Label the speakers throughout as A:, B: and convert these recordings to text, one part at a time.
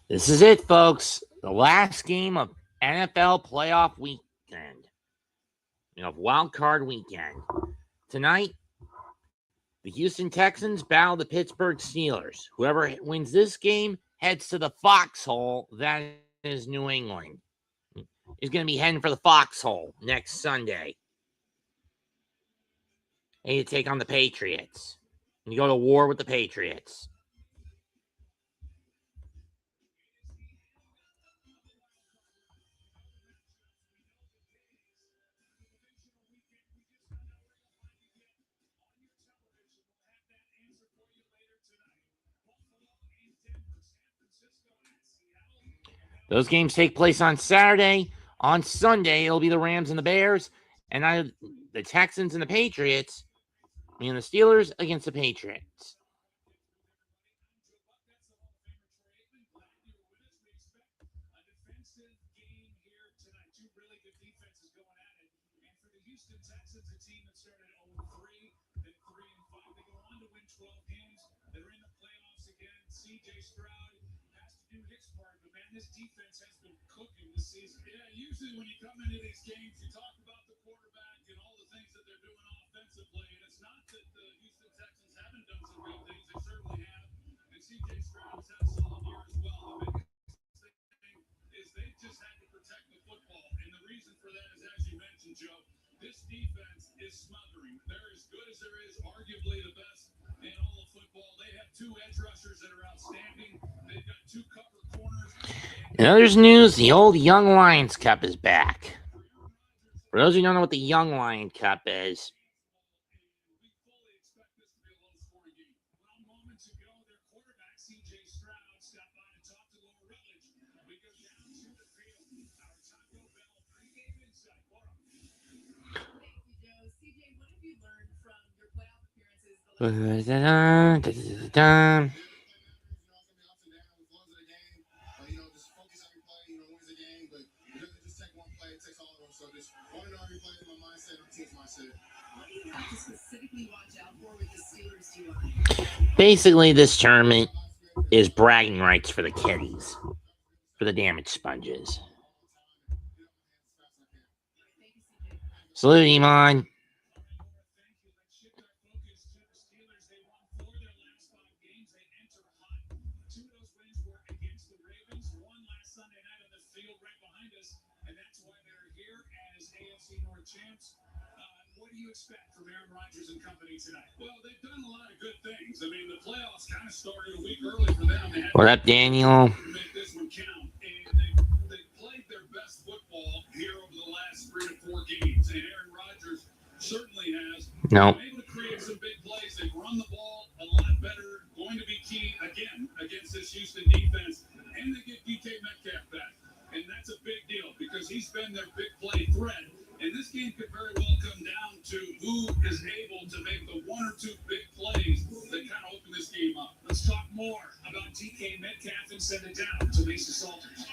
A: This is it, folks. The last game of NFL playoff weekend. Wild card weekend. Tonight, the Houston Texans battle the Pittsburgh Steelers. Whoever wins this game heads to the foxhole that is New England. Is going to be heading for the foxhole next Sunday. And you take on the Patriots. And you go to war with the Patriots. Those games take place on Saturday. On Sunday, it'll be the Rams and the Bears. And the Texans and the Patriots. The Steelers against the Patriots.
B: Houston Texans, a team that started 0-3, then 3-5. They go on to win 12 games. They're in the playoffs again. C.J. Stroud has to do his part, but man, this defense has been cooking this season. Yeah, usually when you come into these games, you talk about the quarterback and all the things that they're doing offensively, and it's not that the Houston Texans haven't done some great things. They certainly have, and C.J. Stroud has had a solid year as well. The biggest thing is they just had to protect the football, and the reason for that is, as you mentioned, Joe, this defense is smothering. They're as good as there is, arguably the best in all of football. They have two edge rushers that are outstanding. They've got two cover corners.
A: In other news, the old Young Lions Cup is back. For those who don't know what the Young Lion Cup is,
B: We fully expect this to be a low-scoring game. Well, moments ago, their quarterback, C.J. Stroud, stopped by and talked to Laura Rutledge. We go down to the field. Our Taco Bell pregame insight. Laura.
C: Thank you, Joe. CJ, what have you learned from your playoff appearances? What do you have to specifically watch out for with the Steelers D-line?
A: basically this tournament is bragging rights for the kiddies, for the damaged sponges.
C: Thank you, CJ.
A: Salute, Iman.
B: Thank you. Let's shift our focus to the Steelers. They won 4 of their last 5 games. They enter hot. 2 of those wins were against the Ravens. 1 last Sunday night on the field right behind us, and that's why they're here as AFC North champs. What do you expect from Aaron Rodgers and company tonight? Well, they've done a lot of good things. I mean, the playoffs kind of started a week early for them. They had
A: What up, Daniel?
B: to make this one count, and they played their best football here over the last 3 to 4 games. And Aaron Rodgers certainly has
A: No.
B: been able to create some big plays. They've run the ball a lot better. Going to be key again against this Houston defense, and they get DK Metcalf back, and that's a big deal because he's been their big play threat. And this game could very well come down to who is able to make the 1 or 2 big plays that kind of open this game up. Let's talk more about DK Metcalf and send it down to Lisa Salters.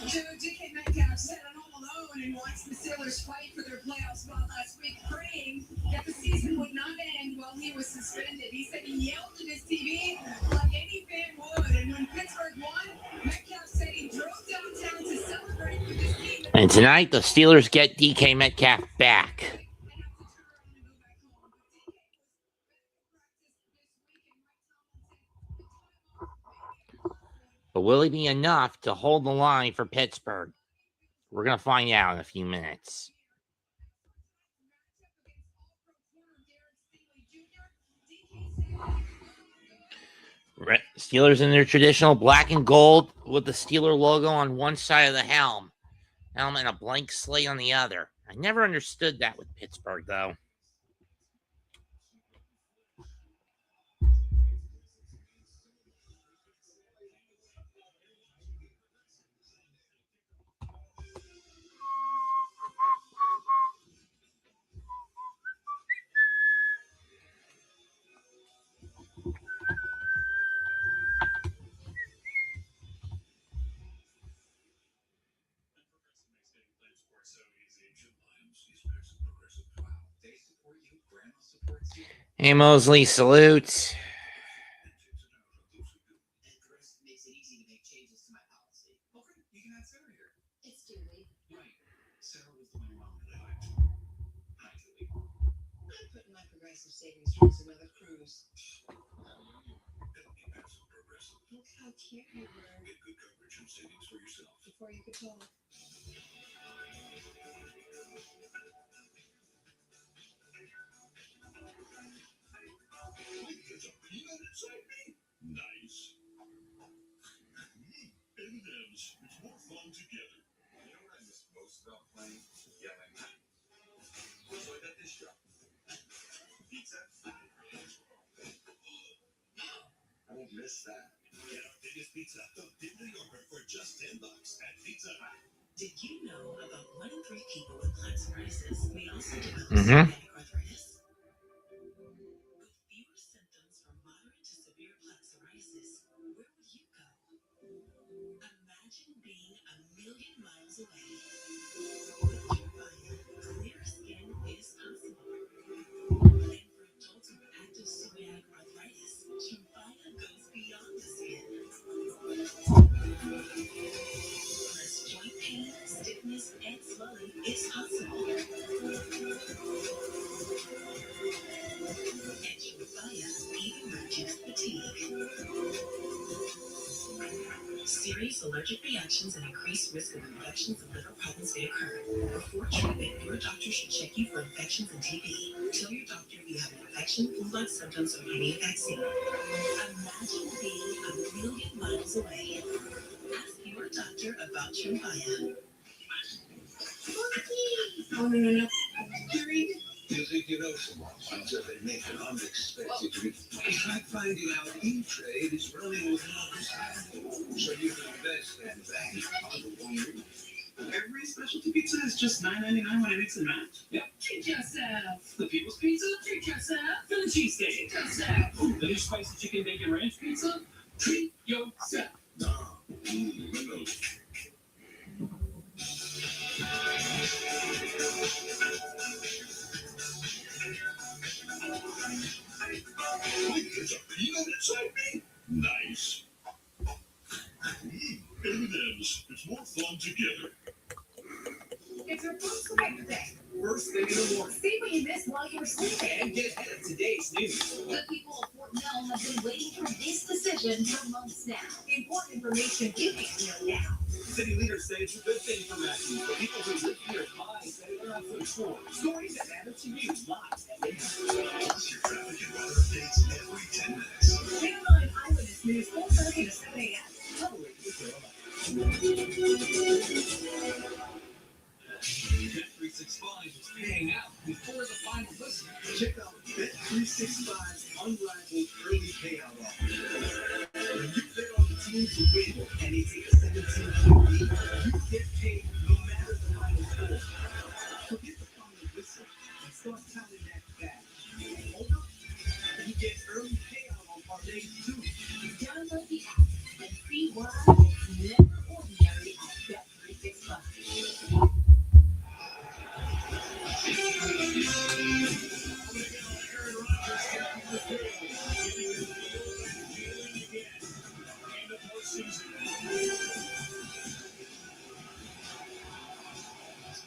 D: So DK Metcalf sat at home alone and watched the Steelers fight for their playoff spot last week, praying that the season would not end while he was suspended. He said he yelled at his TV like any fan would. And when Pittsburgh won, Metcalf said he drove downtown to celebrate with his team.
A: And tonight, the Steelers get DK Metcalf back. But will he be enough to hold the line for Pittsburgh? We're going to find out in a few minutes. Steelers in their traditional black and gold with the Steeler logo on one side of the helm and a blank slate on the other. I never understood that with Pittsburgh, though. Hey, Mosley, salute.
C: Progressive Savings tries another cruise. Look how cute you were.
B: Get good coverage and savings for yourself.
C: Before you could talk.
B: There's a peanut inside me. Nice. M&M's. It's more fun together. You know what I miss most about playing? Yelling. So I got this job. Pizza. I won't miss that. Get our biggest pizza, the Big New Yorker, for just $10 at Pizza Hut.
C: Did you know about 1 in 3 people with plaque psoriasis may also develop
A: Mhm.
C: psoriatic arthritis? With fewer symptoms from moderate to severe plaque psoriasis, where would you go? Imagine being a million miles away. With Truvaya, clear skin is possible. And for adults with active psoriatic arthritis, Truvaya goes beyond the skin. Plus, joint pain, stiffness, and swelling is possible. And Truvaya even reduces fatigue. Serious allergic reactions and increased risk of infections and liver problems may occur. Before treatment, your doctor should check you for infections and TB. Tell your doctor if you have an infection, flu-like symptoms, or any vaccine. Imagine being a million miles away. Ask your doctor about Truvaya. Oh, no. Hurry.
B: You think you know someone until they make an unexpected request. It's like finding out E-Trade is running without this hassle. So you can invest and bank under one roof.
E: Every specialty pizza is just $9.99 when I mix and match.
C: Yep. Treat yourself.
E: The People's Pizza,
C: Treat yourself.
E: Philly cheesesteak,
C: Treat yourself.
E: the new spicy chicken bacon ranch pizza. Treat yourself.
B: There's a peanut inside me. Nice. M&M's. It's more fun together.
D: It's your food select day.
E: First thing in the morning.
D: See what you missed while you were sleeping.
E: And get ahead of today's news.
D: The people of Fort Mill have been waiting for this decision for months now. Important information you need to know now.
E: City leaders say it's a good thing for Matthews, but people who live nearby say they're not so sure. Stories that matter to you live at 8.
B: Plus your traffic and weather updates every 10 minutes.
D: Channel 9 Eyewitness News, 4:30 to 7 a.m.
E: Totally different. Bet365 is paying out before the final whistle.
B: Check out Bet365's unrivaled early payout offer. When you bet on the teams you win and they take a 17-point lead, you get paid no matter the final score. Forget the final whistle and start counting that back. Hold up, you get early payout on parlays too.
D: Download the app and see why it's never ordinary at Bet365.
B: Aaron Rodgers captain the field, giving his field and dealing again in the postseason.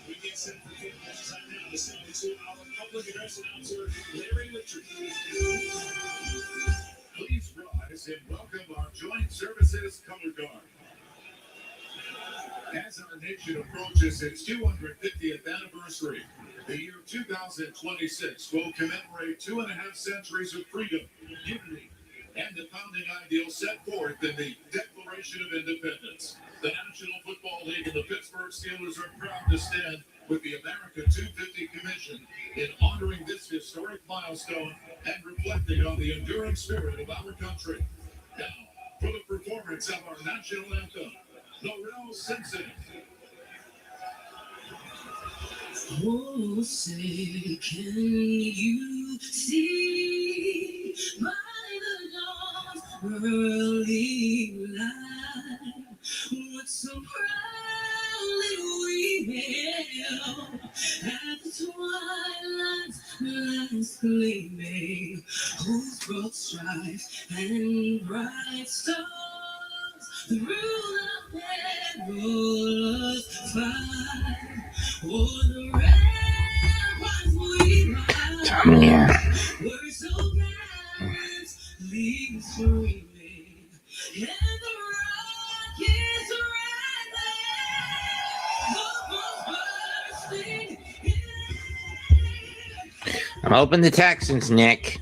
B: We get set for kickoff time now to send it to our public address announcer, Larry Richard. Please rise and welcome our joint services color guard. As our nation approaches its 250th anniversary, the year 2026 will commemorate 2.5 centuries of freedom, unity, and the founding ideals set forth in the Declaration of Independence. The National Football League and the Pittsburgh Steelers are proud to stand with the America 250 Commission in honoring this historic milestone and reflecting on the enduring spirit of our country. Now, for the performance of our national anthem, Laurel Simpson.
C: Oh, say, can you see by the dawn's early light what so proudly we hailed at the twilight's last gleaming, whose broad stripes and bright stars through the perilous fight. Oh, the ramparts we rise.
A: Insomnia.
C: We're so bad, leave screaming, and the rock is rising,
A: I'm hoping the Texans, Nick.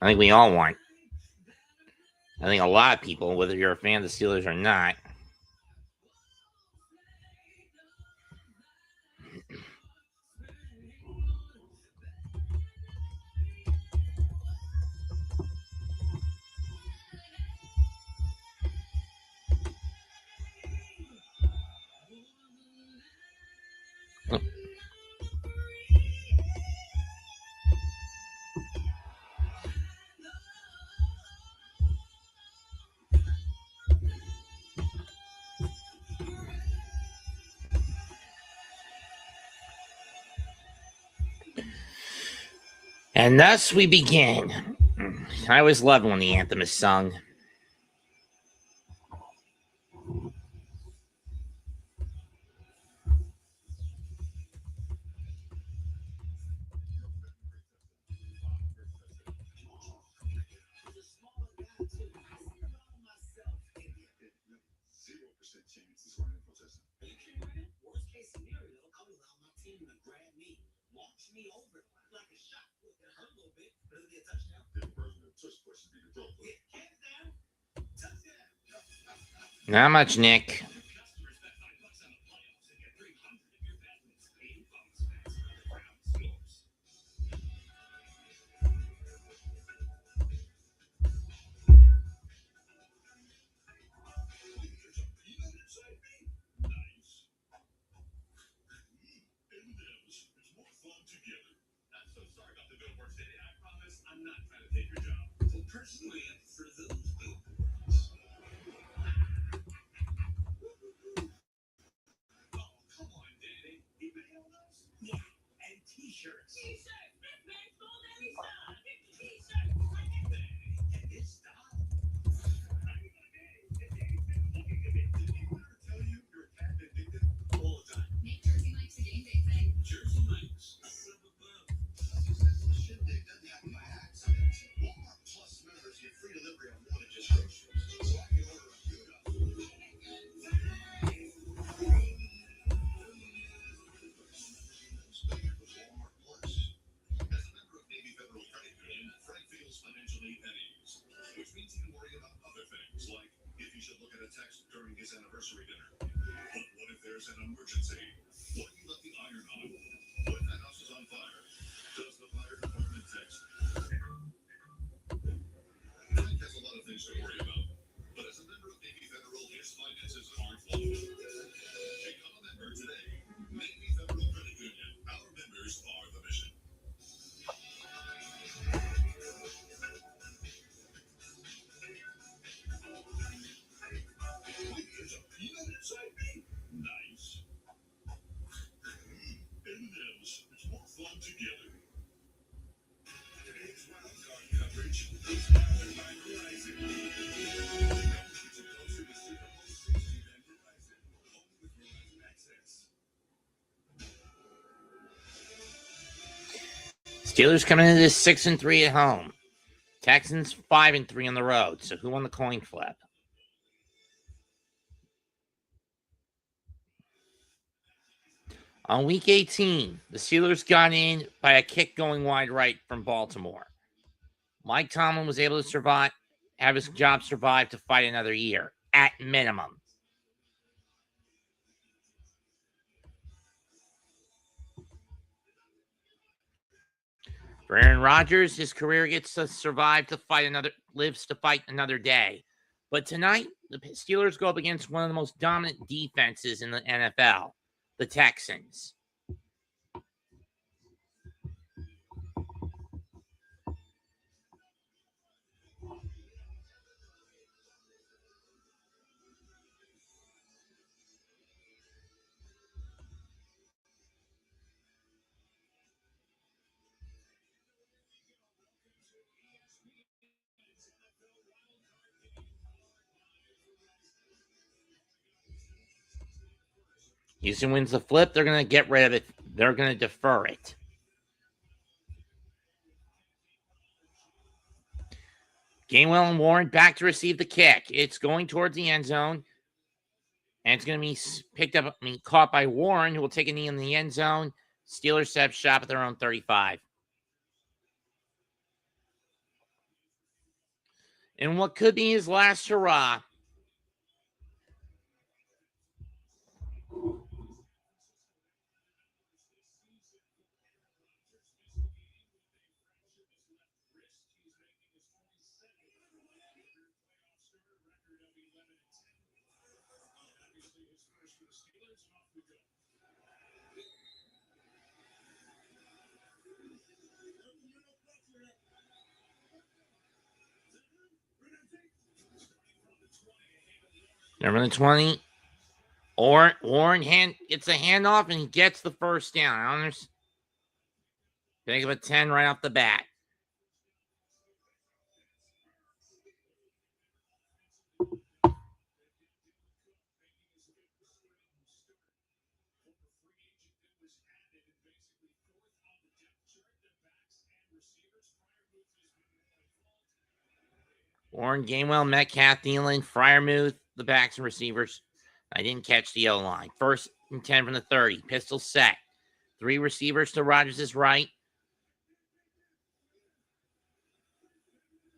A: I think we all want. I think a lot of people, whether you're a fan of the Steelers or not. And thus we begin. I always love when the anthem is sung. Not much, Nick.
E: Personally, for those come on, Danny. Anybody else? Yeah. And t-shirts. T-shirts. This man's full of every style. T-shirts. And his style. Did you ever tell you you're a cat addicted all the time?
D: Make Jersey Mike's a game day thing.
E: Jersey Mike's. Successful shindig doesn't happen by accident. Walmart Plus members get free delivery on more than just groceries. So I can order a few Walmart Plus. As a member of Navy Federal Credit Union, Frank feels financially at ease, which means he can worry about other things, like if he should look at a text during his anniversary dinner. But what if there's an emergency? What if you left the iron on? What if the house is on fire? Does the fire department text? Frank has a lot of things to worry about, but as a member of Navy Federal, his finances aren't flowing. Become a member today. Navy Federal Credit Union. Our members are the mission. There's a peanut inside me. Nice. M&M's. It's more fun together. Today's wild card coverage is sponsored by Verizon. It's closer to Super Bowl 60 than Verizon. Only with Verizon access.
A: Steelers coming into this 6-3 at home. Texans 5-3 on the road. So who won the coin flip? On week 18, the Steelers got in by a kick going wide right from Baltimore. Mike Tomlin was able to have his job survive to fight another year, at minimum. For Aaron Rodgers, his career lives to fight another day. But tonight, the Steelers go up against one of the most dominant defenses in the NFL, the Texans. Houston wins the flip. They're going to get rid of it. They're going to defer it. Gainwell and Warren back to receive the kick. It's going towards the end zone. And it's going to be caught by Warren, who will take a knee in the end zone. Steelers set shop at their own 35. And what could be his last hurrah. Number 20. Warren gets a handoff and he gets the first down. I don't understand. Think of a 10 right off the bat. Warren, Gainwell, Metcalf, Thielen, Freiermuth, the backs and receivers. I didn't catch the O-line. 1st and 10 from the 30. Pistol set. 3 receivers to Rodgers' right.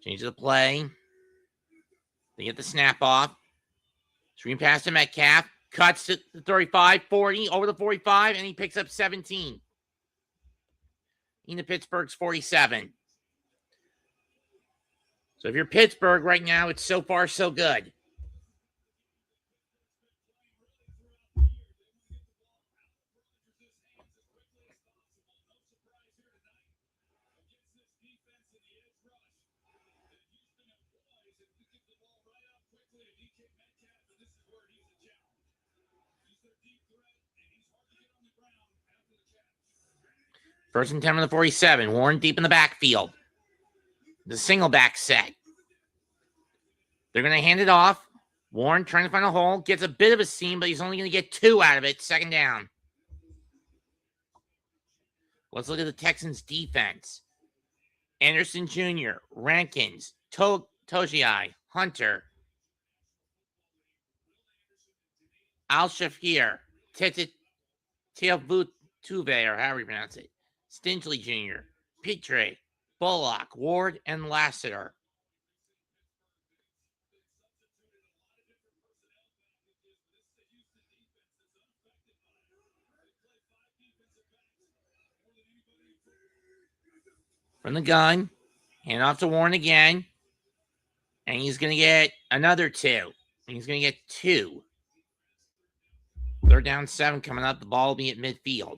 A: Change the play. They get the snap off. Screen pass to Metcalf. Cuts to the 35, 40, over the 45, and he picks up 17. Into Pittsburgh's 47. So if you're Pittsburgh right now, it's so far so good. First and 10 from the 47. Warren deep in the backfield. The single back set. They're going to hand it off. Warren trying to find a hole. Gets a bit of a seam, but he's only going to get 2 out of it. 2nd down. Let's look at the Texans defense. Anderson Jr., Rankins, Togiai, Hunter, Al-Shafir, Teovutuve, or however you pronounce it, Stingley Jr., Pitre, Bullock, Ward, and Lassiter. From the gun, hand off to Warren again, and he's going to get another 2. And he's going to get 2. 3rd down 7 coming up. The ball will be at midfield.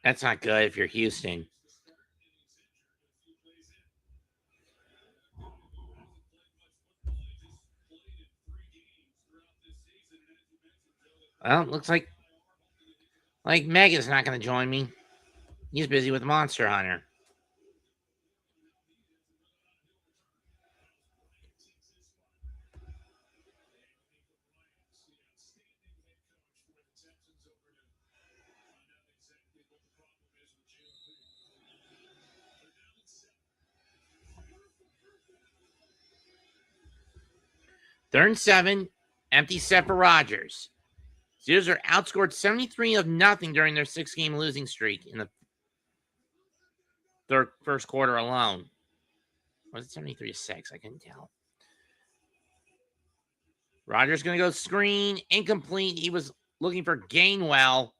A: That's not good if you're Houston. Well, looks like Megan's not going to join me. He's busy with Monster Hunter. Third and 7, empty set for Rodgers. Steelers are outscored 73-0 during their 6-game losing streak in the first quarter alone. Was it 73-6? I couldn't tell. Rodgers going to go screen, incomplete. He was looking for Gainwell.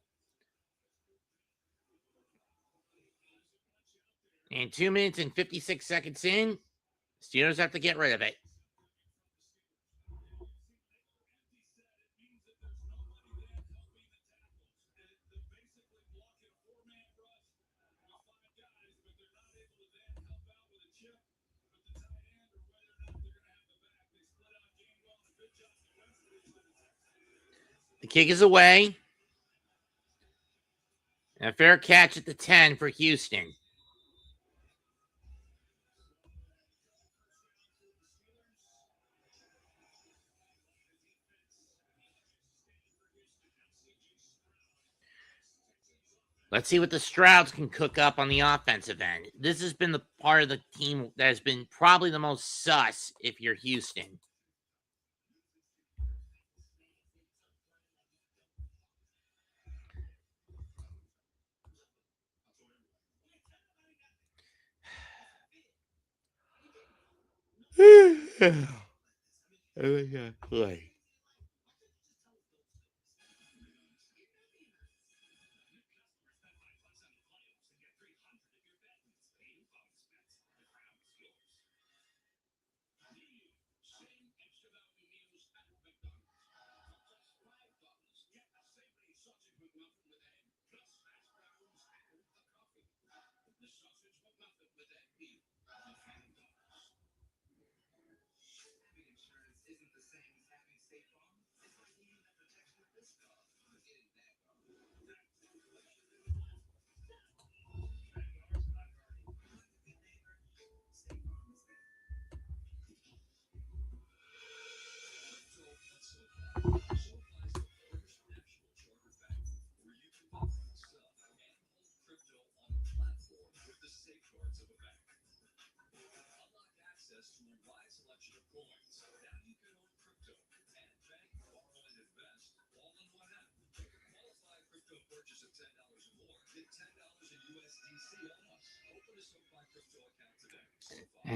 A: And 2 minutes and 56 seconds in, Steelers have to get rid of it. The kick is away. And a fair catch at the 10 for Houston. Let's see what the Strouds can cook up on the offensive end. This has been the part of the team that has been probably the most sus if you're Houston.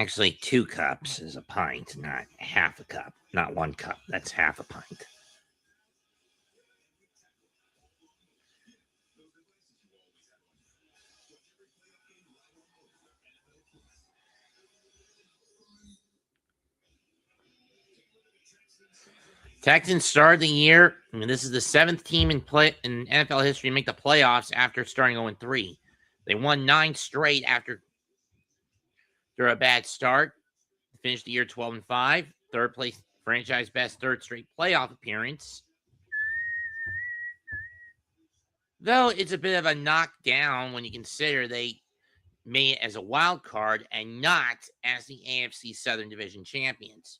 A: Actually, 2 cups is a pint, not half a cup. Not 1 cup. That's half a pint. Texans started the year. I mean, this is the 7th team in NFL history to make the playoffs after starting 0-3. They won 9 straight after a bad start. Finished the year 12-5. 3rd place, franchise best 3rd straight playoff appearance. Though it's a bit of a knockdown when you consider they made it as a wild card and not as the AFC Southern Division champions.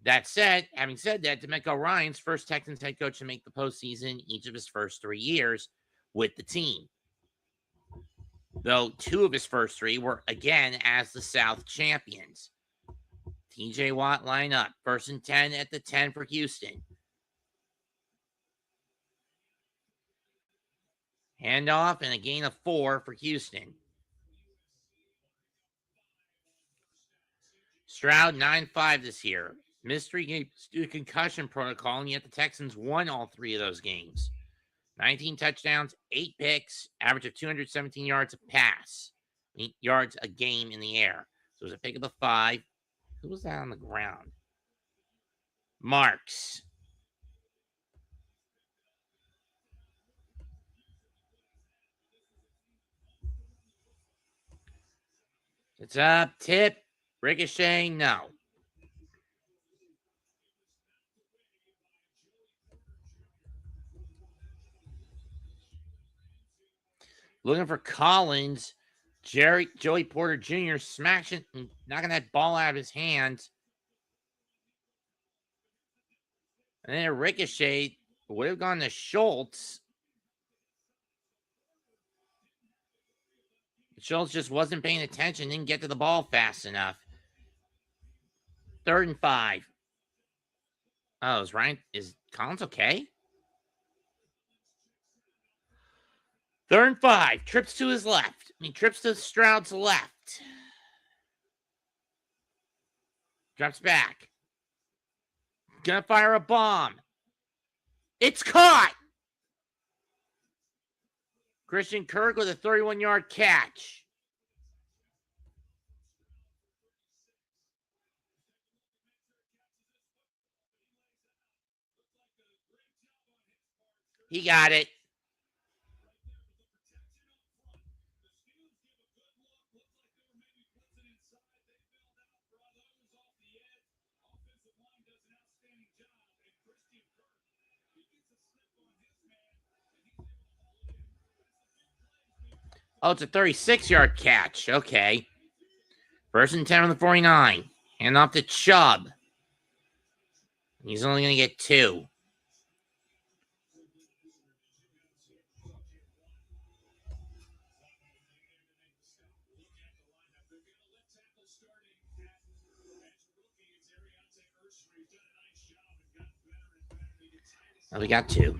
A: That said, having said that, DeMeco Ryans first Texans head coach to make the postseason each of his first 3 years with the team. Though 2 of his first 3 were again as the South champions. TJ Watt line up. 1st and 10 at the 10 for Houston. Handoff and a gain of 4 for Houston. Stroud 9-5 this year. Mystery game due to concussion protocol, and yet the Texans won all 3 of those games. 19 touchdowns, 8 picks, average of 217 yards a pass, 8 yards a game in the air. So it was a pick of the 5. Who was that on the ground? Marks. It's up, tip, ricochet, no. Looking for Collins. Joey Porter Jr. smashing, knocking that ball out of his hands. And then a ricochet would have gone to Schultz. Schultz just wasn't paying attention, didn't get to the ball fast enough. 3rd and 5. Oh, is Collins okay? 3rd and 5. Trips to his left. Trips to Stroud's left. Drops back. Gonna fire a bomb. It's caught! Christian Kirk with a 31-yard catch. He got it. Oh, it's a 36-yard catch. Okay. 1st and 10 on the 49. Hand off to Chubb. He's only going to get 2. Oh, we got 2.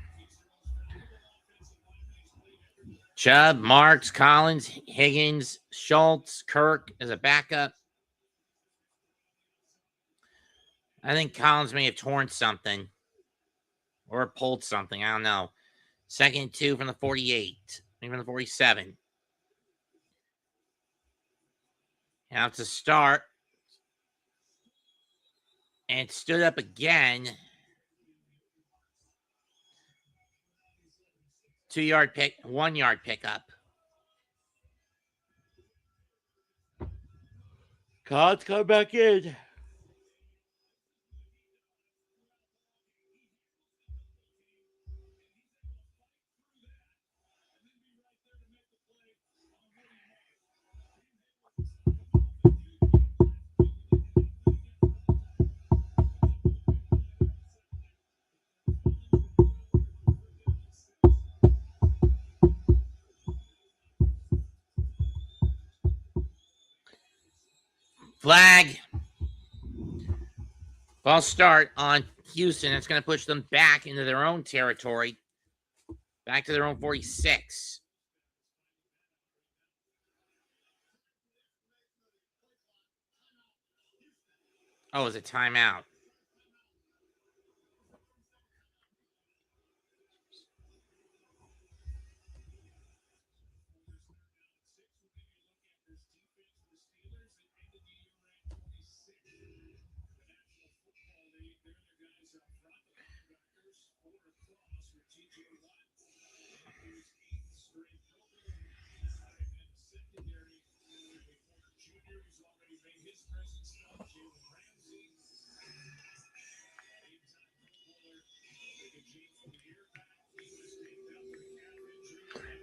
A: Chubb, Marks, Collins, Higgins, Schultz, Kirk as a backup. I think Collins may have torn something or pulled something. I don't know. 2nd and 2 from the 48, maybe from the 47. Now to start. And stood up again. 2-yard pick, 1-yard pickup. Collins come back in. Flag. False start on Houston. It's going to push them back into their own territory. Back to their own 46. Oh, it's a timeout.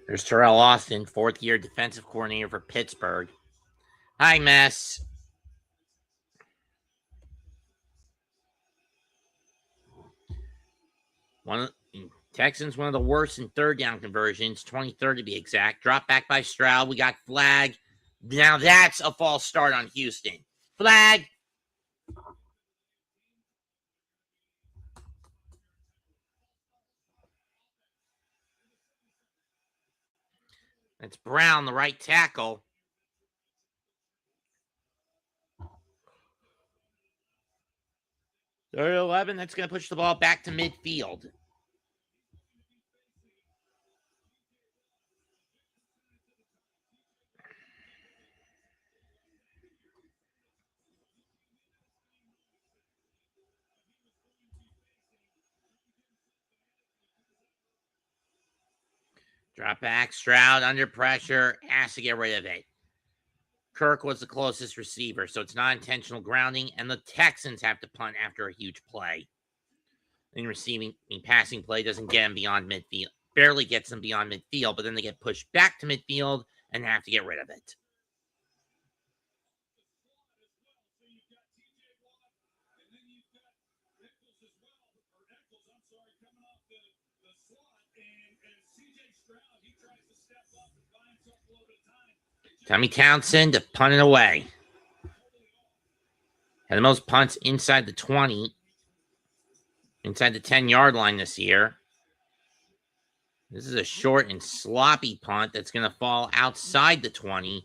A: There's Terrell Austin, 4th-year defensive coordinator for Pittsburgh. Hi, Mess. Texans, one of the worst in 3rd down conversions, 23rd to be exact. Drop back by Stroud. We got flag. Now that's a false start on Houston. Flag. That's Brown, the right tackle. Third 11, that's going to push the ball back to midfield. Drop back, Stroud under pressure, has to get rid of it. Kirk was the closest receiver, so it's not intentional grounding, and the Texans have to punt after a huge play. Passing play doesn't get them beyond midfield, barely gets them beyond midfield, but then they get pushed back to midfield and have to get rid of it. Tommy Townsend to punt it away. Had the most punts inside the 20, inside the 10-yard line this year. This is a short and sloppy punt that's going to fall outside the 20.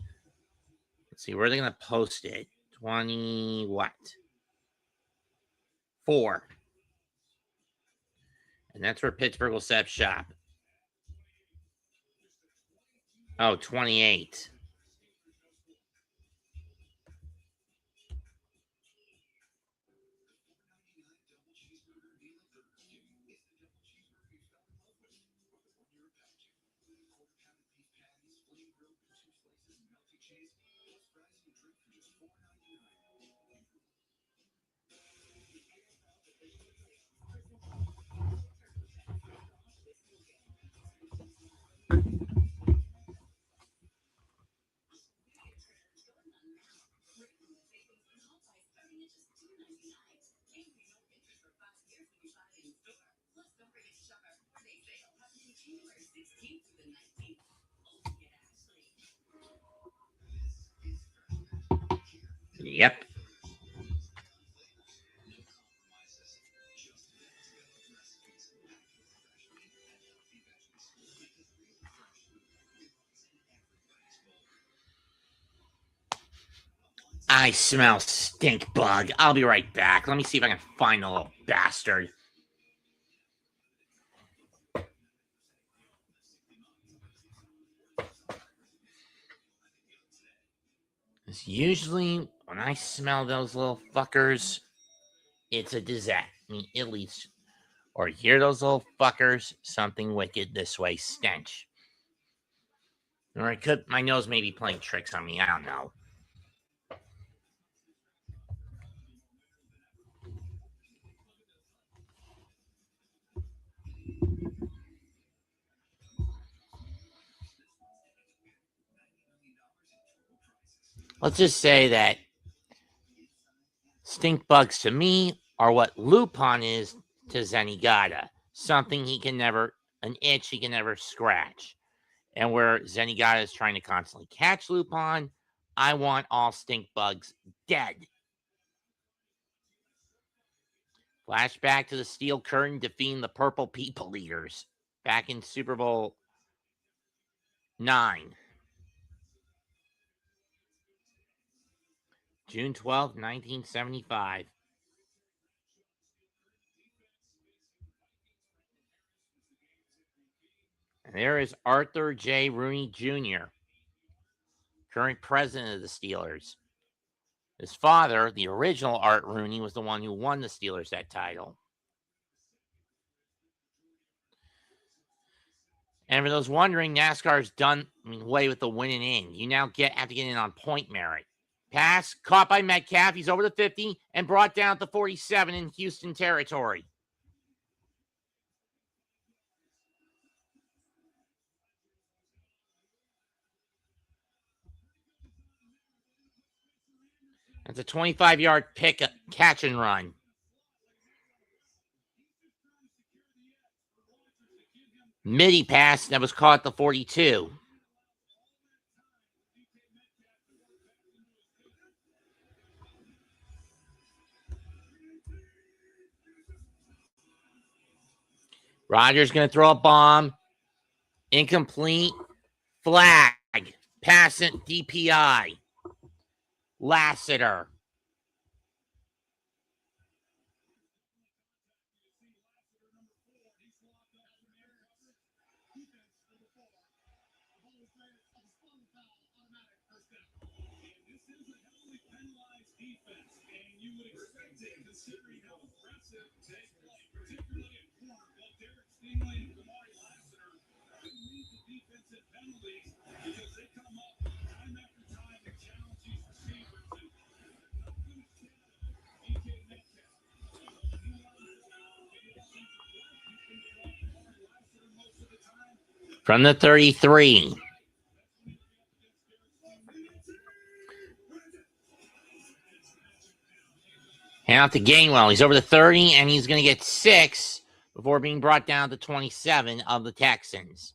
A: Let's see, where are they going to post it? 20 what? 4. And that's where Pittsburgh will set up shop. Oh, 28. Yep. I smell stink bug. I'll be right back. Let me see if I can find the little bastard. It's usually when I smell those little fuckers, it's a disaster. I mean, at least, or hear those little fuckers, something wicked this way stench. Or I could, my nose may be playing tricks on me. I don't know. Let's just say that stink bugs to me are what Lupin is to Zenigata. Something he can never, an itch he can never scratch. And where Zenigata is trying to constantly catch Lupin, I want all stink bugs dead. Flashback to the Steel Curtain defeating the Purple People Eaters back in Super Bowl 9. June 12th, 1975. And there is Arthur J. Rooney Jr., current president of the Steelers. His father, the original Art Rooney, was the one who won the Steelers that title. And for those wondering, NASCAR's done away with the winning in. You now have to get in on point merit. Pass, caught by Metcalf. He's over the 50 and brought down to 47 in Houston territory. That's a 25-yard catch and run. Midi pass that was caught at the 42. Rodgers going to throw a bomb. Incomplete. Flag. Pass it. DPI. Lassiter. From the 33. Hand out to Gainwell. He's over the 30, and he's going to get 6 before being brought down to 27 of the Texans.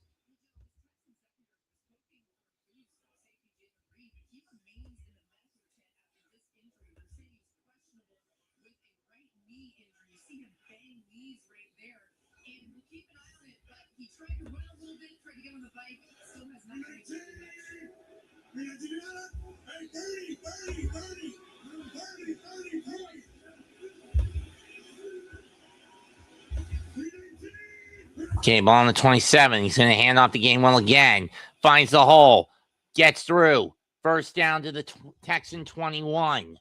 A: Okay, ball on the 27. He's going to hand off the Gainwell again. Finds the hole. Gets through. First down to the Texan 21.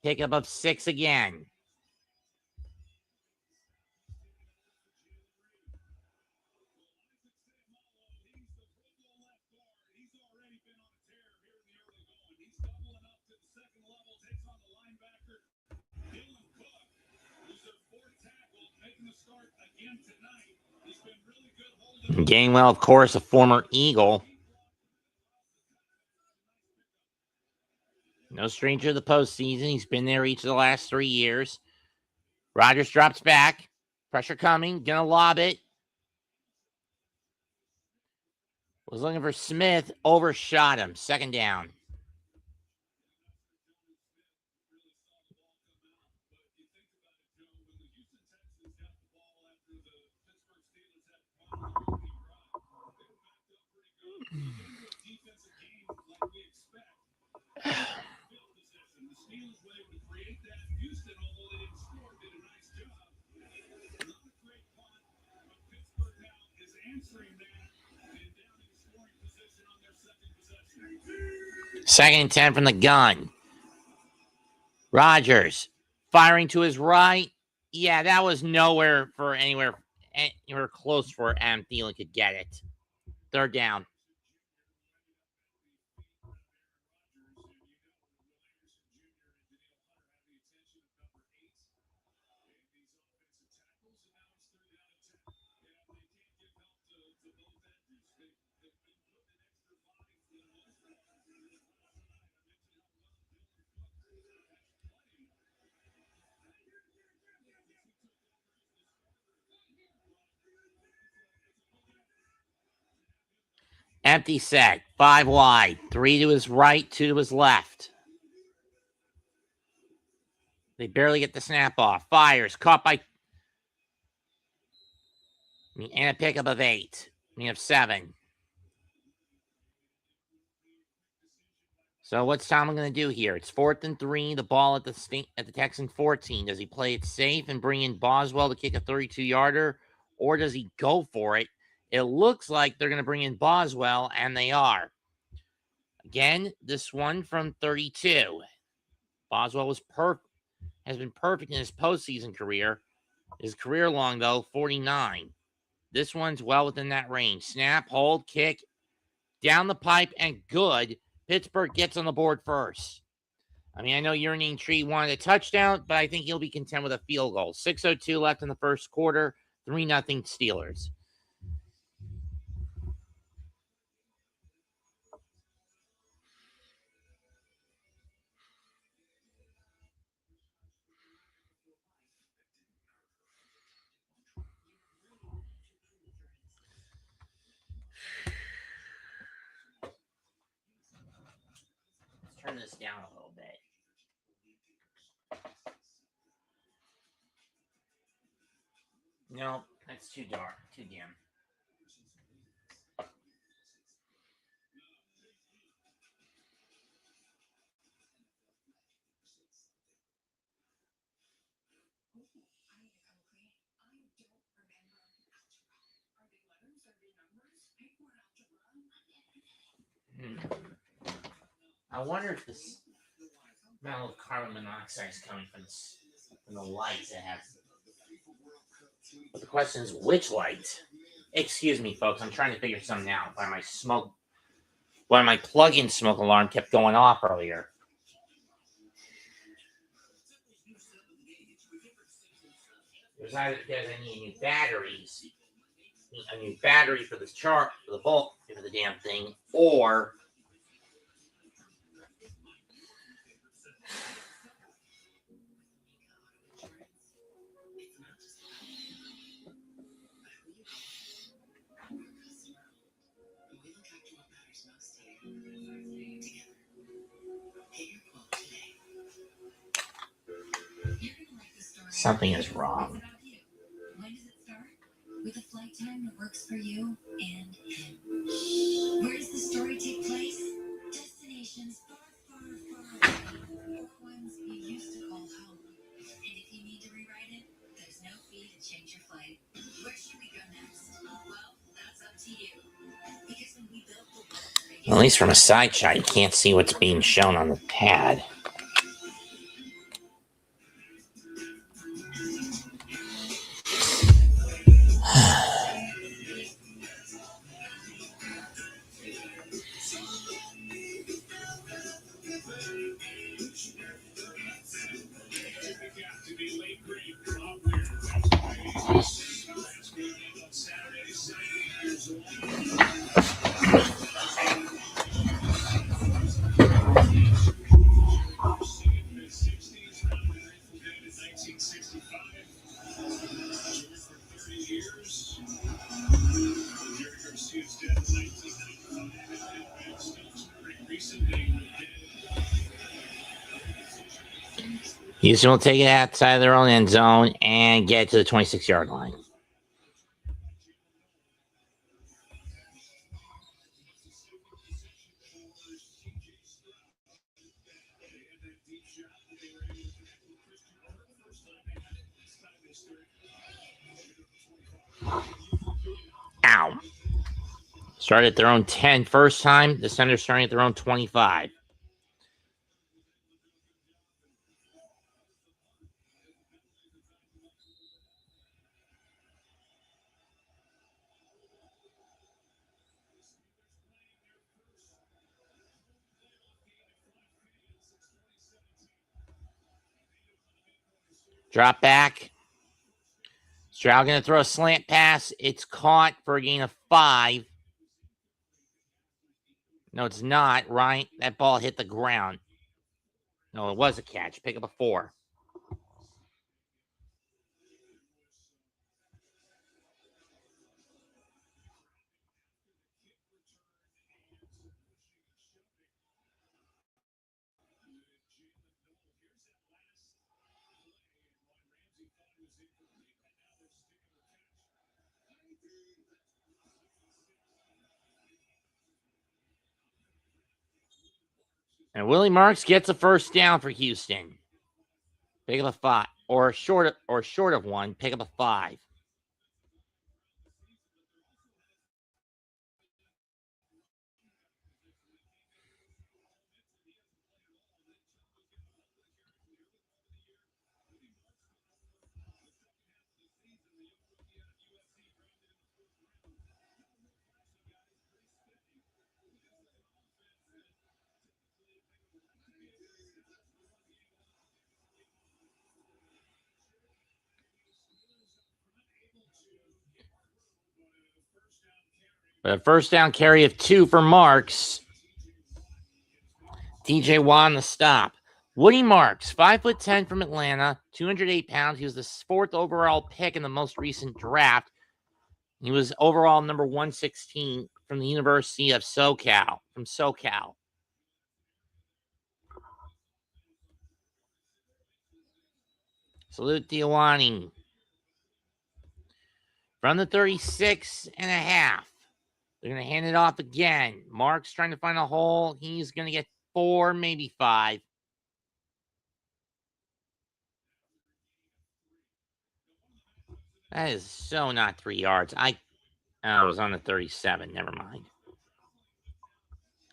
A: Pickup of 6 again. Gainwell, of course, a former Eagle. No stranger to the postseason. He's been there each of the last 3 years. Rodgers drops back. Pressure coming. Gonna lob it. Was looking for Smith, overshot him. Second down. Second and 10 from the gun. Rodgers firing to his right. Yeah, that was nowhere for anywhere close for Adam Thielen could get it. Third down. Empty set. 5 wide. 3 to his right, 2 to his left. They barely get the snap off. Fires. Caught by... And a pickup of 8. We have 7. So what's Tomlin going to do here? It's 4th and 3. The ball at the Texan 14. Does he play it safe and bring in Boswell to kick a 32-yarder? Or does he go for it? It looks like they're going to bring in Boswell, and they are. Again, this one from 32. Boswell has been perfect in his postseason career. His career long, though, 49. This one's well within that range. Snap, hold, kick, down the pipe, and good. Pittsburgh gets on the board first. I mean, I know Urine Tree wanted a touchdown, but I think he'll be content with a field goal. 6:02 left in the first quarter. 3-0 Steelers. Turn this down a little bit. No, that's too dark, too dim. I wonder if this amount of carbon monoxide is coming from the lights it has. But the question is, which light? Excuse me, folks. I'm trying to figure something out. Why my plug-in smoke alarm kept going off earlier. There's either because I need new batteries, a new battery for this chart, for the bulb, for the damn thing, or something is wrong.
C: When does it start? With a flight time that works for you and him. Where does the story take place? Destinations far, far, far away. Or ones you used to call home. And if you need to rewrite it, there's no fee to change your flight. Where should we go next? Well, that's up to you. Because when we built the world...
A: Well, at least from a side shot, you can't see what's being shown on the pad. Houston will take it outside of their own end zone and get to the 26-yard line. Ow. Started at their own 10 first time. The Senators starting at their own 25. Drop back. Stroud going to throw a slant pass. It's caught for a gain of 5. No, it's not. Right. That ball hit the ground. No, it was a catch. Pick up a 4. And Willie Marks gets a first down for Houston. Pick up a 5. Or short of 1. Pick up a 5. But a first down carry of 2 for Marks. TJ Watt on the stop. Woody Marks, 5'10" from Atlanta, 208 pounds. He was the 4th overall pick in the most recent draft. He was overall number 116 from the University of SoCal. Salute Diawani. From the 36 and a half. They're going to hand it off again. Mark's trying to find a hole. He's going to get 4, maybe 5. That is so not 3 yards. I was on the 37. Never mind.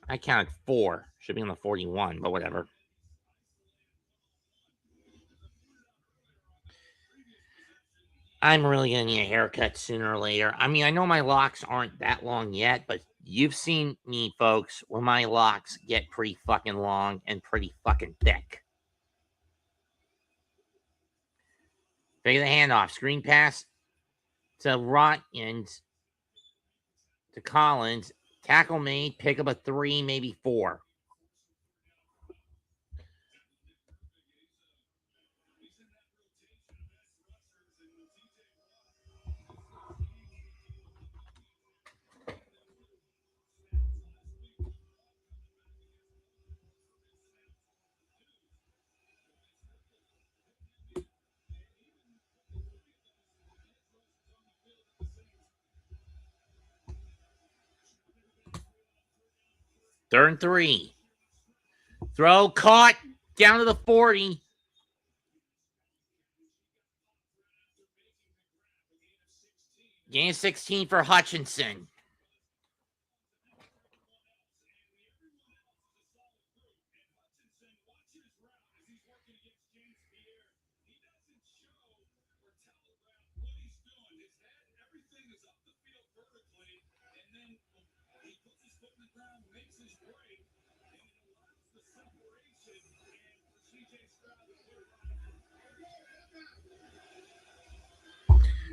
A: I counted 4. Should be on the 41, but whatever. I'm really going to need a haircut sooner or later. I mean, I know my locks aren't that long yet, but you've seen me, folks, when my locks get pretty fucking long and pretty fucking thick. Fake the handoff. Screen pass to Watkins, to Collins. Tackle made. Pick up a 3, maybe 4. Third and 3. Throw caught down to the 40. Gain 16 for Hutchinson.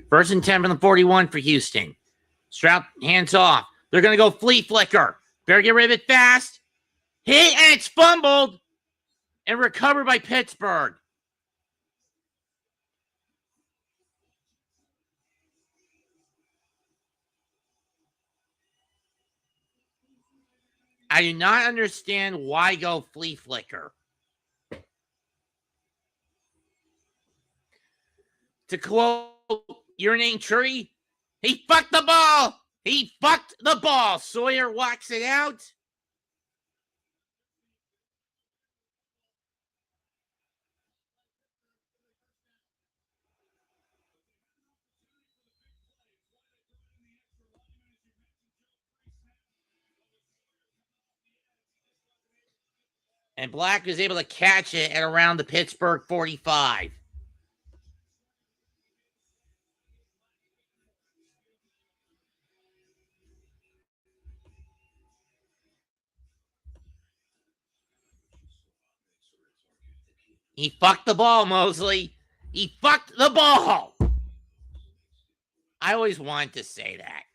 A: First and 10 from the 41 for Houston. Stroud hands off. They're going to go flea flicker. Better get rid of it fast. Hit, and it's fumbled and recovered by Pittsburgh. I do not understand why go flea flicker. To quote Your Name Tree, he fucked the ball. He fucked the ball. Sawyer walks it out. And Black was able to catch it at around the Pittsburgh 45. He fucked the ball, Mosley. He fucked the ball. I always wanted to say that.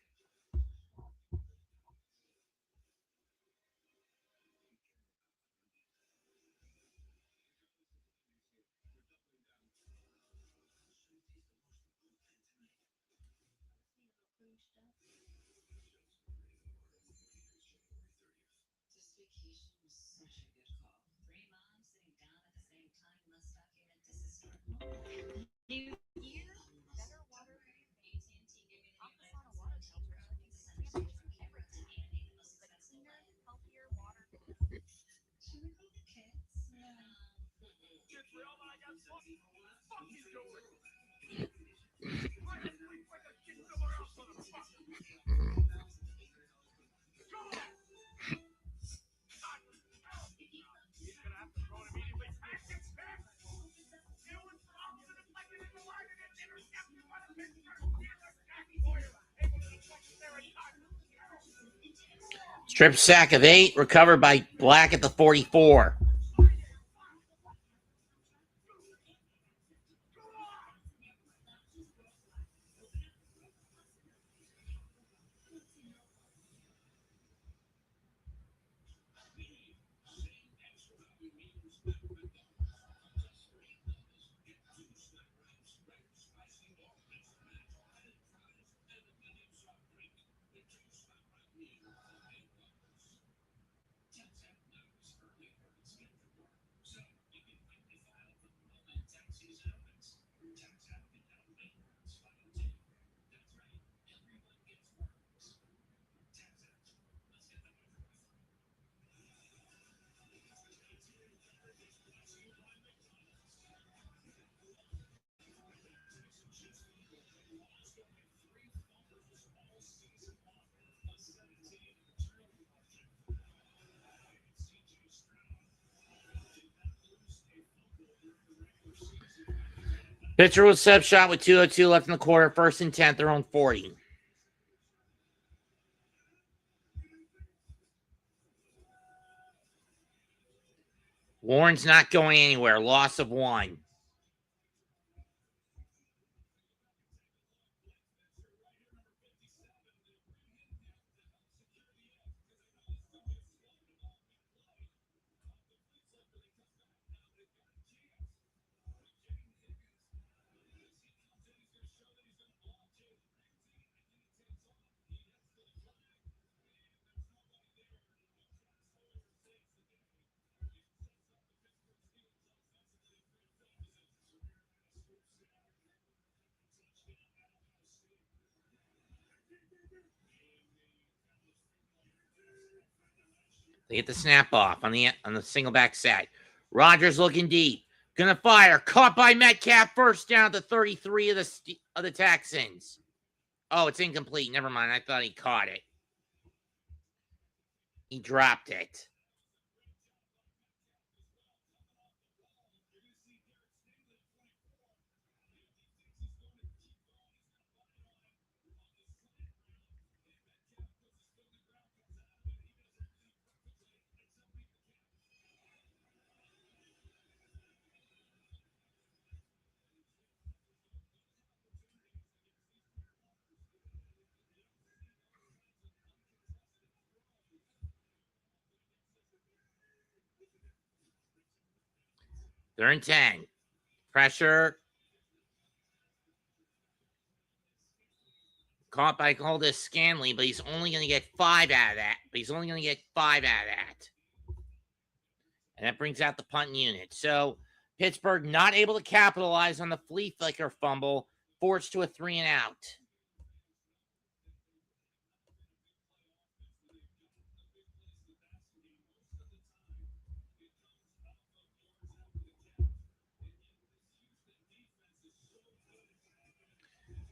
A: Strip sack of 8, recovered by Black at the 44. Pitcher was set up shot with 2:02 left in the quarter. 1st and 10, their own 40. Warren's not going anywhere. Loss of 1. They get the snap off on the single back side. Rodgers looking deep. Gonna fire. Caught by Metcalf. First down to 33 of the Texans. Oh, it's incomplete. Never mind. I thought he caught it. He dropped it. They're in 10. Pressure. Caught by Aldous Scanley, but he's only going to get 5 out of that. And that brings out the punt unit. So Pittsburgh not able to capitalize on the flea flicker fumble, forced to a 3-and-out.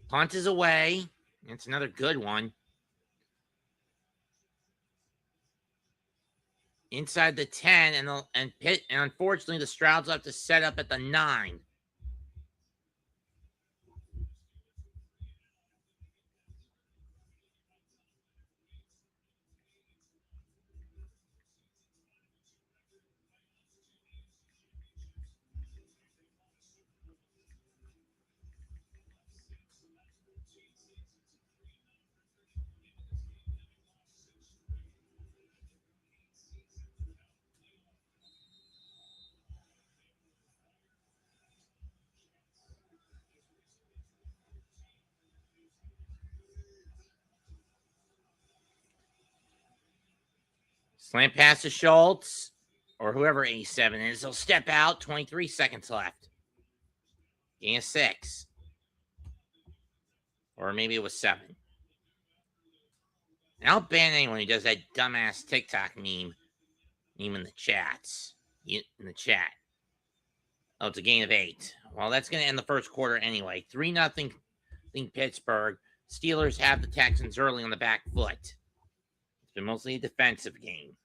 A: Punt is away. It's another good one. Inside the 10, and unfortunately the Strouds have to set up at the 9. Slant pass to Schultz, or whoever 87 is. He'll step out. 23 seconds left. Gain of 6. Or maybe it was 7. And I'll ban anyone who does that dumbass TikTok meme in the chats. In the chat. Oh, it's a gain of 8. Well, that's going to end the first quarter anyway. 3-0 Pittsburgh. Steelers have the Texans early on the back foot. It's been mostly a defensive game.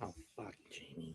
A: Oh, fuck, Jamie.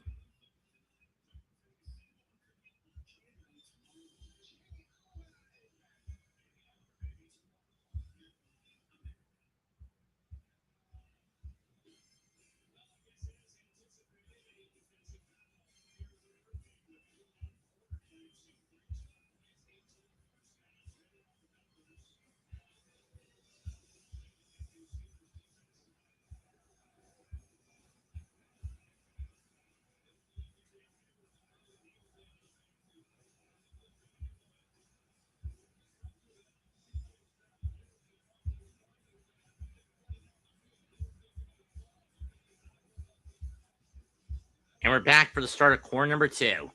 A: And we're back for the start of quarter number 2.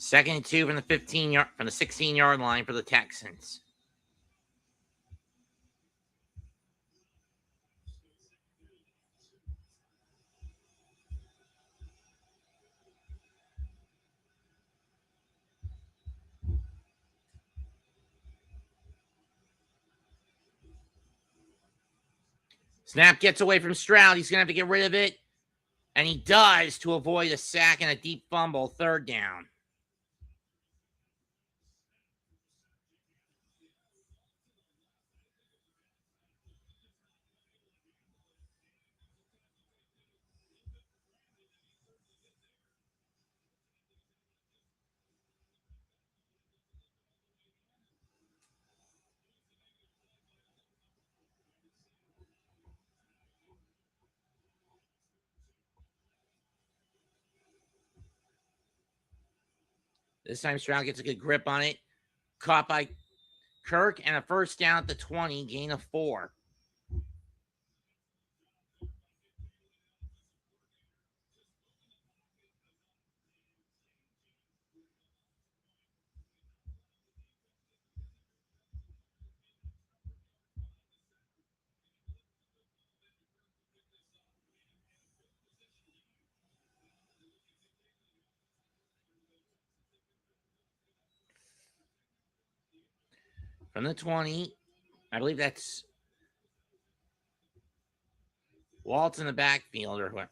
A: 2nd and 2 from the 16-yard line for the Texans. Snap gets away from Stroud. He's going to have to get rid of it. And he does to avoid a sack and a deep fumble. 3rd down. This time Stroud gets a good grip on it. Caught by Kirk, and a first down at the 20, gain of 4. From the 20, I believe that's Waltz in the backfield or what.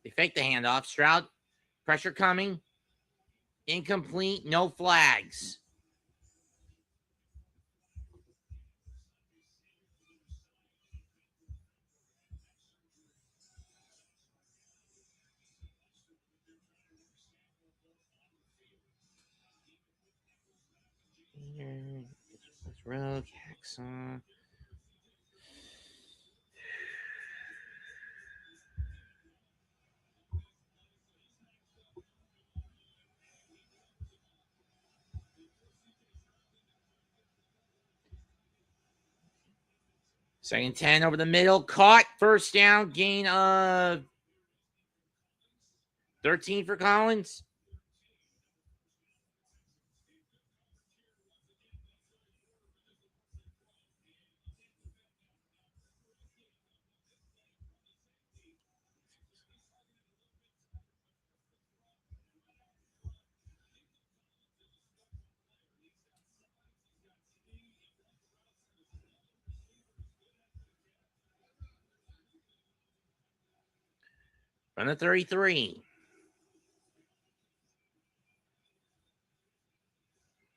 A: They fake the handoff. Stroud, pressure coming. Incomplete, no flags. Let's rogue, Hacksaw. Second 10 over the middle. Caught. First down. Gain of 13 for Collins. From the 33.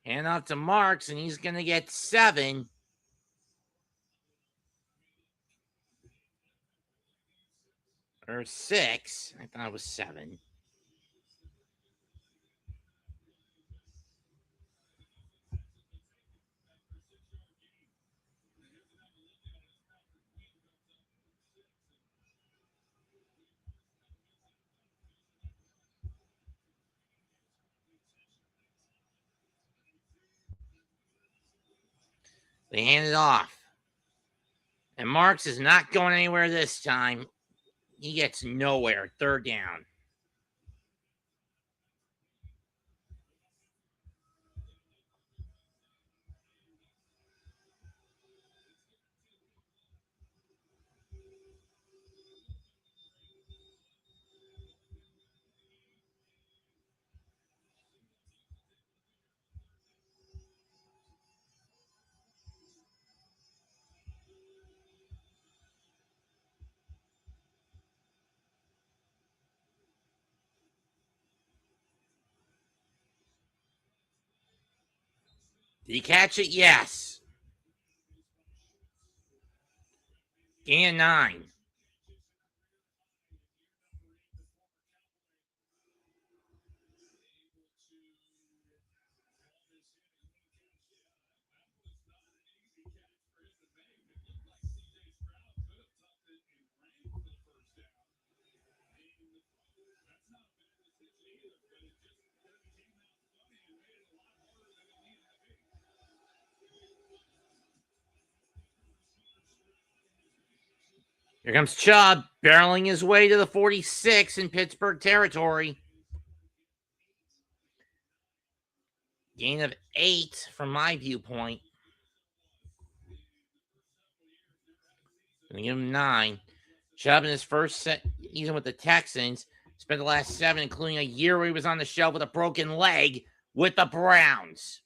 A: Hand off to Marks, and he's going to get 7. Or 6. I thought it was 7. They hand it off. And Marks is not going anywhere this time. He gets nowhere. Third down. Did he catch it? Yes. Gain of 9. Here comes Chubb, barreling his way to the 46 in Pittsburgh territory. Gain of 8 from my viewpoint. Gonna give him 9. Chubb in his first season with the Texans spent the last 7, including a year where he was on the shelf with a broken leg with the Browns.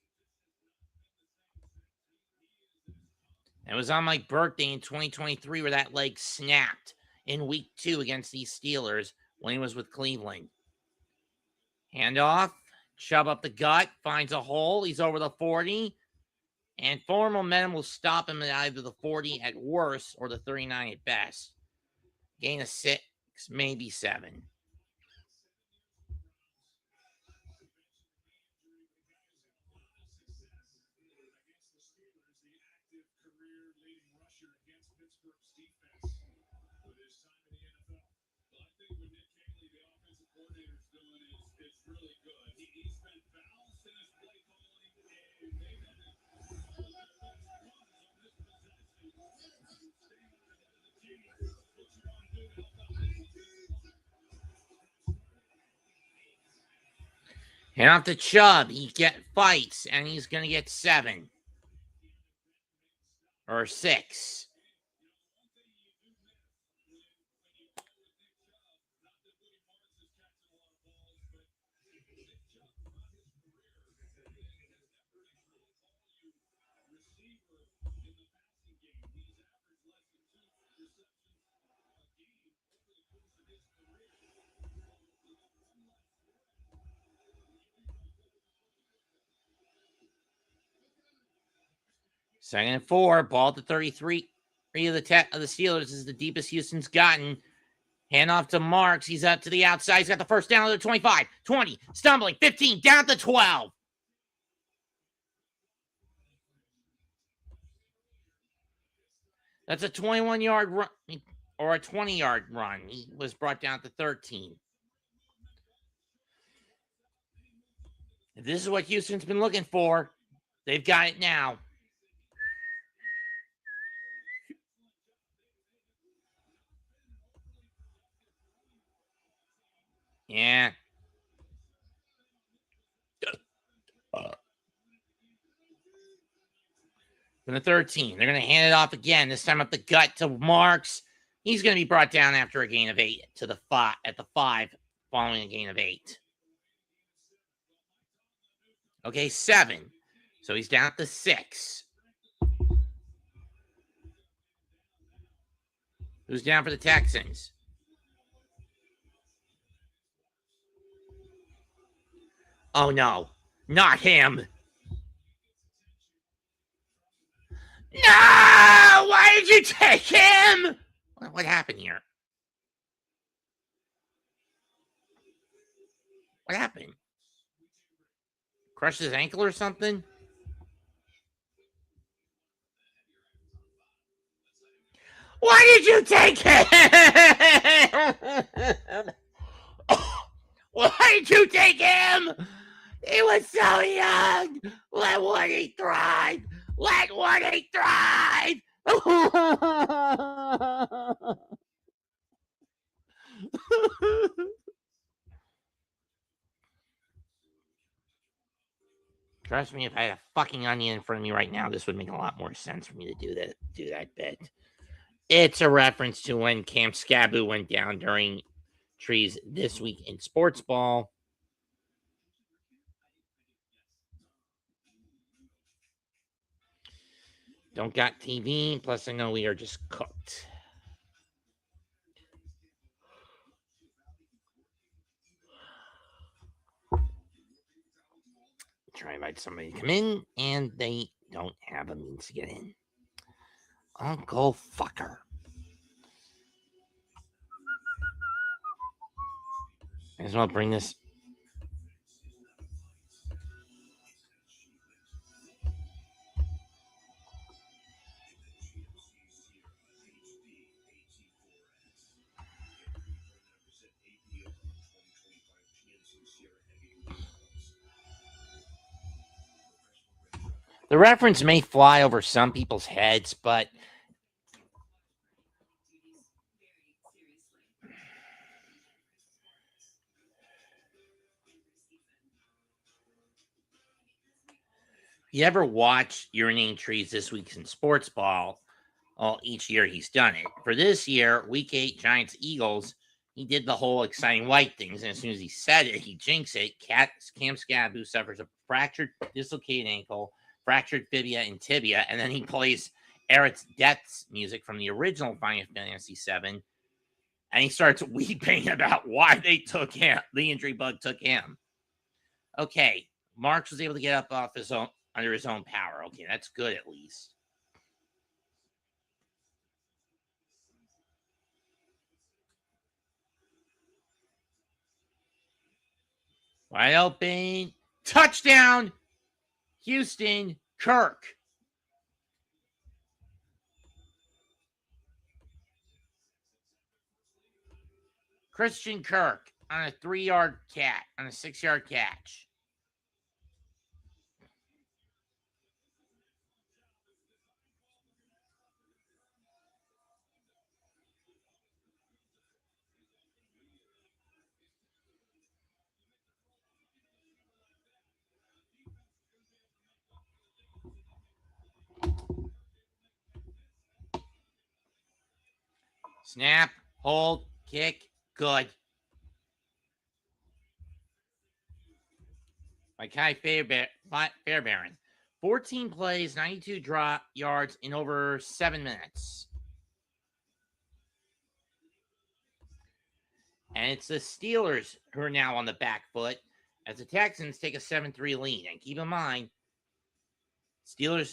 A: It was on my birthday in 2023 where that leg snapped in week 2 against these Steelers when he was with Cleveland. Handoff. Chubb up the gut. Finds a hole. He's over the 40. And forward momentum will stop him at either the 40 at worst or the 39 at best. Gain of 6, maybe 7.
B: Really good. He's been
A: Hand off to Chubb. He fights, and he's going to get 7 or 6. Second and 4, ball to 33 of the Steelers. This is the deepest Houston's gotten. Hand off to Marks. He's up to the outside. He's got the first down to the 25, 20, stumbling, 15, down to 12. That's a 21-yard run or a 20-yard run. He was brought down to 13. If this is what Houston's been looking for, they've got it now. Yeah. From the 13, they're going to hand it off again. This time up the gut to Marks. He's going to be brought down after a gain of 8 to the 5 at the 5, following a gain of 8. Okay, 7. So he's down to 6. Who's down for the Texans? Oh, no. Not him. No! Why did you take him? What happened here? What happened? Crushed his ankle or something? Why did you take him? Why did you take him? He was so young. Let Woody thrive. Let Woody thrive. Trust me, if I had a fucking onion in front of me right now, this would make a lot more sense for me to do that bit. It's a reference to when Cam Scaboo went down during Trees This Week in Sports Ball. Don't got TV, plus I know we are just cooked. Try to invite somebody to come in, and they don't have a means to get in. Uncle fucker. Might as well bring this. The reference may fly over some people's heads, but you ever watch Urinating Trees This Week in Sports Ball? Well, each year he's done it. For this year, Week 8, Giants-Eagles, he did the whole exciting white things, and as soon as he said it, he jinxed it. Cam Scaboo suffers a fractured, dislocated ankle, fractured fibia and tibia, and then he plays Eric's Death's music from the original Final Fantasy VII, and he starts weeping about why they took him. The injury bug took him. Okay, Marks was able to get up off his own under his own power. Okay, that's good at least. Wide open. Touchdown. Houston. Kirk. Christian Kirk on a 3-yard catch, on a 6-yard catch. Snap, hold, kick, good. By Kai Fairbairn. 14 plays, 92 drop yards in over 7 minutes. And it's the Steelers who are now on the back foot as the Texans take a 7-3 lead. And keep in mind, the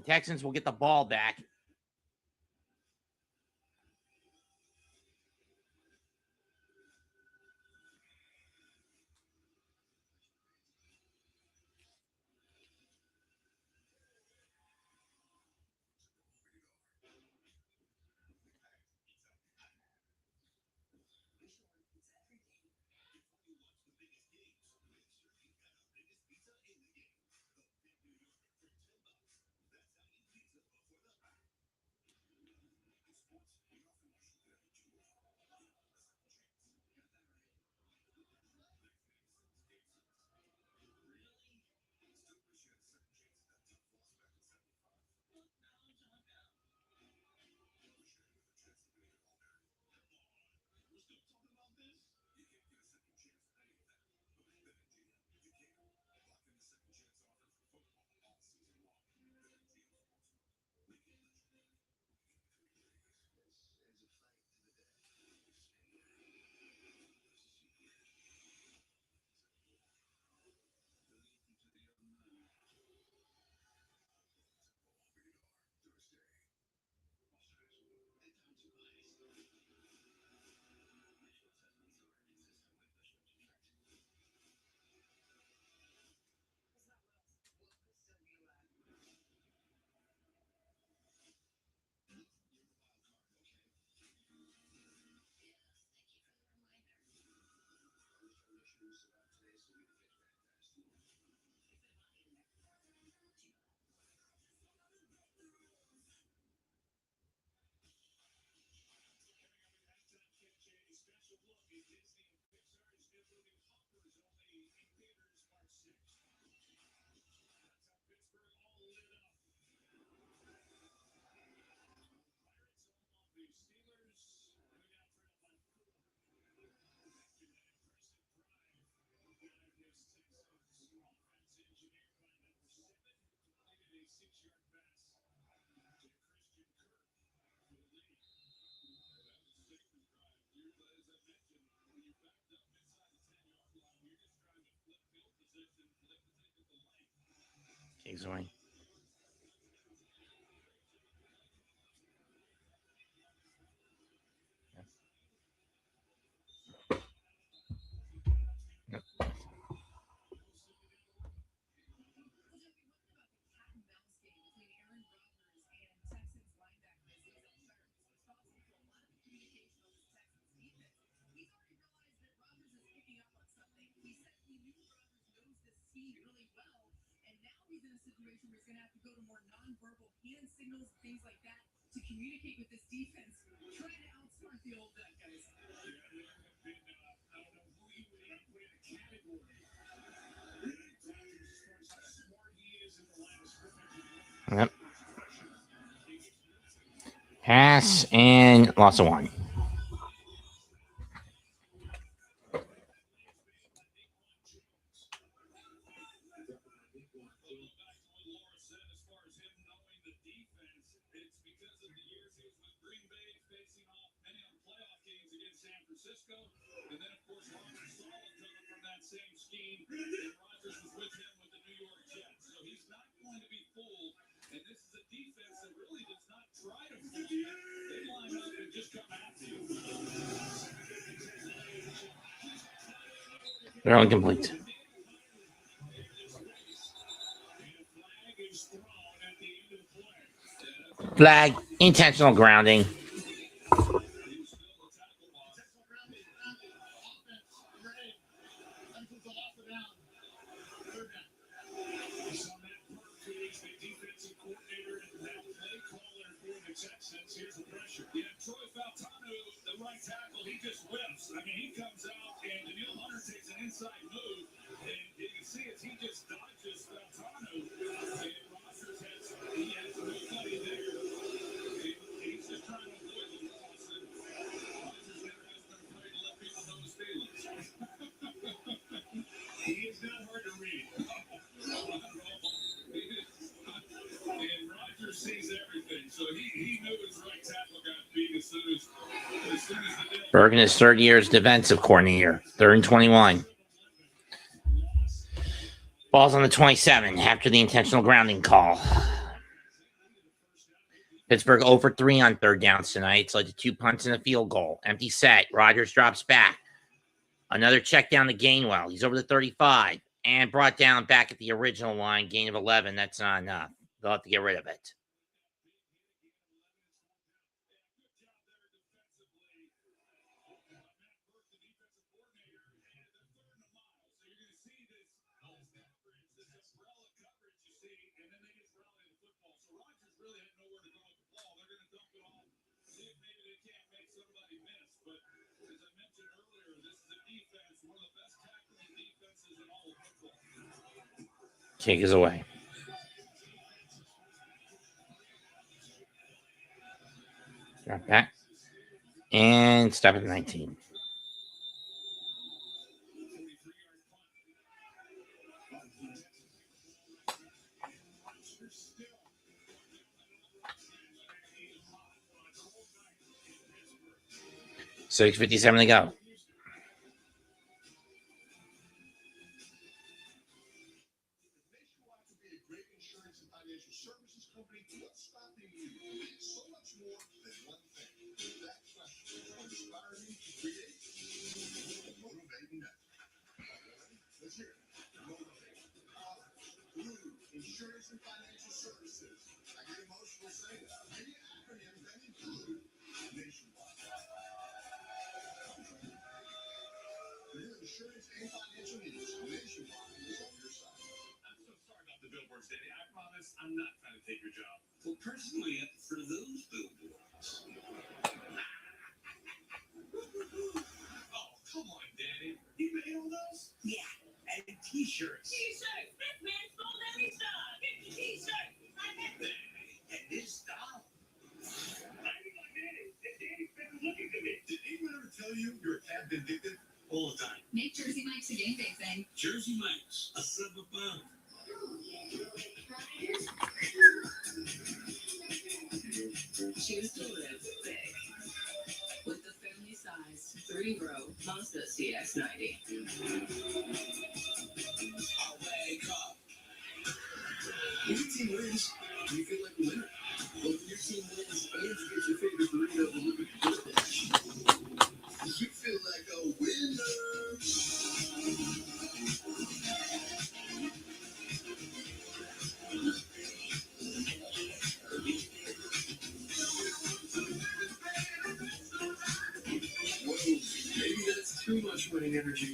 A: Texans will get the ball back. Okay, Zoe.
D: To communicate with this defense, trying to outsmart the old bad guys.
B: I don't know who you would even put in a category. Rodgers, as far as how smart he is in the line of scrimmage.
A: Yep. Pass and loss of one.
B: Francisco, and then of course Rodgers saw it coming from that same scheme, and Rodgers was with him with the New York Jets, so he's not going to be fooled. And this is a defense that really does not try to fool you. They line up and just come after you.
A: They're incomplete. Flag, intentional grounding.
B: Here's the pressure. Yeah, Troy Faltano, the right tackle, he just whips. I mean, he comes out, and Daniel Hunter takes an inside move, and you can see as he just dodges Faltano, and Rodgers has nobody there. He's just trying to
A: Berg in his third year as defensive coordinator. 3rd and 21. Ball's on the 27 after the intentional grounding call. Pittsburgh 0 for 3 on 3rd downs tonight. It's led to 2 punts and a field goal. Empty set. Rodgers drops back. Another check down to Gainwell. He's over the 35 and brought down back at the original line. Gain of 11. That's not enough. They'll have to get rid of it. Kick is away. Drop back. And stop at 19. $6:57 to go.
E: Insurance and financial services. I get emotional saying that. Many acronyms that include Nationwide. For your insurance and financial needs, Nationwide is on your side. I'm so sorry about the billboards, Daddy. I promise I'm not trying to take your job. Well, personally, for those billboards. Oh, come on, Daddy. You made all those? Yeah. And t-shirts. T-shirts. This man sold every style. Get the t-shirt. And this style. I mean, like Danny. Danny's been looking to me. Did anyone ever tell you you're a cat vindictive? All the time.
D: Make Jersey Mike's a game day thing.
E: Jersey Mike's, a silver pound.
C: Choose to live big with the family-sized 3-row Mazda CX-90.
E: I'll wake up. When your team wins, you feel like a winner. But when your team wins and you get your favorite burrito delivered to DoorDash, you feel like a winner. Whoa, maybe that's too much winning energy.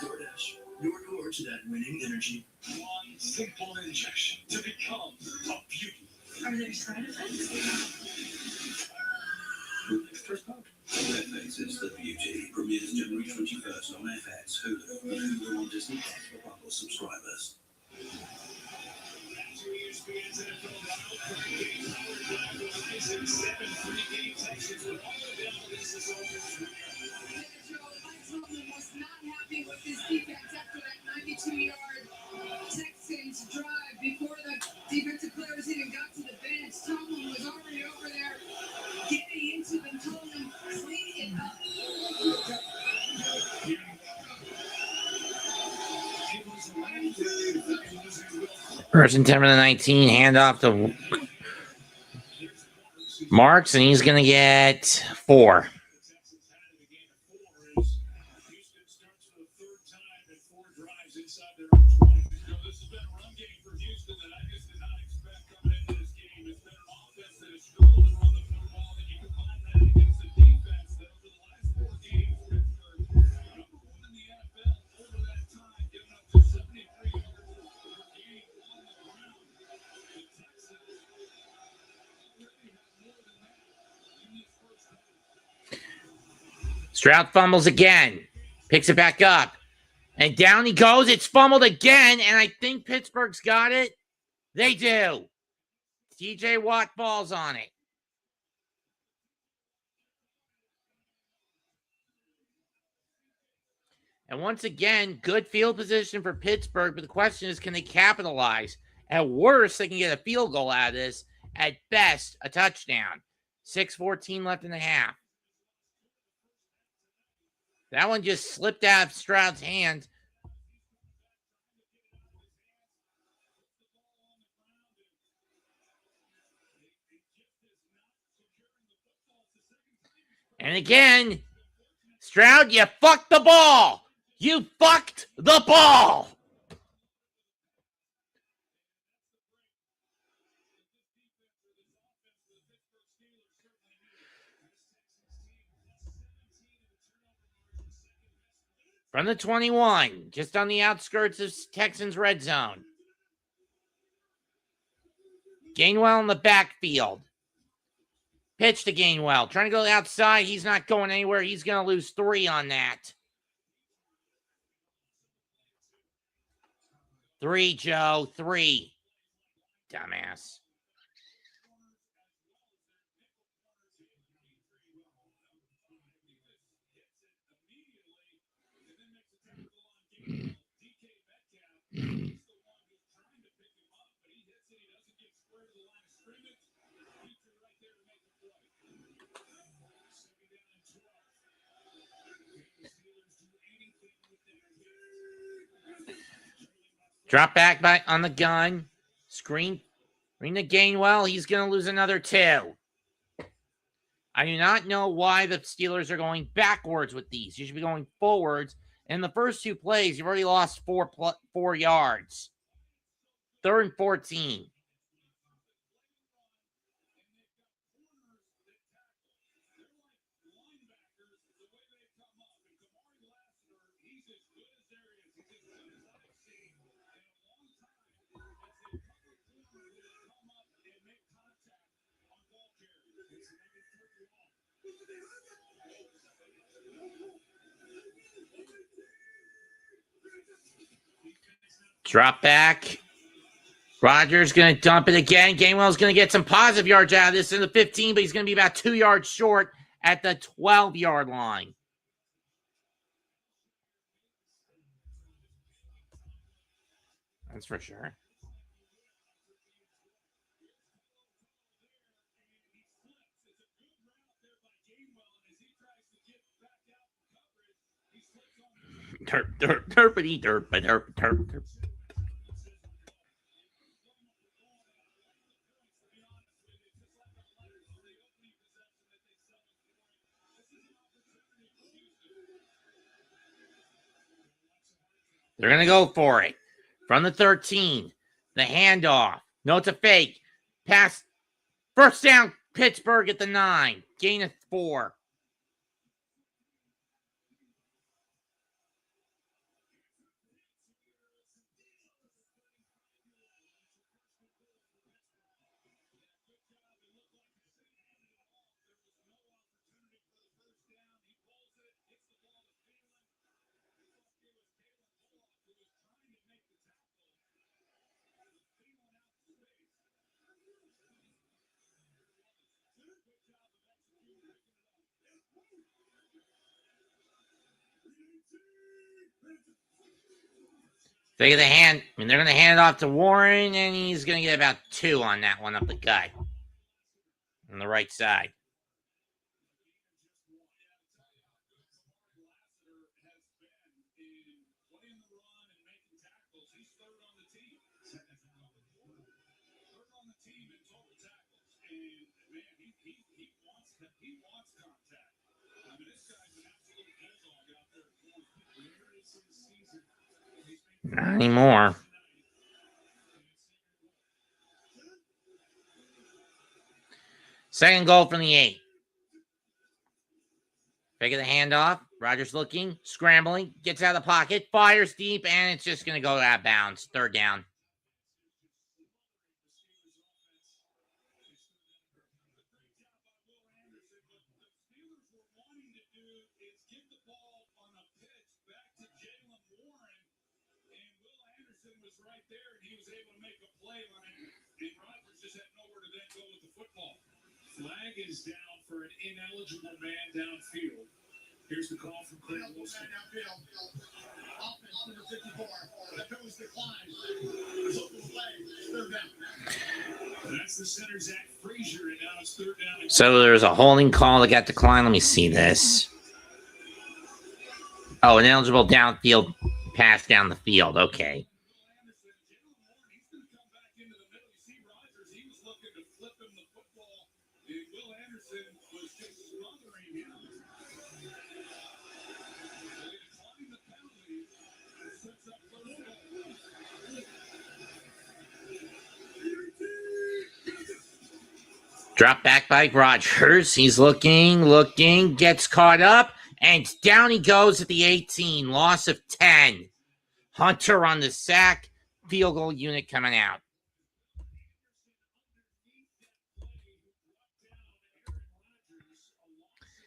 E: DoorDash, your door to that winning energy.
B: One simple injection to become a beauty.
C: Are there side effects?
E: First up. FX is the Beauty. Premieres January 21st on FX, Hulu, and Hulu on Disney Plus for bundle subscribers.
D: Was not happy with his defense after that 92-yard Texans drive. Before the defensive players even got to the bench, Tomlin was already over there getting into them, told them, clean it up.
A: 1st and 10 from the 19. Handoff to Marks, and he's going to get 4.
B: Houston starts for the 3rd time in 4 drives inside their own 20. This has been a run game for Houston that I just did not expect coming into this game. It's been an offense that has struggled to run the football, and you combine that against the defense that over the last 4 games, Pittsburgh, number 1 in the NFL over that time, giving up just 73 yards per game on the ground. The Texans already have more than that in this first half.
A: Stroud fumbles again. Picks it back up. And down he goes. It's fumbled again. And I think Pittsburgh's got it. They do. TJ Watt falls on it. And once again, good field position for Pittsburgh. But the question is, can they capitalize? At worst, they can get a field goal out of this. At best, a touchdown. 6:14 left in the half. That one just slipped out of Stroud's hand. And again, Stroud, you fucked the ball. You fucked the ball. From the 21, just on the outskirts of Texans red zone. Gainwell in the backfield. Pitch to Gainwell. Trying to go outside. He's not going anywhere. He's going to lose 3 on that. 3, Joe. 3. Dumbass. Drop back on the gun. Screen to Gainwell. He's going to lose another 2. I do not know why the Steelers are going backwards with these. You should be going forwards. In the first 2 plays, you've already lost 4 yards. 3rd and 14. Drop back. Rodgers going to dump it again. Gainwell's going to get some positive yards out of this in the 15, but he's going to be about 2 yards short at the 12-yard line. That's for sure. Derpity derp, derp, derp, derp. They're going to go for it. From the 13, the handoff. No, it's a fake. Pass. First down, Pittsburgh at the 9. Gain of 4. They get the hand. I mean, they're going to hand it off to Warren, and he's going to get about 2 on that one up the gut. On the right side. Not anymore. Second goal from the 8. Fake of the handoff. Rodgers looking, scrambling, gets out of the pocket, fires deep, and it's just going to go out of bounds. 3rd down.
B: Flag is down for an ineligible man downfield. Here's the call from Craig Wilson. Offense number 54. The penalty declined. Took the flag. 3rd down. That's the center, Zach Frazier, and now it's 3rd down.
A: So there's a holding call that got declined. Let me see this. Oh, an eligible downfield pass down the field. Okay.
B: Anderson, Jalen Warren, he's going to come back into the middle. You see Rodgers, he was looking to flip him the football. And Will Anderson was just smothering him. They declined the penalty. It sets up first and goal.
A: Drop back by Rodgers. He's looking, gets caught up, and down he goes at the 18. Loss of 10. Hunter on the sack. Field goal unit coming out.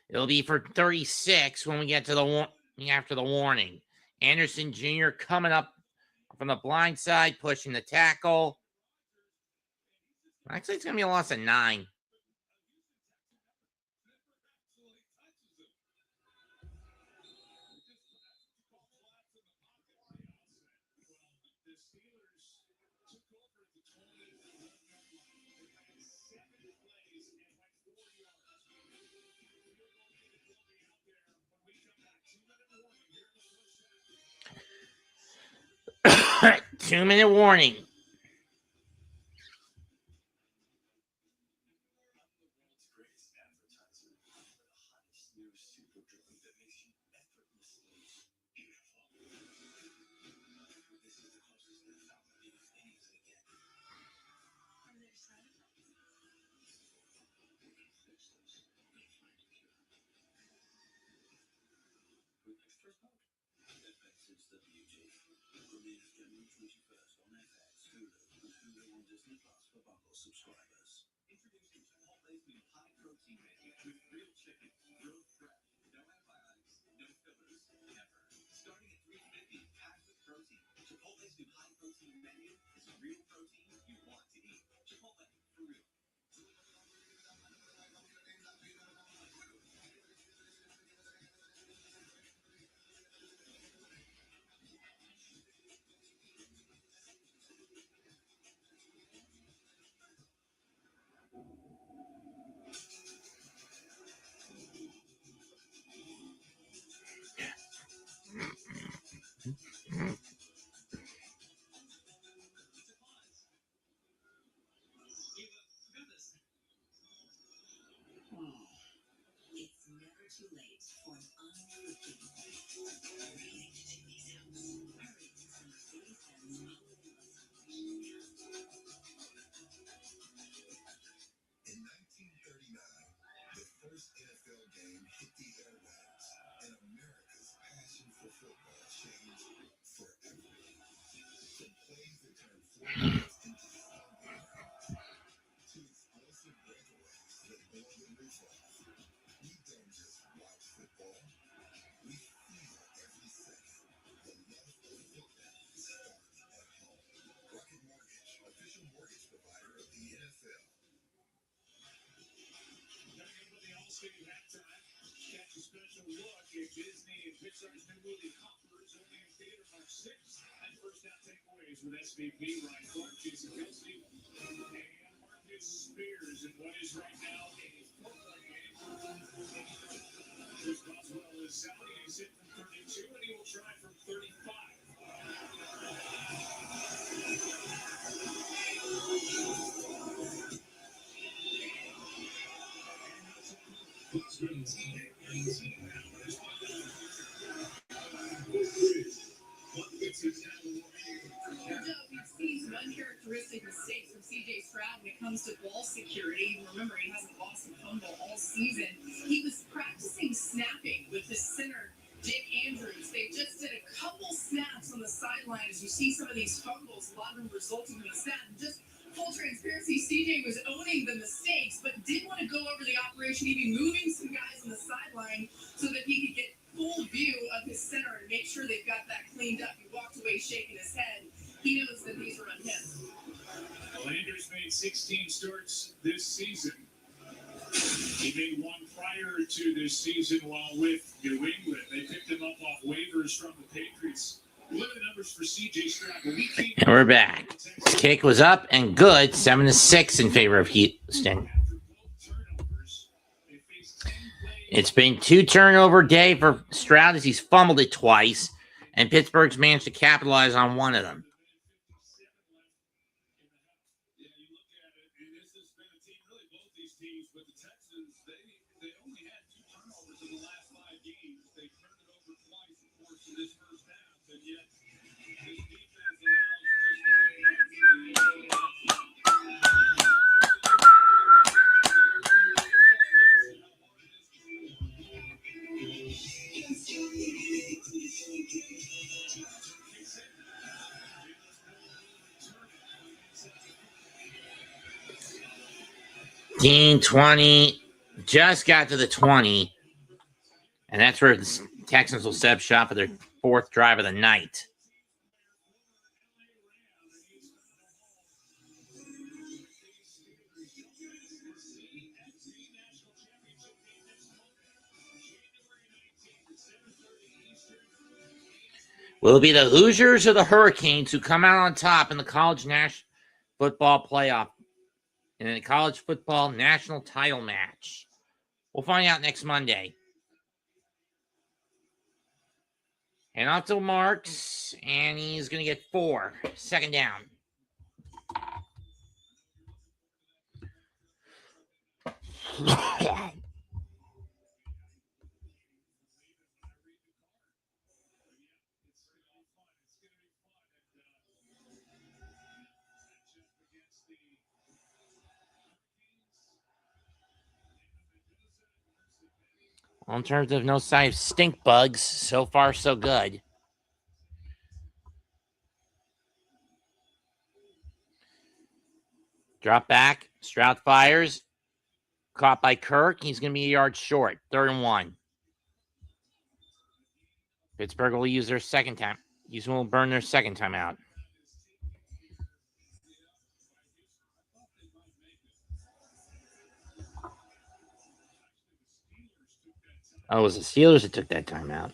A: It'll be for 36 when we get to after the warning. Anderson Jr. coming up from the blind side, pushing the tackle. Actually, it's going to be a loss of 9. Two-minute warning.
E: Subscribers. Introducing Chipotle's new high-protein menu with real chicken, grilled fresh, no antibiotics, no fillers, never. Starting at $3.50, packed with protein. Chipotle's new high-protein menu is real protein you want to eat. Chipotle, for real.
C: It's never too late for an unforgiving relationship house. Hurry to some Mercedes-Benz holiday
E: In 1939, the first NFL game hit the airwaves, and America's passion for football changed forever. From plays that turned 4 minutes into stomping grounds, to explosive breakaways that blow the roof off. We don't just watch football, we feel every second. The love of football starts at home. Rocket Mortgage, official mortgage provider of the NFL.
B: Coming up with the All-State halftime, catch a special look at Disney and Pixar's new movie Hoppers, only in theater March 6th. And first down takeaways with SVP Ryan Clark, Jason Kelsey, and Marcus Spears in what is right now a football game. Chris Boswell is out. He's hit from 32, and he will try from 35.
D: We've seen some uncharacteristic mistakes from C.J. Stroud when it comes to ball security. Remember, he hasn't lost a fumble all season. He was practicing snapping with his center, Jake Andrews. They just did a couple snaps on the sideline as you see some of these fumbles, a lot of them resulting from the snap. And just full transparency, CJ was owning the mistakes, but did want to go over the operation, even moving some guys on the sideline so that he could get full view of his center and make sure they've got that cleaned up. He walked away shaking his head. He knows that these are on him.
B: Landers made 16 starts this season. He made one prior to this season while with New England. They picked him up off waivers from the Patriots. What are the numbers for C.J. Stroud?
A: And we're back. Kick was up and good. 7-6 in favor of Houston. It's been 2 turnover day for Stroud as he's fumbled it twice, and Pittsburgh's managed to capitalize on one of them.
B: Yeah, you look at it, and this has been a team, really both these teams, but the Texans, they only had 2 turnovers in the last 5 games. They turned it over twice, of course, in this first half, and yet this defense allows just 3 points.
A: Dean 20, just got to the 20, and that's where the Texans will set up shop for their 4th drive of the night. Will it be the Hoosiers or the Hurricanes who come out on top in the college national football playoff in the college football national title match? We'll find out next Monday. And off to Marks, and he's going to get 4. 2nd down. Well, in terms of no sign of stink bugs, so far so good. Drop back. Stroud fires. Caught by Kirk. He's going to be a yard short. 3rd and 1. Pittsburgh will use their second time. Houston will burn their second time out. Oh, it was the Steelers that took that timeout.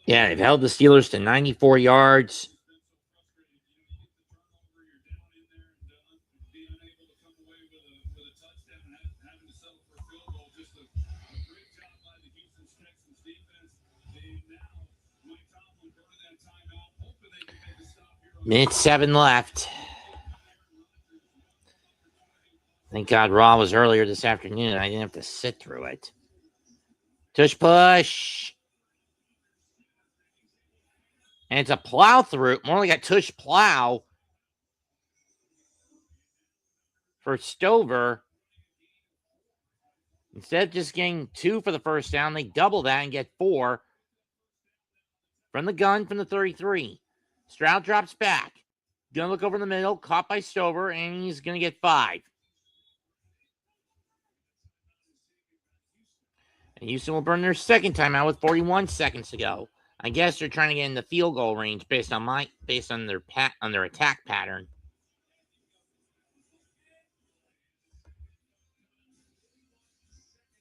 A: Yeah, they've held the Steelers to 94 yards. Minute 7 left. Thank God Raw was earlier this afternoon. I didn't have to sit through it. Tush push. And it's a plow through. More like a tush plow for Stover. Instead of just getting 2 for the first down, they double that and get 4 from the gun from the 33. Stroud drops back. Gonna look over in the middle, caught by Stover, and he's gonna get 5. And Houston will burn their second timeout with 41 seconds to go. I guess they're trying to get in the field goal range based on their attack pattern.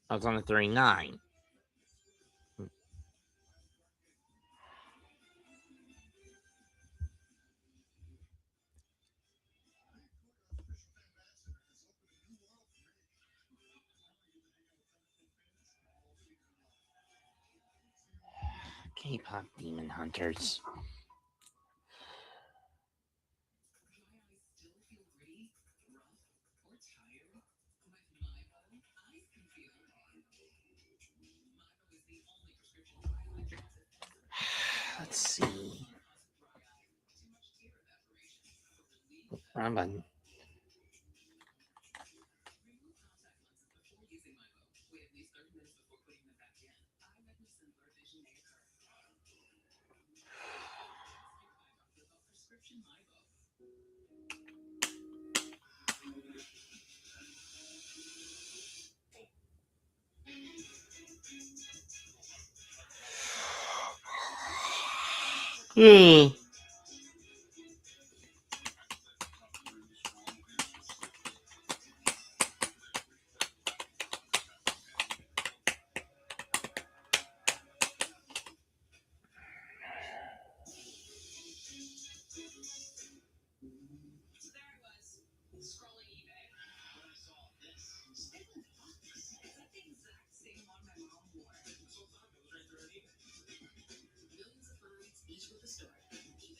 A: I was on the 39. K-pop demon hunters. Let's see. Wrong button.
D: scrolling eBay. When I saw this. Is that the exact same one my mom wore?
E: This whole time it was right there on eBay.
C: Millions of finds, each with a story. eBay.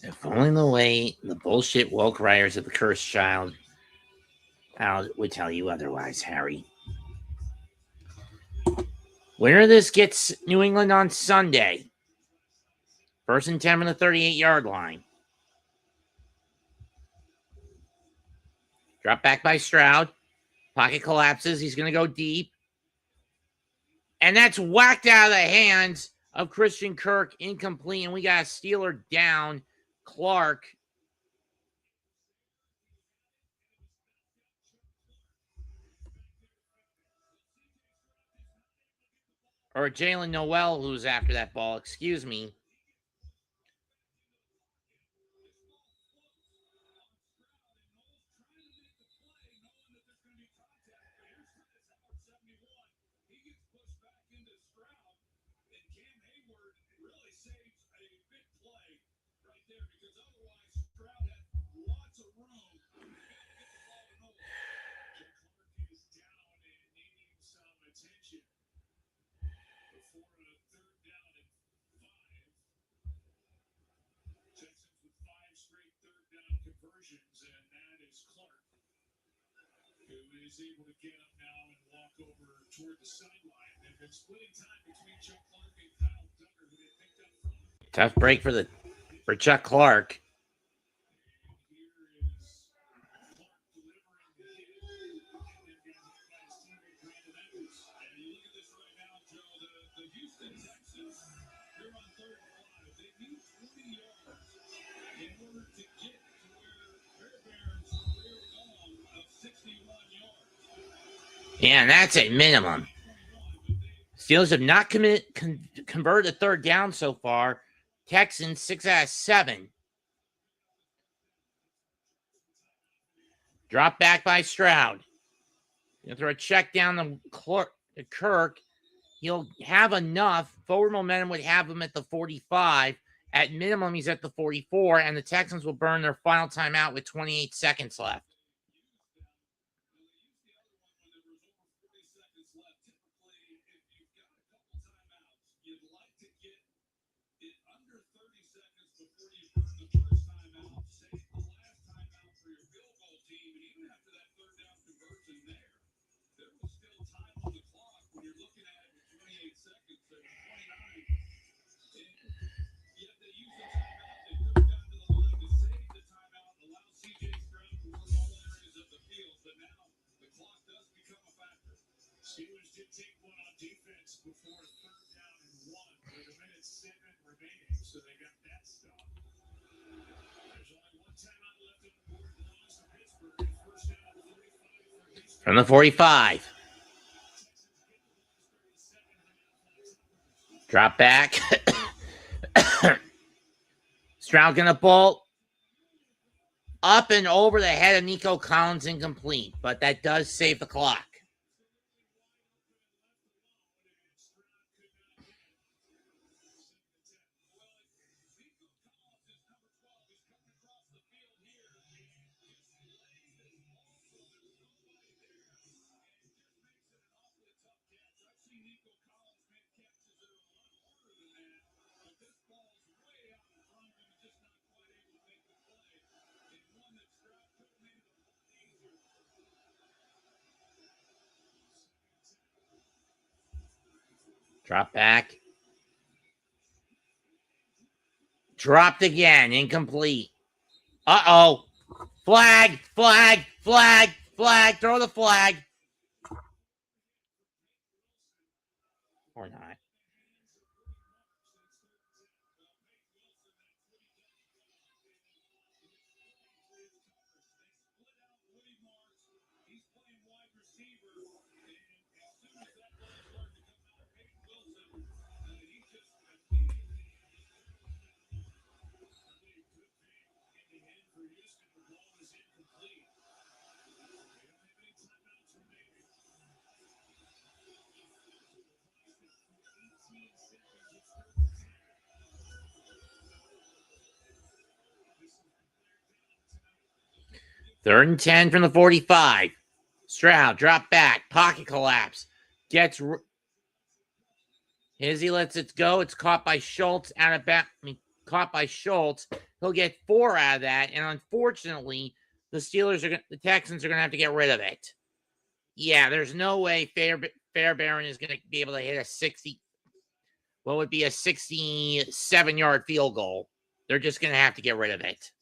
A: If only the way the bullshit woke writers of the cursed child would tell you otherwise, Harry. Winner of this gets New England on Sunday. 1st and 10 on the 38-yard line. Drop back by Stroud. Pocket collapses. He's going to go deep. And that's whacked out of the hands of Christian Kirk. Incomplete. And we got a Steeler down. Clark. Or Jalen Noel, who's after that ball. Excuse me.
B: And that is Clark, who is able to get up now and walk over toward the sideline. They've been splitting time between Chuck Clark and Kyle Duggar, who they picked up from.
A: Tough break for Chuck Clark.
B: And here is Clark delivering the hit, and then got hit by his teammate Brandon Edwards. And you look at this right now, Joe, the Houston Texans, they're on 3rd and 5. They need 20 yards in order to get to where Bears career long of 61 yards.
A: Yeah, and that's a minimum. Steelers have not converted a 3rd down so far. Texans 6 out of 7. Drop back by Stroud. He'll throw a check down to Kirk. He'll have enough. Forward momentum would have him at the 45. At minimum, he's at the 44, and the Texans will burn their final timeout with 28 seconds left.
B: Steelers did take one on defense before 3rd down and 1 with 1:07 remaining, so they got that stop. There's only one timeout left on the board. It belongs to Pittsburgh. And 1st down and 45 for Houston.
A: From the 45. Drop back. Stroud gonna bolt. Up and over the head of Nico Collins, incomplete, but that does save the clock. Drop back. Dropped again. Incomplete. Uh-oh. Flag, flag, flag, flag. Throw the flag. Or not. Third and 10 from the 45. Stroud, drop back, pocket collapse. Hizzy lets it go. It's caught by Schultz out of back. Caught by Schultz. He'll get 4 out of that. And unfortunately, the Texans are going to have to get rid of it. Yeah, there's no way Fairbairn is going to be able to hit a 67-yard field goal. They're just going to have to get rid of it.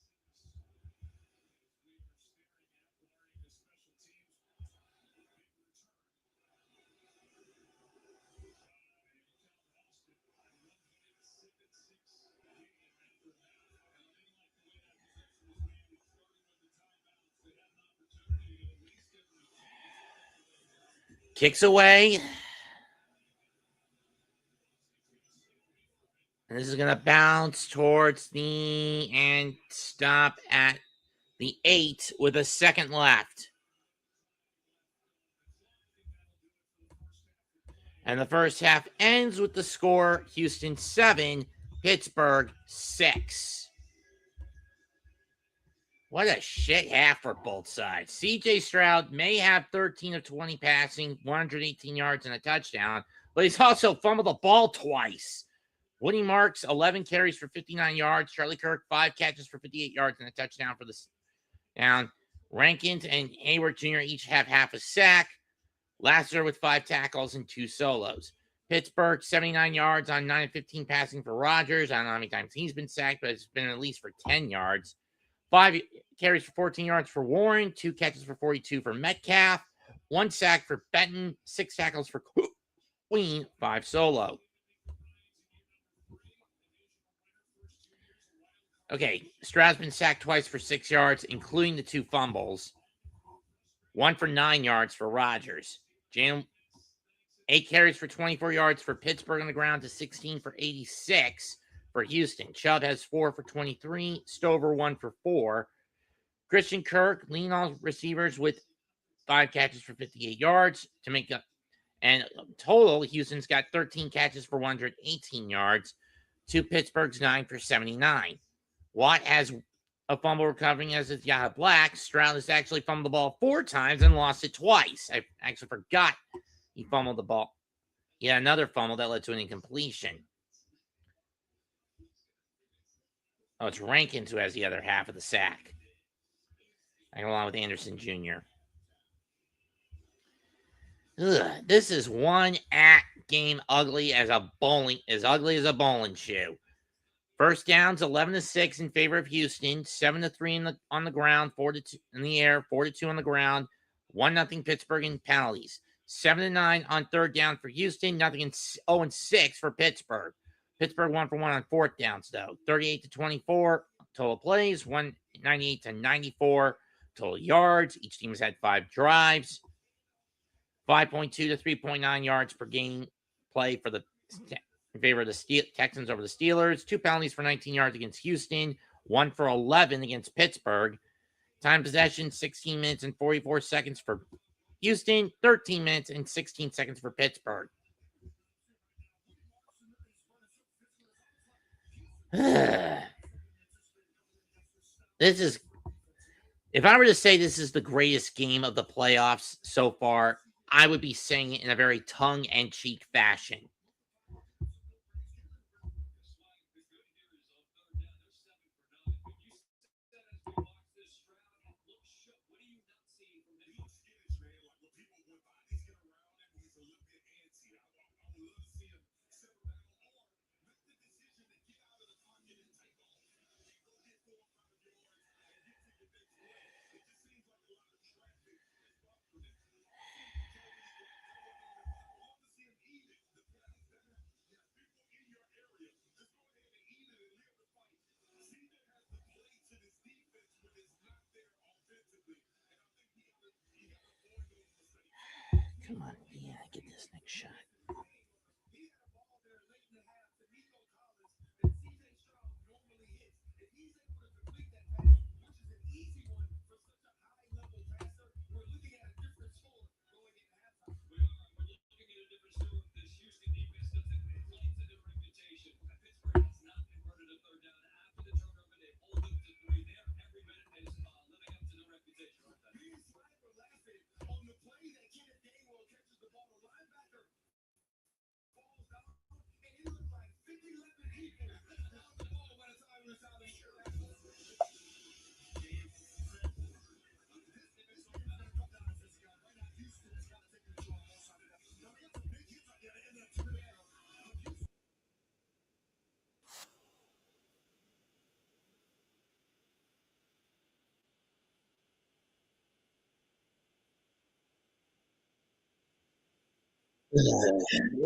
A: Kicks away. And this is going to bounce towards and stop at the 8 with a second left. And the first half ends with the score, Houston 7, Pittsburgh 6. What a shit half for both sides. C.J. Stroud may have 13 of 20 passing, 118 yards and a touchdown, but he's also fumbled the ball twice. Woody Marks, 11 carries for 59 yards. Charlie Kirk, 5 catches for 58 yards and a touchdown for the down. Rankins and Hayward Jr. each have half a sack. Lassiter with 5 tackles and 2 solos. Pittsburgh, 79 yards on 9 of 15 passing for Rodgers. I don't know how many times he's been sacked, but it's been at least for 10 yards. 5 carries for 14 yards for Warren, 2 catches for 42 for Metcalf, 1 sack for Benton, 6 tackles for Queen, 5 solo. Okay, Stroud's been sacked twice for 6 yards, including the 2 fumbles. 1 for 9 yards for Rodgers. 8 carries for 24 yards for Pittsburgh on the ground to 16 for 86 for Houston. Chubb has 4 for 23. Stover 1 for 4. Christian Kirk lean on receivers with 5 catches for 58 yards to make up. And total, Houston's got 13 catches for 118 yards to Pittsburgh's 9 for 79. Watt has a fumble recovering as it's Yahya Black. Stroud has actually fumbled the ball 4 times and lost it twice. I actually forgot he fumbled the ball. He had another fumble that led to an incompletion. Oh, it's Rankins who has the other half of the sack. I go along with Anderson Jr. This is one game ugly as a bowling shoe. First downs 11-6 in favor of Houston, 7-3 on the ground, 4-2 in the air, 4-2 on the ground, 1-0 Pittsburgh in penalties. 7-9 on third down for Houston, 0-6 for Pittsburgh. Pittsburgh 1 for 1 on fourth downs, though. 38-24 total plays, 198-94 total yards. Each team has had 5 drives. 5.2 to 3.9 yards per game play in favor of the Texans over the Steelers. 2 penalties for 19 yards against Houston. 1 for 11 against Pittsburgh. Time possession, 16 minutes and 44 seconds for Houston. 13 minutes and 16 seconds for Pittsburgh. If I were to say this is the greatest game of the playoffs so far, I would be saying it in a very tongue-in-cheek fashion. shot.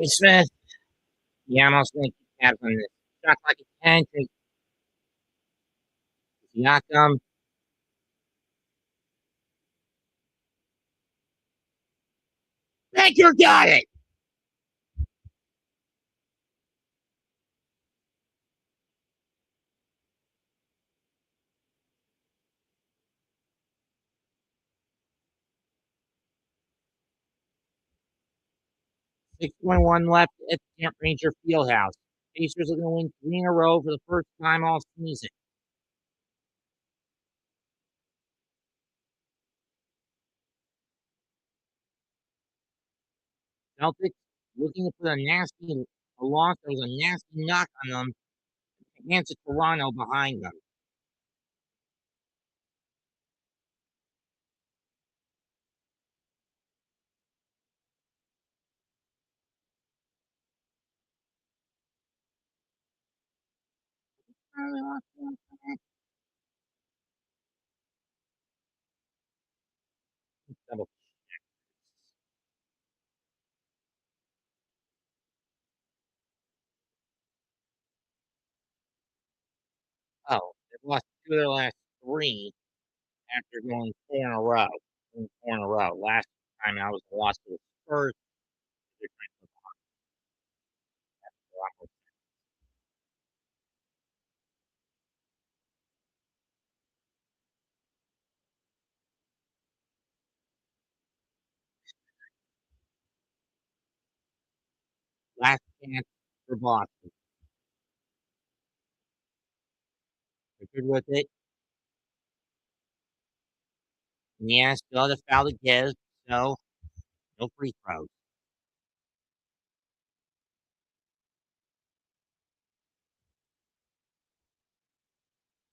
A: Smith. Yeah, I'm also going to keep tabs on this. Shot like a 10. Siakam. Baker got it. .1 left at Camp Ranger Fieldhouse. Pacers are going to win 3 in a row for the first time all season. Celtics looking to put a loss. There was a nasty knock on them against Toronto behind them. Double. Oh, they've lost 2 of their last 3 after going 4 in a row. Last time out was the loss to the Spurs. They're trying to put last chance for Boston. They're good with it. Yeah, still have the foul to give, so no free throws.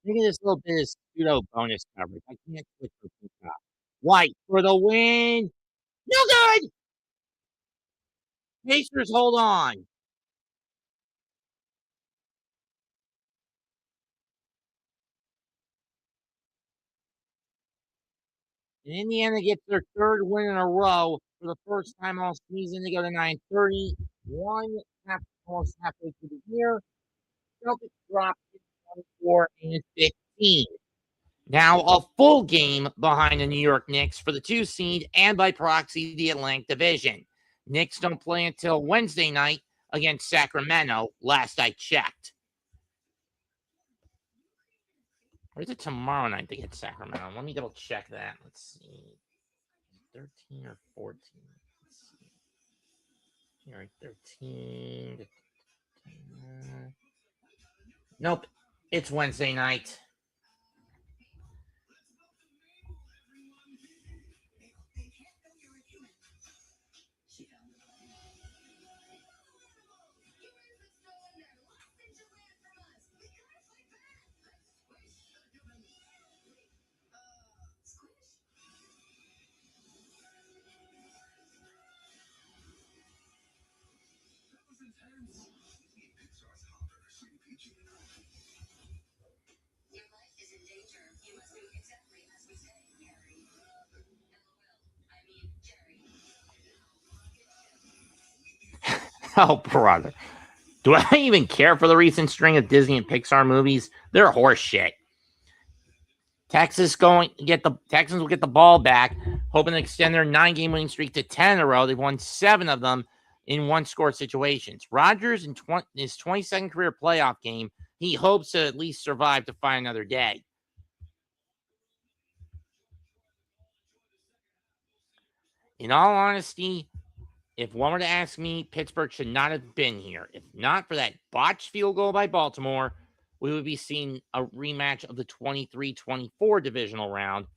A: Look at this little bit of pseudo bonus coverage. I can't switch for top. White for the win. No good. Pacers hold on. And Indiana gets their 3rd win in a row for the first time all season. They go to 9:30. Almost halfway through the year. Celtics drop 24 and 15. Now a full game behind the New York Knicks for the 2 seed and by proxy the Atlantic Division. Knicks don't play until Wednesday night against Sacramento, last I checked. Or is it tomorrow night they get Sacramento? Let me double check that. Let's see. 13 or 14. Let's see. All right, 13. Nope. It's Wednesday night. Oh, brother. Do I even care for the recent string of Disney and Pixar movies? They're horse shit. Texans will get the ball back, hoping to extend their 9-game winning streak to 10 in a row. They've won 7 of them. in one-score situations. Rodgers, in his 22nd career playoff game, he hopes to at least survive to find another day. In all honesty, if one were to ask me, Pittsburgh should not have been here. If not for that botched field goal by Baltimore, we would be seeing a rematch of the 23-24 divisional round.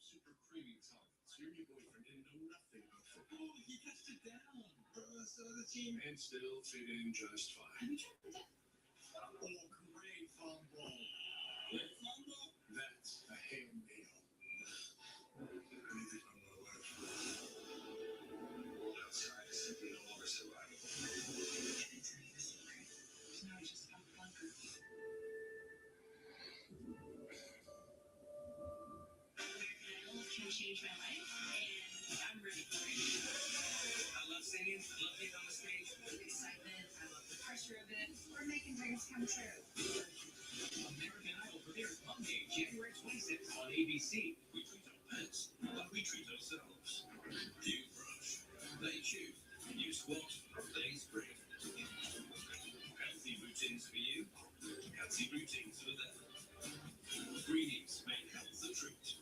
E: Super creamy tolerance. Your new boyfriend didn't know nothing about football. He touched it down. So the team and still fit in just fine. Oh, great fumble. Great fumble? That's a hail nail. Anything on the left. Outside is simply no longer survivable.
C: Now he's just a bunker. Can change my life, and I'm ready for it.
E: I love singing. I love being on the stage.
C: Excitement, I love the pressure of it.
D: We're making dreams come true.
E: American Idol premieres Monday, January 26th on ABC. We treat our pets, but we treat ourselves. You brush, they chew. You squat, they sprint. Healthy routines for you, healthy routines for them. Greenies make health a treat.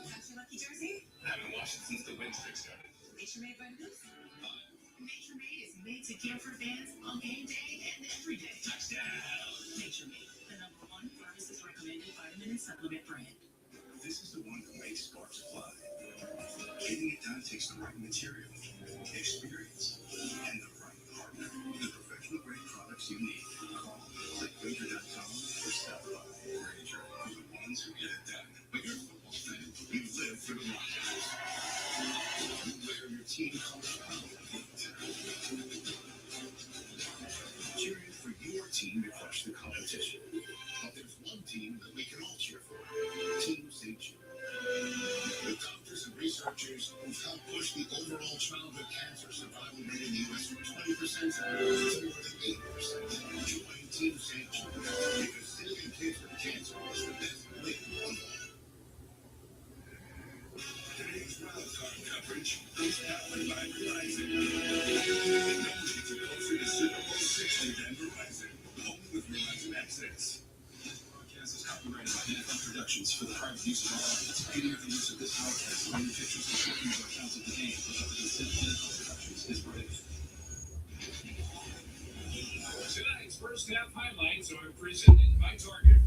C: That's your lucky jersey?
E: I haven't washed it since the win streak started.
C: Nature Made by Moose. Nature Made is made to care for fans on game day and every day.
E: Touchdown!
C: Nature Made, the #1 pharmacist recommended vitamin and supplement brand.
E: This is the one who makes sparks fly. Getting it done takes the right material, experience, and the right partner. The professional grade products you need. Call Ranger.com or stop by. Ranger, the ones who get it done. But you're a football fan. You live for the Rodgers. You wear your team colors proudly. Cheering for your team to crush the competition. But there's one team that we can all cheer for. Team St. Jude. The doctors and researchers who've helped push the overall childhood cancer survival rate in the U.S. from 20% to more than 80%. Join Team St. Jude because saving kids from cancer is the best way of all. Today's wildcard coverage is powered by Verizon. And don't forget to go for the Super Bowl 60 and Verizon, home with Verizon Access. Broadcast is copyrighted by NFL Productions for the private use of all audience. Any of the use of this broadcast or any pictures or pictures or counts of the game without the consent of NFL Productions is prohibited.
B: Tonight's first half highlights are presented by Target.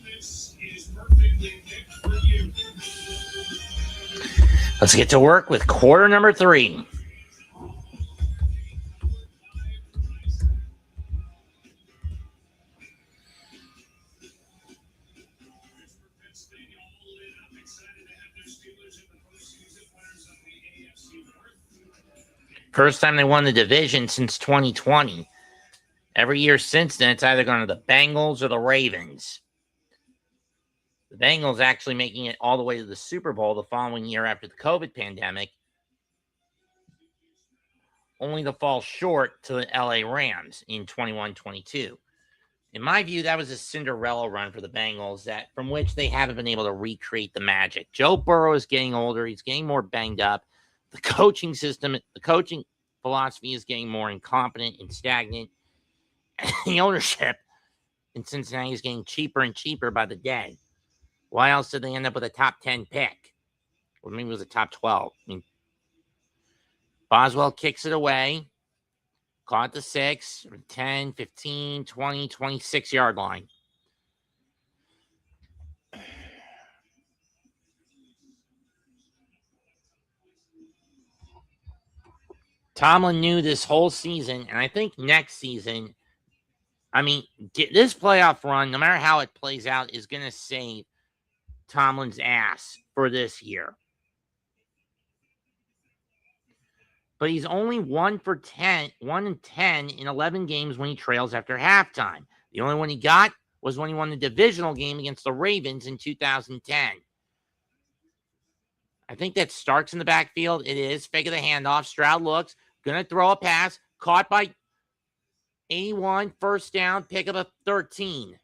B: This is perfectly picked for you.
A: Let's get to work with quarter number 3.
B: excited to have their Steelers in the postseason, winners of the AFC North.
A: First time they won the division since 2020. Every year since then, it's either going to the Bengals or the Ravens. The Bengals actually making it all the way to the Super Bowl the following year after the COVID pandemic, only to fall short to the LA Rams in 21-22. In my view, that was a Cinderella run for the Bengals from which they haven't been able to recreate the magic. Joe Burrow is getting older. He's getting more banged up. The coaching system, the coaching philosophy is getting more incompetent and stagnant. The ownership in Cincinnati is getting cheaper and cheaper by the day. Why else did they end up with a top 10 pick? Or maybe it was a top 12. I mean, Boswell kicks it away. Caught the 6, 10, 15, 20, 26-yard line. Tomlin knew this whole season, and I think next season, I mean, this playoff run, no matter how it plays out, is going to save Tomlin's ass for this year. But he's only 1 and 10 in 11 games when he trails after halftime. The only one he got was when he won the divisional game against the Ravens in 2010. I think that Stark's in the backfield. It is. Fake of the handoff. Stroud looks. Going to throw a pass. Caught by 81. First down. Pick up a 13.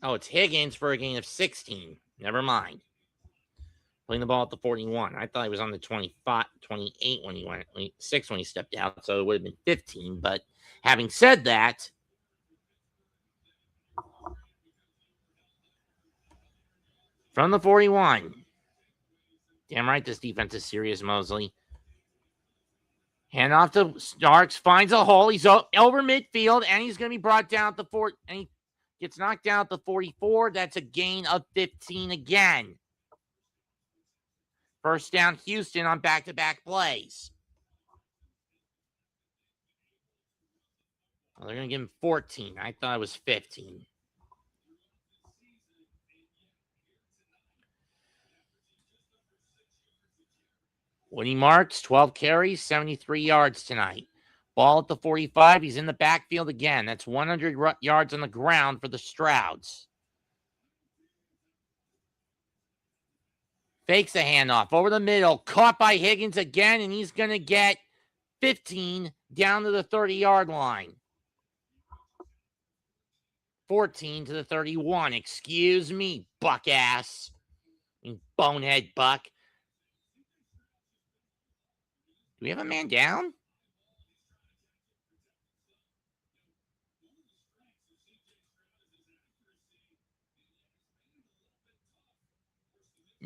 A: Oh, it's Higgins for a gain of 16. Never mind. Playing the ball at the 41. I thought he was on the 25, 28 when he went, 6 when he stepped out, so it would have been 15. But having said that, from the 41, damn right this defense is serious, Mosley. Hand off to Starks, finds a hole. He's over midfield, and he's going to be brought down at the 4, and he gets knocked down at the 44. That's a gain of 15 again. First down, Houston on back-to-back plays. Well, they're going to give him 14. I thought it was 15. Woody Marks, 12 carries, 73 yards tonight. Ball at the 45. He's in the backfield again. That's 100 yards on the ground for the Strouds. Fakes the handoff over the middle. Caught by Higgins again, and he's going to get 15 down to the 30-yard line. 14 to the 31. Excuse me, buck ass. Bonehead buck. Do we have a man down?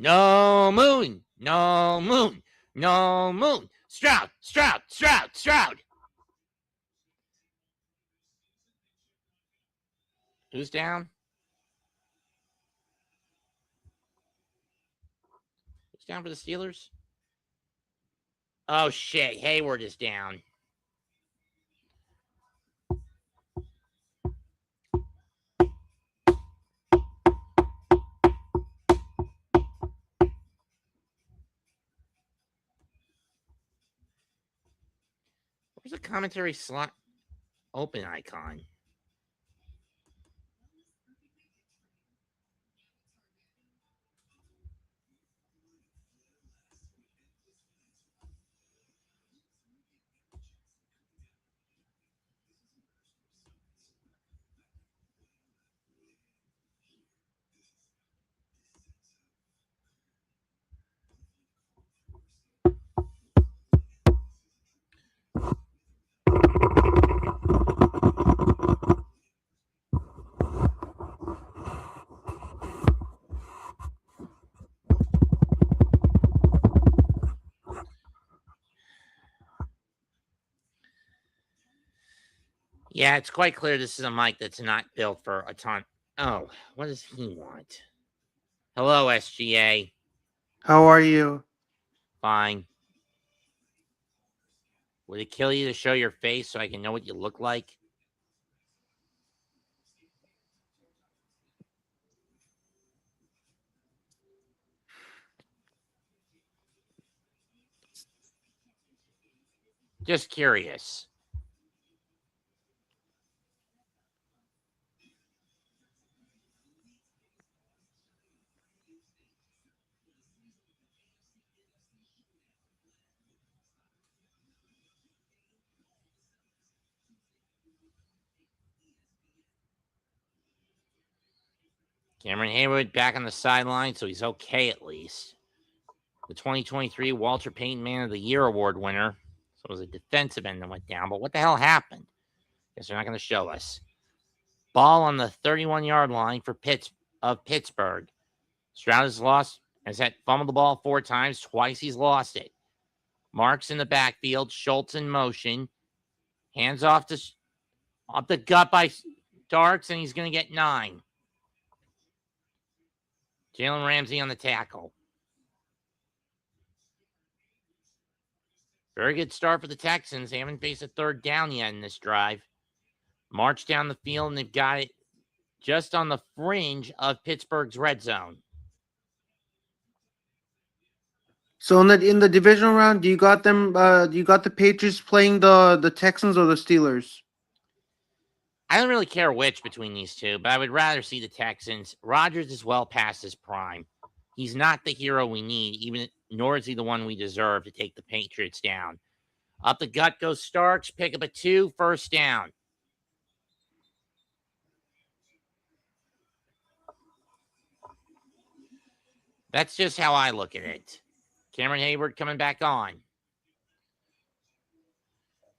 A: No moon. No moon. No moon. Stroud. Stroud. Stroud. Stroud. Who's down? Who's down for the Steelers? Oh, shit. Hayward is down. Where's the commentary slot open icon? Yeah, it's quite clear this is a mic that's not built for a ton. Oh, what does he want? Hello, SGA.
F: How are you?
A: Fine. Would it kill you to show your face so I can know what you look like? Just curious. Cameron Hayward back on the sideline, so he's okay at least. The 2023 Walter Payton Man of the Year award winner. So it was a defensive end that went down, but what the hell happened? Guess they're not going to show us. Ball on the 31-yard line for Pittsburgh. Stroud has fumbled the ball 4 times. Twice he's lost it. Marks in the backfield. Schultz in motion. Hands off the gut by Starks, and he's going to get 9. Jalen Ramsey on the tackle. Very good start for the Texans. They haven't faced a third down yet in this drive. March down the field, and they've got it just on the fringe of Pittsburgh's red zone.
F: So in the divisional round, do you got them? Do you got the Patriots playing the Texans or the Steelers?
A: I don't really care which between these two, but I would rather see the Texans. Rodgers is well past his prime. He's not the hero we need, nor is he the one we deserve to take the Patriots down. Up the gut goes Starks, pick up a 2, first down. That's just how I look at it. Cameron Hayward coming back on.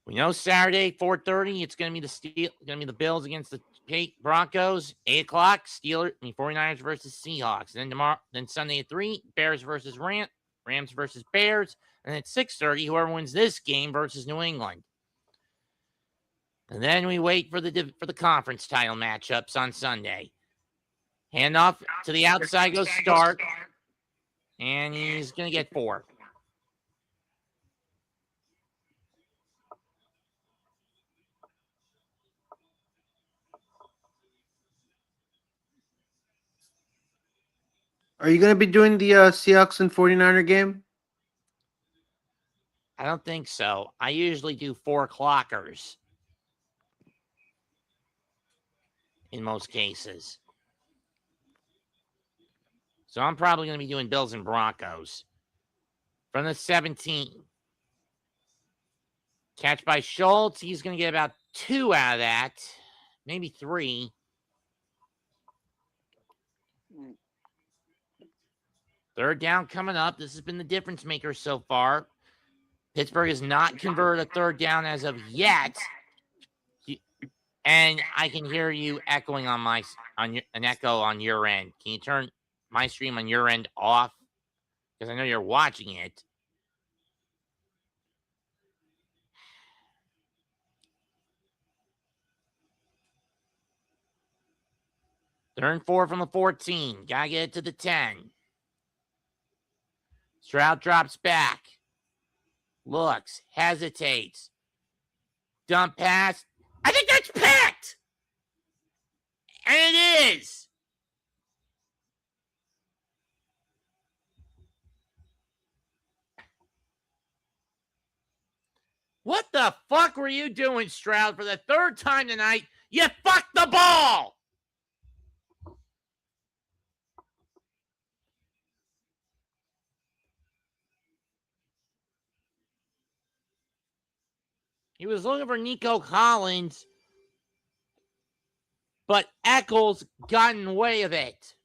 A: We know Saturday, 4:30, it's going to be the Bills against the Broncos. 8 o'clock, 49ers versus Seahawks. Then Sunday at 3, Bears versus Rams versus Bears. And at 6:30, whoever wins this game versus New England. And then we wait for the conference title matchups on Sunday. Handoff to the outside goes Stark. And he's going to get 4.
F: Are you going to be doing the Seahawks and 49er game?
A: I don't think so. I usually do 4 o'clockers in most cases. So I'm probably going to be doing Bills and Broncos. From the 17. Catch by Schultz. He's going to get about 2 out of that. Maybe 3. Third down coming up. This has been the difference maker so far. Pittsburgh has not converted a third down as of yet. And I can hear you echoing an echo on your end. Can you turn my stream on your end off? Because I know you're watching it. Third and 4 from the 14. Gotta get it to the 10. Stroud drops back. Looks. Hesitates. Dump pass. I think that's picked! And it is! What the fuck were you doing, Stroud, for the 3rd time tonight? You fucked the ball! He was looking for Nico Collins, but Eccles got in the way of it.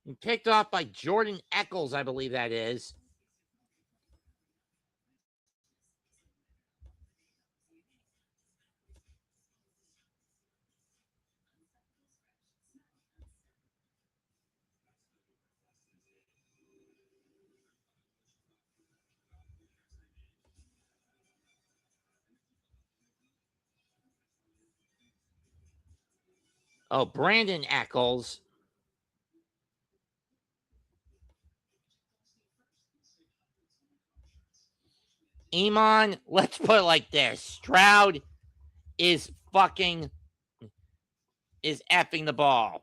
A: He picked off by Jordan Eccles, I believe that is. Oh, Brandon Eccles. Iman, let's put it like this. Stroud is effing the ball.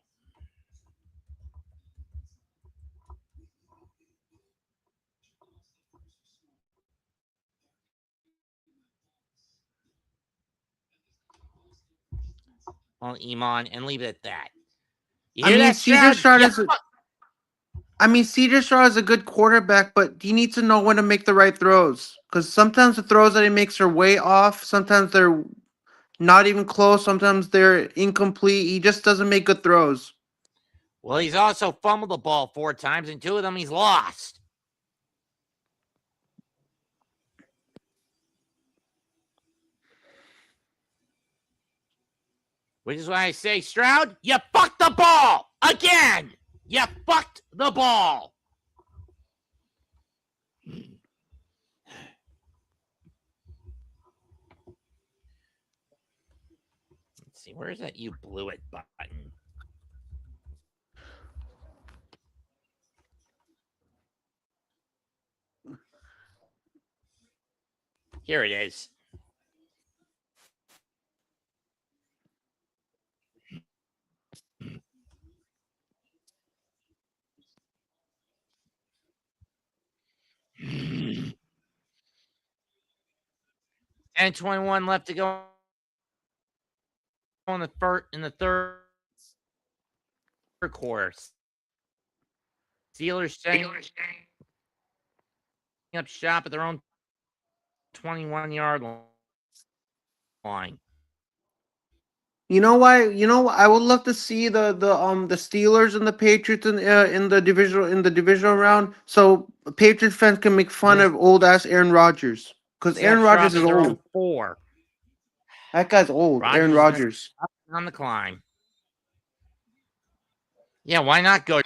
A: On Iman and leave it at that. You hear that,
F: CJ Stroud
A: Yeah,
F: is. CJ Stroud is a good quarterback, but he needs to know when to make the right throws. Because sometimes the throws that he makes are way off. Sometimes they're not even close. Sometimes they're incomplete. He just doesn't make good throws.
A: Well, he's also fumbled the ball 4 times, and 2 of them he's lost. Which is why I say, Stroud, you fucked the ball again. You fucked the ball. Let's see, where's that you blew it button? Here it is. And 21 left to go in the third quarter. Steelers setting up shop at their own 21-yard line.
F: You know why? I would love to see the Steelers and the Patriots in the divisional round, so Patriots fans can make fun of old ass Aaron Rodgers, because
A: Set
F: Aaron
A: shop
F: Rodgers
A: at
F: is
A: their own
F: old.
A: 4.
F: That guy's old. Aaron
A: Rodgers
F: Rodgers.
A: on the climb. Yeah, why not go?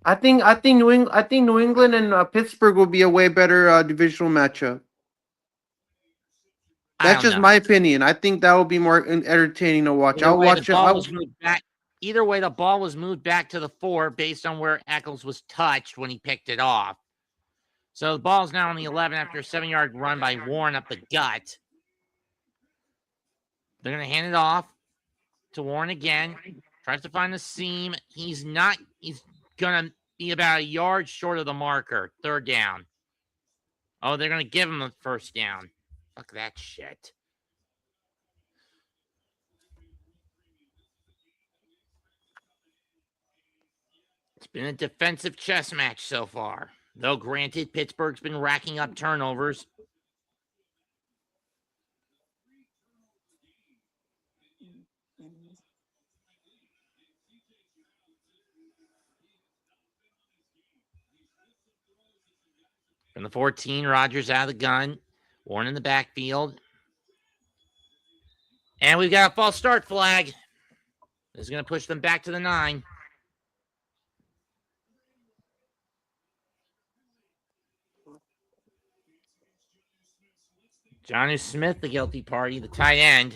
F: I think New England and Pittsburgh will be a way better divisional matchup. That's just my opinion. I think that will be more entertaining to watch. I'll watch it.
A: Either way, the ball was moved back to the 4 based on where Eccles was touched when he picked it off. So the ball's now on the 11 after a 7-yard run by Warren up the gut. They're going to hand it off to Warren again. Tries to find the seam. He's going to be about a yard short of the marker. 3rd down. Oh, they're going to give him a 1st down. Fuck that shit. It's been a defensive chess match so far. Though, granted, Pittsburgh's been racking up turnovers. From the 14, Rodgers out of the gun. Warren in the backfield. And we've got a false start flag. This is going to push them back to the 9. Jonnu Smith, the guilty party, the tight end.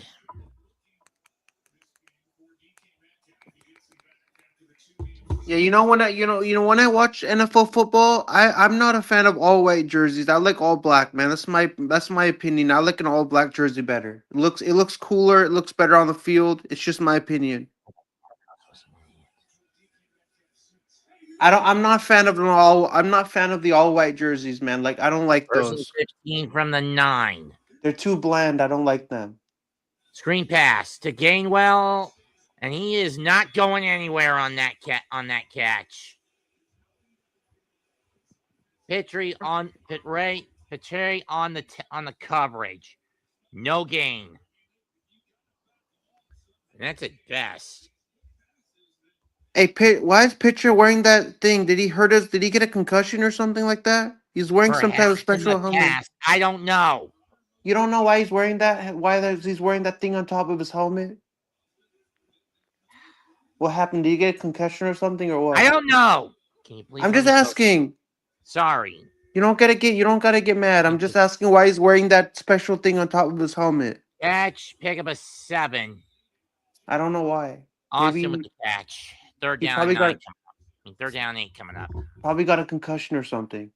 F: Yeah, when I watch NFL football, I'm not a fan of all white jerseys. I like all black, man. That's my opinion. I like an all black jersey better. It looks cooler. It looks better on the field. It's just my opinion. I'm not fan of the all white jerseys, man. Like, I don't like those.
A: 15 from the 9.
F: They're too bland. I don't like them.
A: Screen pass to Gainwell, and he is not going anywhere on that catch. Petrie on the coverage. No gain. And that's at best.
F: Hey, why is Pitcher wearing that thing? Did he hurt us? Did he get a concussion or something like that? He's wearing some type of special helmet.
A: I don't know.
F: You don't know why he's wearing that? He's wearing that thing on top of his helmet? What happened? Did he get a concussion or something, or what?
A: I don't know. Can you please?
F: I'm just asking.
A: Sorry.
F: You don't gotta get mad. I'm just asking why he's wearing that special thing on top of his helmet.
A: Catch, pick up a 7.
F: I don't know why.
A: Austin with the catch. 3rd down, 9 coming up. 3rd down, 8 coming up.
F: Probably got a concussion or something.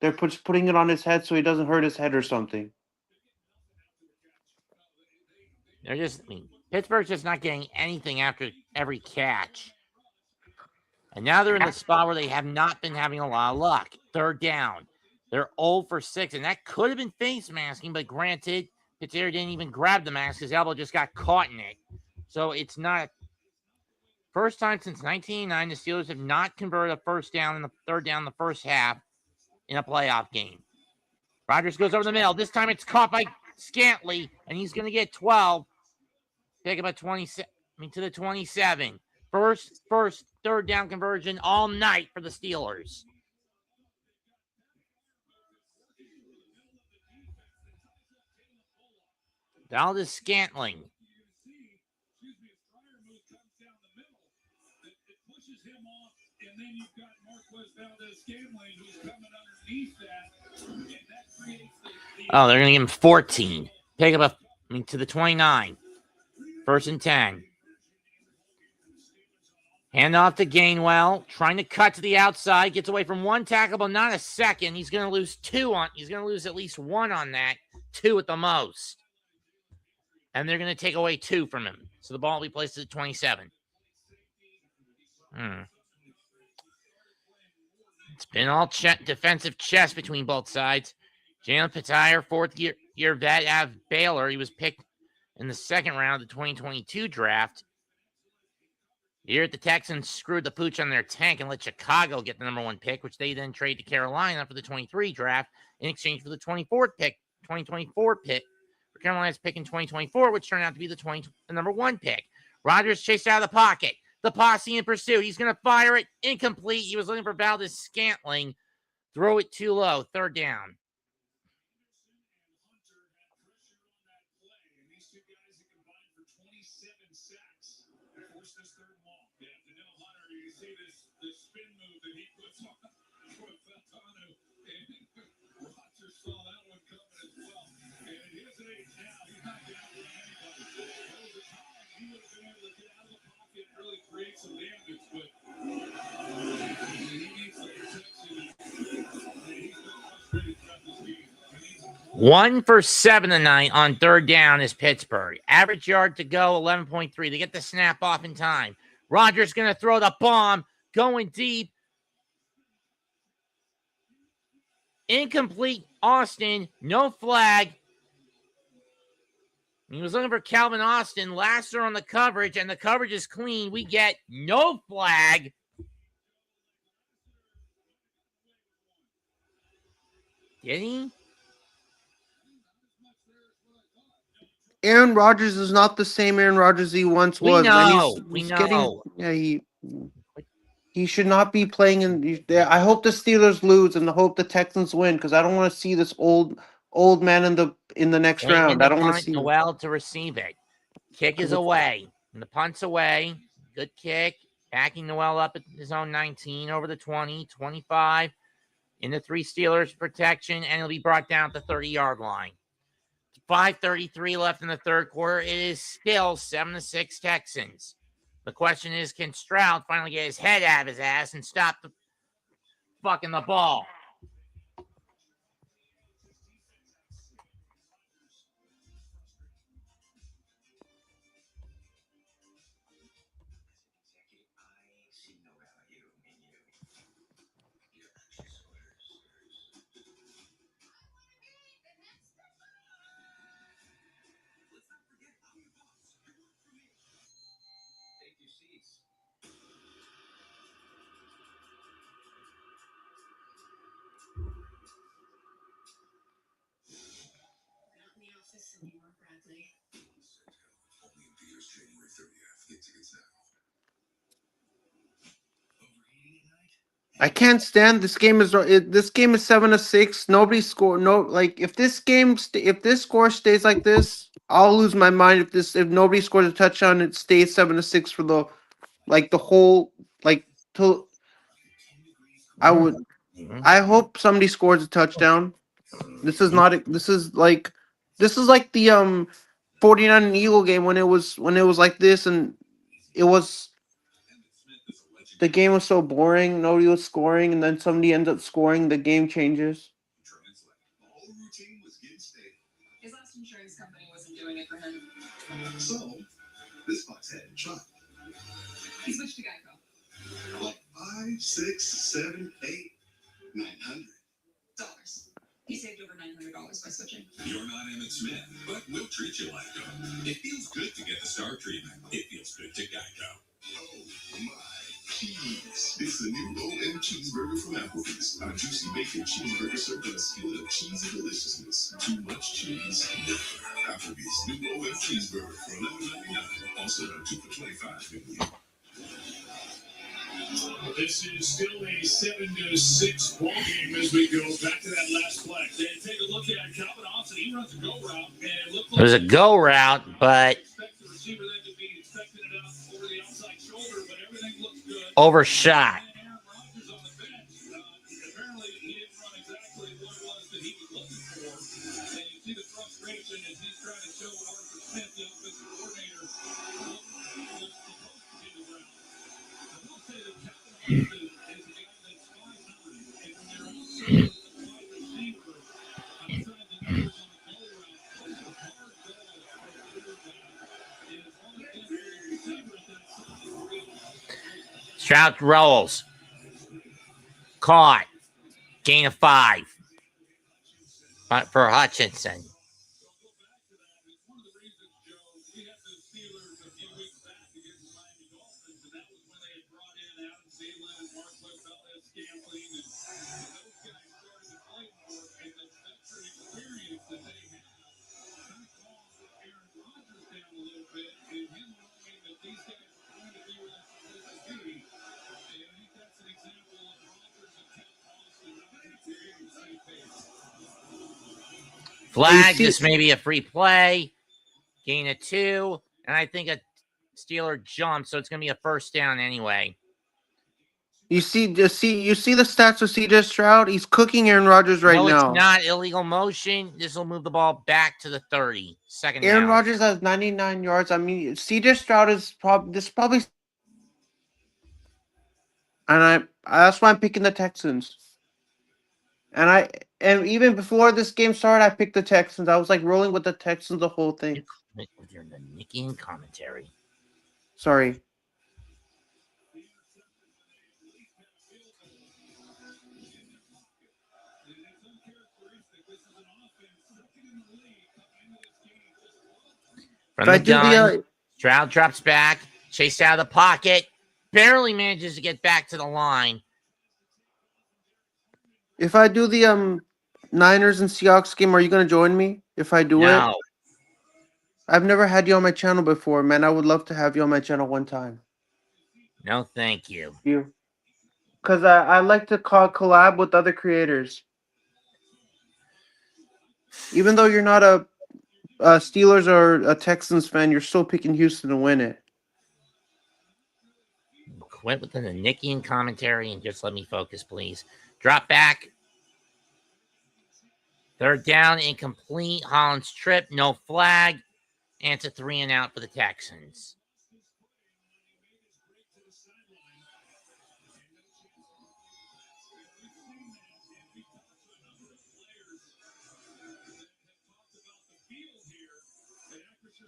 F: They're putting it on his head so he doesn't hurt his head or something.
A: They're just, Pittsburgh's just not getting anything after every catch. And now they're in the spot where they have not been having a lot of luck. Third down. They're 0 for 6, and that could have been face masking, but granted, Pittsburgh didn't even grab the mask. His elbow just got caught in it. So it's not. First time since 1989, the Steelers have not converted a first down and the third down in the first half in a playoff game. Rodgers goes over the middle. This time it's caught by Scantling, and he's going to get 12. Pick up a 27, to the 27. First third down conversion all night for the Steelers. Valdez Scantling.
B: And then you've got Marquez Valdez-Scantling who's coming underneath that, and that creates the
A: Oh, they're going to give him 14. Pick up to the 29. First and 10. Hand off to Gainwell, trying to cut to the outside, gets away from one tackle, but not a second. He's going to lose he's going to lose at least one on that, 2 at the most. And they're going to take away 2 from him. So the ball will be placed at 27. It's been all defensive chess between both sides. Jalen Pitire, fourth-year vet out of Baylor. He was picked in the second round of the 2022 draft. Here at the Texans screwed the pooch on their tank and let Chicago get the number 1 pick, which they then trade to Carolina for the 23 draft in exchange for the 2024 pick. For Carolina's pick in 2024, which turned out to be the number 1 pick. Rodgers chased out of the pocket. The posse in pursuit. He's going to fire it. Incomplete. He was looking for Valdez Scantling. Throw it too low. Third down.
B: These two guys have combined for 27 sacks. Forced this third long. Yeah, Danielle Hunter, you see this spin move that he puts on for Feltano. And Rodgers saw that one coming as well. And at his age now, he's not down for anybody. Over time, he would have been able to get out of the pocket and really create some damage, but he needs the protection. And he's been frustrated throughout this game.
A: 1 for 7 tonight on third down is Pittsburgh. Average yard to go, 11.3. They get the snap off in time. Rodgers going to throw the bomb, going deep. Incomplete, Austin, no flag. He was looking for Calvin Austin. Lasser on the coverage, and the coverage is clean. We get no flag. Did he?
F: Aaron Rodgers is not the same Aaron Rodgers he once was.
A: We know.
F: He should not be playing in. I hope the Steelers lose and I hope the Texans win because I don't want to see this old man in the next round. I don't want to see
A: Noel to receive it. Kick is away. And the punt's away. Good kick. Backing Noel up at his own 19 over the 20, 25. In the 3 Steelers protection, and it'll be brought down at the 30-yard line. 5:33 left in the third quarter. It is still 7-6 Texans. The question is, can Stroud finally get his head out of his ass and stop the fucking the ball?
F: I can't stand this game. This game is 7-6. Nobody scored. If this score stays like this, I'll lose my mind. If nobody scores a touchdown, it stays 7-6 for the whole till. I hope somebody scores a touchdown. This is like the 49 and Eagle game when it was like this, and it was. The game was so boring. Nobody was scoring, and then somebody ends up scoring. The game changes.
D: doing it for him.
E: So, this box had to try.
D: He switched to Geico.
E: Like 5, 6, 7, 8, $900.
D: He saved over $900 by switching.
E: You're not Emmett Smith, but we'll treat you like Geico. It feels good to get the star treatment. It feels good to Geico. Oh my cheese. It's the new OM cheeseburger from Applebee's. Our juicy bacon cheeseburger served on a skillet of cheesy deliciousness. Too much cheese? Never. Applebee's new OM cheeseburger for $11.99. Also on 2 for $25 menu.
B: This is still a 7-6 ball game as we go back to that last play. Then take a look at Calvin Austin. He runs a go route, and it looked like
A: It was a go route, but
B: expect the receiver then to be expecting it out over the outside shoulder, but everything looks good.
A: overshot.
B: And Aaron Rodgers on the bench. Apparently, he didn't run exactly what it was that he was looking for. And you see the frustration as he's trying to show Arthur Smith, the offensive coordinator, what was supposed to be the route. I will say that Calvin Austin is a guy that's 5'9", and when they're also a wide receiver, outside the numbers on the go route, those are hard goals for a quarterback. And as long as that receiver at that size really
A: Stroud rolls. Caught. Gain of 5. But for Hutchinson.
B: It's one of the reasons, Joe, we had the Steelers a few weeks back against the Miami Dolphins, and that was when they had brought in Adam Thielen and Marquez Valdez-Scantling, and those guys started to play more, and the veteran experience that they have kind of calmed Aaron Rodgers down a little bit, and him knowing that these guys are going to be where they're supposed to be. And I think that's an example of Rodgers and Cal Austin not being on the same page.
A: Flag.
F: see-
A: This may be a free play. Gain of 2. And I think a Steeler jump, so it's going to be a first down anyway.
F: You see the stats of CJ Stroud. He's cooking Aaron Rodgers right
A: No,
F: now.
A: it's not illegal motion. This will move the ball back to the 30. Second
F: Aaron
A: down.
F: Rodgers has 99 yards. I mean, CJ Stroud is probably, and that's why I'm picking the Texans. And even before this game started, I picked the Texans. I was like rolling with the Texans the whole thing.
A: With your Nickian commentary.
F: Sorry.
A: From
F: If I
A: the
F: do
A: gun, Stroud drops back, chased out of the pocket, barely manages to get back to the line.
F: if I do the Niners and Seahawks game, are you gonna join me if I do it?
A: No,
F: I've never had you on my channel before, man. I would love to have you on my channel one time.
A: no, thank you.
F: Because I like to collab with other creators. Even though you're not a Steelers or a Texans fan, you're still picking Houston to win it.
A: Quit with the Nickian commentary and just let me focus, please. Drop back. Third down, incomplete. Holland's trip, no flag. And it's a 3 and out for the Texans.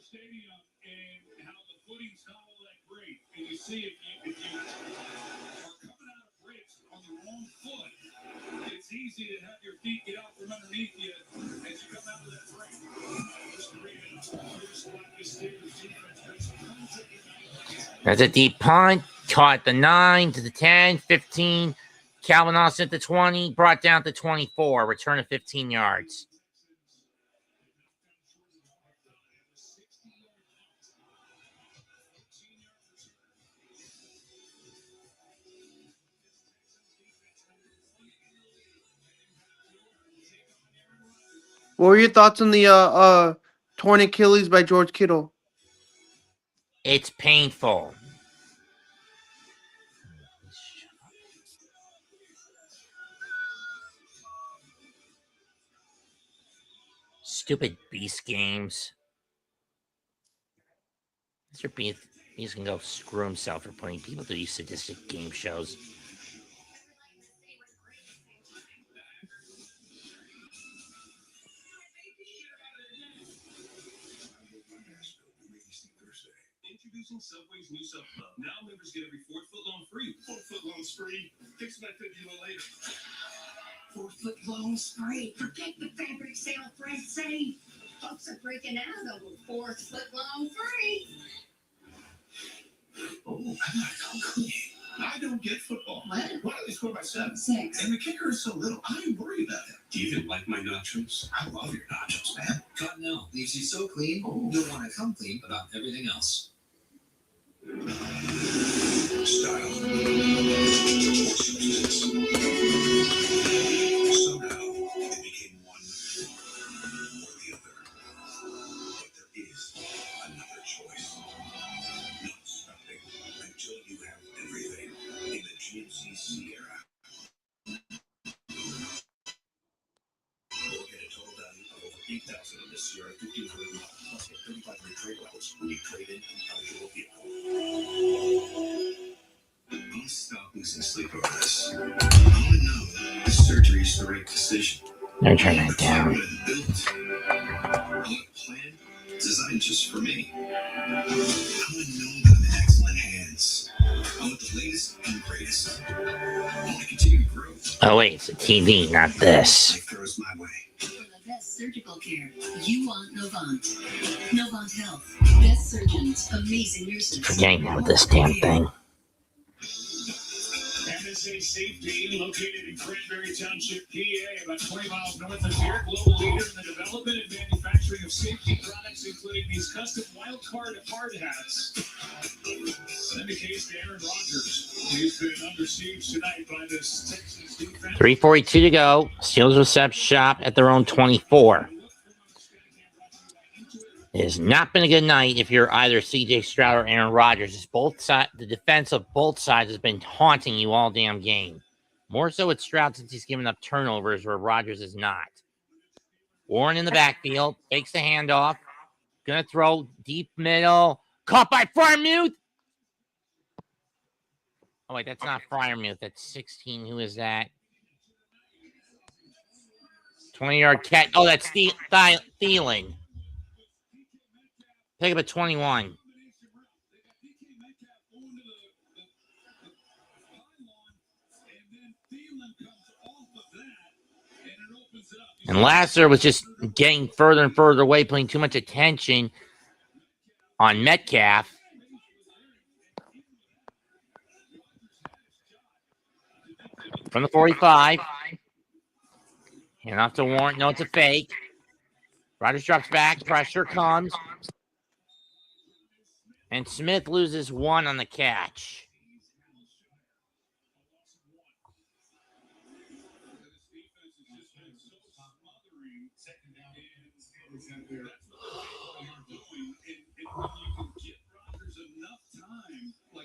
B: Stadium and how the footing's not all that great. And you see if you are coming out of breaks on the wrong foot, it's easy to have your feet get out from underneath you as you come out of that break.
A: That's a deep punt. Caught the 9 to the 10, 15. Calvin Austin at the 20, brought down to 24. Return of 15 yards.
F: What were your thoughts on the torn Achilles by George Kittle?
A: It's painful. Stupid Beast games. Mr. Beast can go screw himself for putting people through these sadistic game shows.
E: Introducing Subway's new Sub Club. Now members get every 4-foot loan free. 4-foot loans free. Fix my 50 later.
D: 4-foot loans free. Forget the fabric sale, Fred. Say, folks are breaking out over 4-foot loan free.
E: Oh, I gotta come clean. I don't get football.
D: What?
E: Why do they score by 7?
D: 6.
E: And the kicker is so little, I ain't worried about it. Do you even like my nachos? I love your nachos, man.
G: Cottonelle leaves you so clean, you'll want to come clean about everything else.
E: Style. Success. Somehow, they became one or the other. But there is another choice. No stopping until you have everything in the GMC Sierra. You'll get a total value of over $8,000 in the Sierra 1500 model, plus get 3,500 trade levels when you trade in an eligible vehicle. I'll stop losing sleep over this. I want to know the surgery is the right decision.
A: They're turning it
E: I
A: down.
E: want it built. I want a plan designed just for me. I want to know that I'm in excellent hands. I want the latest and greatest. I want to continue to grow.
A: Oh, wait, it's a TV, not this.
E: Life throws my way.
C: For the best surgical care, you want Novant. Novant Health. Best surgeons, amazing nurses.
A: Forgetting about this damn thing.
B: MSA Safety, located in Cranberry Township, PA, about 20 miles north of here. Global leader in the development and manufacturing of safety products, including these custom wild card hard hats. In the case to Aaron Rodgers, he's been under siege tonight by this Texans defense.
A: 3:42 to go. Steelers will set shop at their own 24. It has not been a good night if you're either C.J. Stroud or Aaron Rodgers. It's both sides. The defense of both sides has been haunting you all damn game. More so with Stroud since he's given up turnovers where Rodgers is not. Warren in the backfield. Takes the handoff. Gonna throw deep middle. Caught by Freiermuth. Oh, wait, that's not Freiermuth. That's 16. Who is that? 20-yard catch. Oh, that's Thielen. Pick up a 21. And Lasser was just getting further and further away, putting too much attention on Metcalf. From the 45. And off to Warren. No, it's a fake. Rodgers drops back. Pressure comes. And Smith loses 1 on the catch.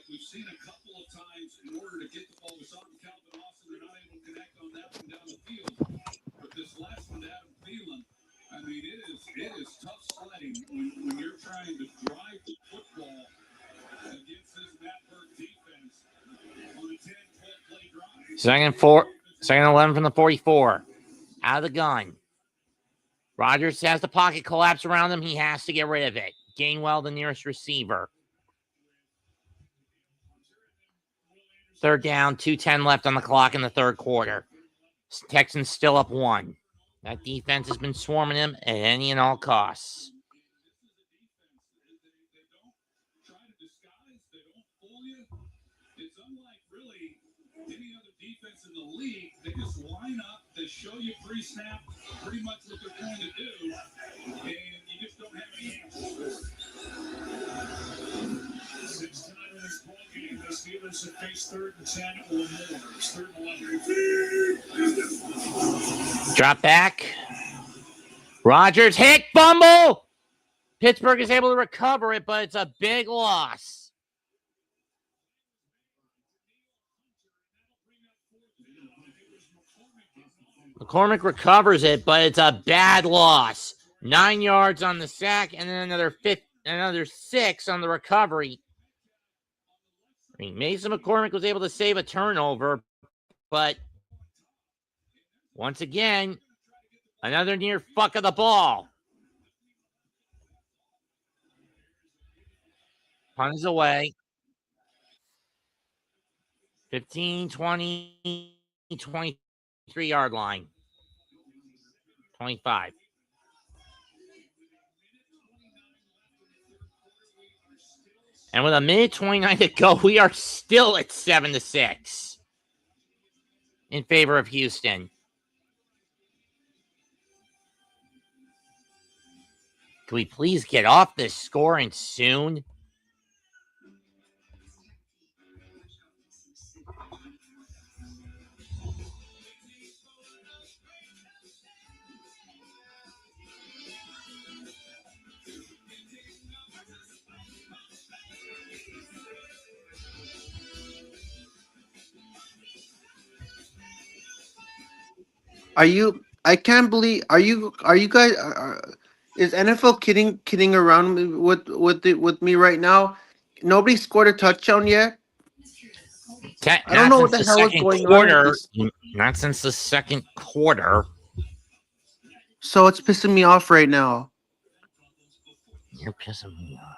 B: We've seen a couple of times in order to get the ball to Calvin Austin, they're not able to connect on that one down the field. But this last one to Adam Thielen, I mean, it is tough sledding when you're trying to drive the football against this Matberg defense on a 10-12 play drive.
A: Second 11 from the 44. Out of the gun. Rodgers has the pocket collapse around him. He has to get rid of it. Gainwell, the nearest receiver. 3rd down, 2:10 left on the clock in the third quarter. Texans still up 1. That defense has been swarming him at any and all costs.
B: They don't try to disguise. They don't fool you. It's unlike really any other defense in the league. They just line up. They show you pre-snap pretty much what they're going to do, and you just don't have any answers. 6 to 9 in this ball game. The Steelers have faced 3rd and 10 or more. It's 3rd and 11.
A: Drop back. Rodgers hit, fumble. Pittsburgh is able to recover it, but it's a big loss. McCormick recovers it, but it's a bad loss. 9 yards on the sack, and then another 6 on the recovery. I mean, Mason McCormick was able to save a turnover, but once again, another near fuck of the ball. Punt is away. 15, 20, 23-yard line. 25. And with a minute 29 to go, we are still at 7-6 in favor of Houston. Can we please get off this scoring soon?
F: Are you? I can't believe. Are you? Are you guys? Is NFL kidding around with me right now? Nobody scored a touchdown yet. I don't
A: Not
F: know what
A: since
F: the
A: the
F: hell is
A: second
F: going on with
A: quarter.
F: this.
A: Not since the second quarter.
F: So it's pissing me off right now.
A: You're pissing me off.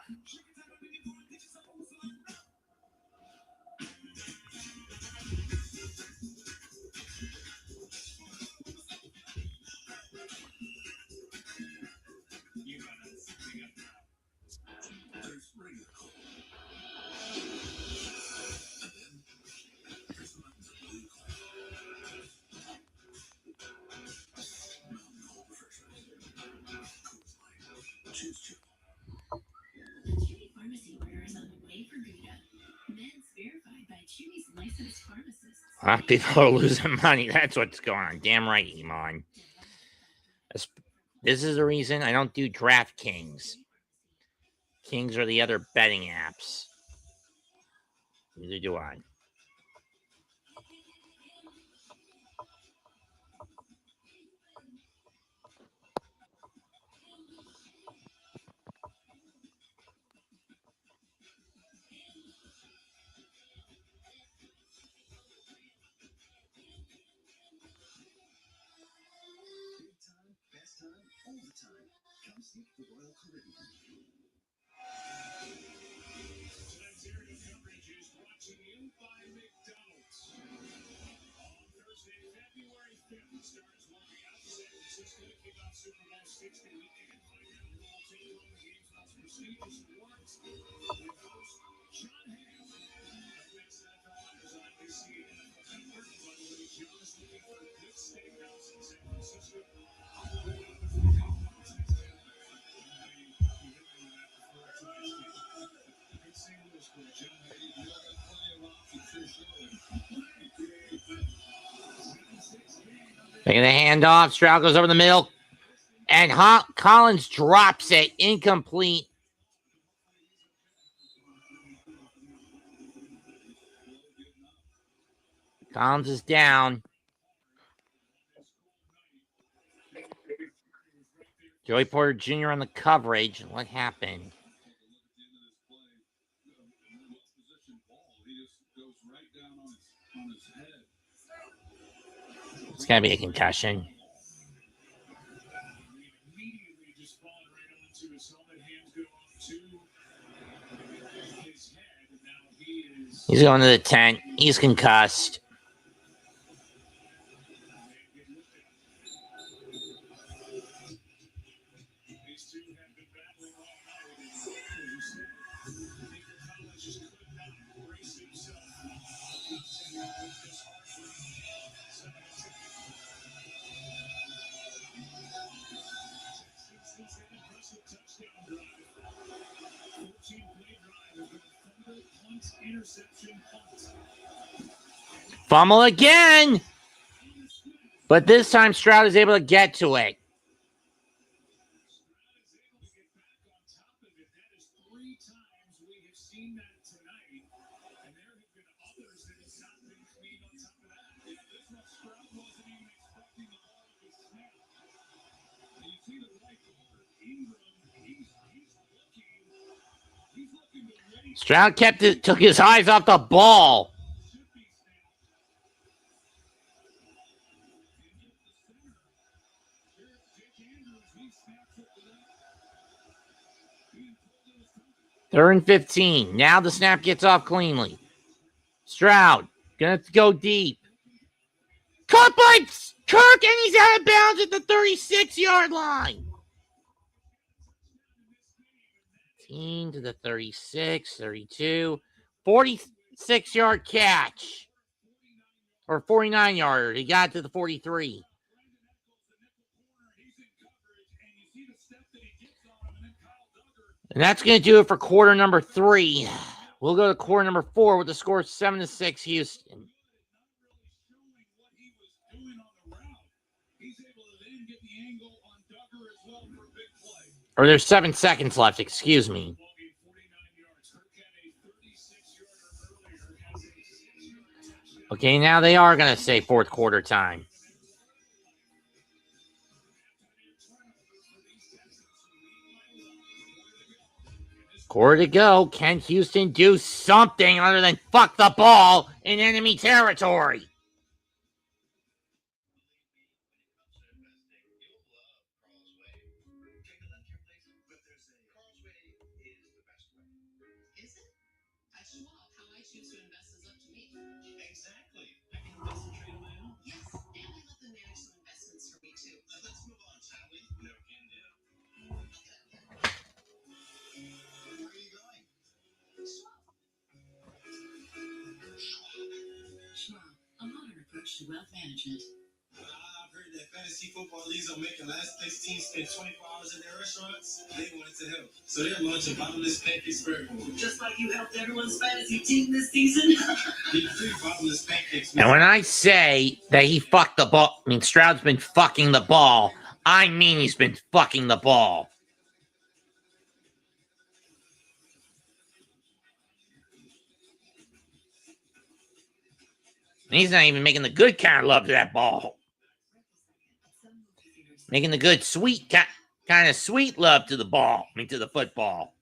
C: Pharmacy orders on the way for Gouda. Meds verified by Chewy's licensed pharmacist.
A: A lot of people are losing money. That's what's going on. Damn right, Iman. This is the reason I don't do DraftKings. Kings are the other betting apps. Neither do I.
E: Best time, all the time. Come seek the Royal Caribbean.
B: Tonight's area coverage is brought to you by McDonald's. On Thursday, February 5th, the Stars will be out in San Francisco to kick off Super Bowl 60 weekend. Find out who will take home the game's most prestigious awards with host John Hamm. Up next, NFL Honors on NBC NFL Network. By the way, John is looking for a good steakhouse in San Francisco.
A: Taking the handoff. Stroud goes over the middle. And Collins drops it. Incomplete. Collins is down. Joey Porter Jr. on the coverage. What happened? It's got to be a concussion.
B: Immediately just falling right onto his helmet. Hands go up to his head, and now he is.
A: He's going to the tent. He's concussed.
B: These two have been battling all night, and as you said, Nico Collins just could not brace himself. Texans had an impressive touchdown drive. 14-play drive has been fumble, punt, interception, punt.
A: Fumble again. But this time Stroud is able to get to it. Stroud took his eyes off the ball. Third and 15. Now the snap gets off cleanly. Stroud gonna go deep. Caught by Kirk, and he's out of bounds at the 36-yard line. 15 to the 36, 32, 46-yard catch. Or 49-yarder. He got to the 43. And that's going to do it for quarter number 3. We'll go to quarter number 4 with the score 7-6 Houston. Or there's 7 seconds left, excuse me. Okay, now they are going to say fourth quarter time. Quarter to go. Can Houston do something other than fuck the ball in enemy territory?
C: A modern approach to wealth management.
E: I've heard that fantasy football leagues are making last place teams spend 24 hours in their restaurants. They wanted to help. So they're launching bottomless pancakes for everyone.
C: Just like you helped everyone's fantasy team this season.
E: Get free bottomless pancakes.
A: And when I say that he fucked the ball, I mean Stroud's been fucking the ball, I mean he's been fucking the ball. And he's not even making the good kind of love to that ball. Making the good, sweet, kind of sweet love to the ball. I mean, to the football.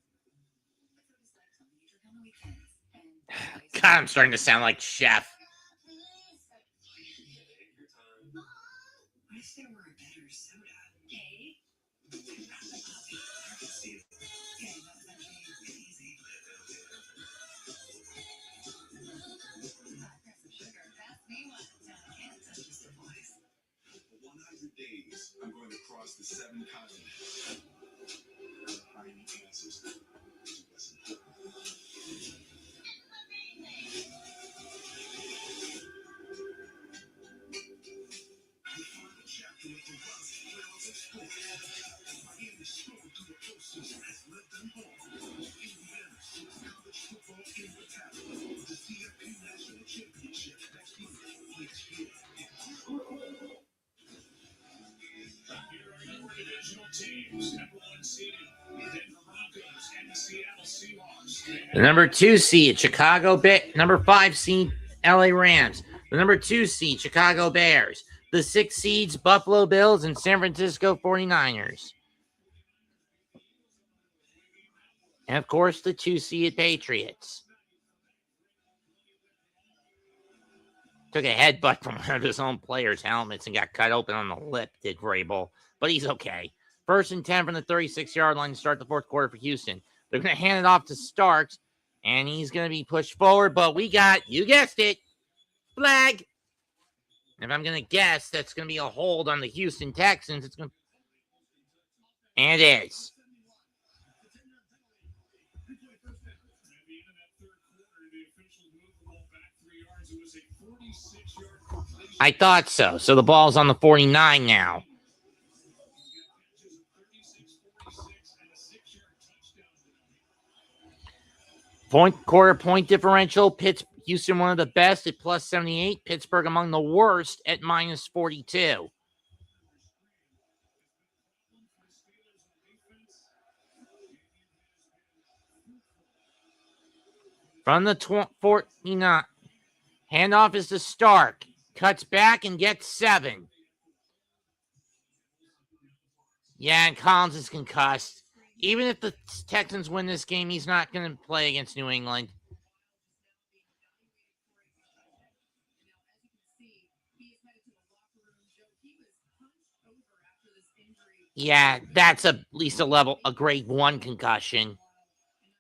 A: God, I'm starting to sound like Chef.
C: Wish there were a better soda. Hey?
E: Days, I'm going to cross the 7 continents. Find the answers to what's important.
A: The number 2 seed, Chicago number 5 seed, LA Rams. The number 2 seed, Chicago Bears. The 6 seeds, Buffalo Bills and San Francisco 49ers. And of course, the 2 seed Patriots. Took a headbutt from one of his own players' helmets and got cut open on the lip, did Vrabel. But he's okay. 1st and 10 from the 36-yard line to start the fourth quarter for Houston. They're going to hand it off to Starks, and he's going to be pushed forward. But we got, you guessed it, flag. If I'm going to guess, that's going to be a hold on the Houston Texans. It's going to, and it is. I thought so. So the ball's on the 49 now. Quarter point differential. Houston one of the best at plus 78. Pittsburgh among the worst at minus 42. From the 49. Handoff is to Stark. Cuts back and gets 7. Yeah, and Collins is concussed. Even if the Texans win this game, he's not going to play against New England. Yeah, that's at least a grade 1 concussion.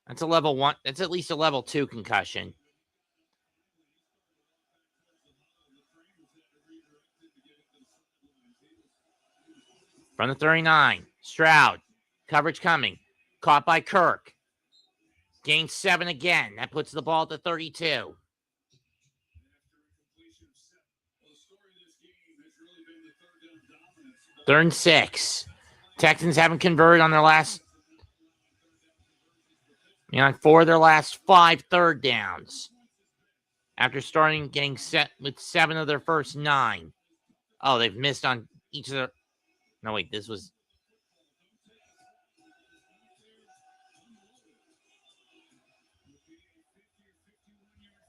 A: That's a level 1. That's at least a level 2 concussion. From the 39, Stroud. Coverage coming. Caught by Kirk. Gains 7 again. That puts the ball at the 32. Third and 6. Texans haven't converted on their last, on 4 of their last 5 third downs. After getting set with 7 of their first 9. Oh, they've missed on each of their. No, wait, this was.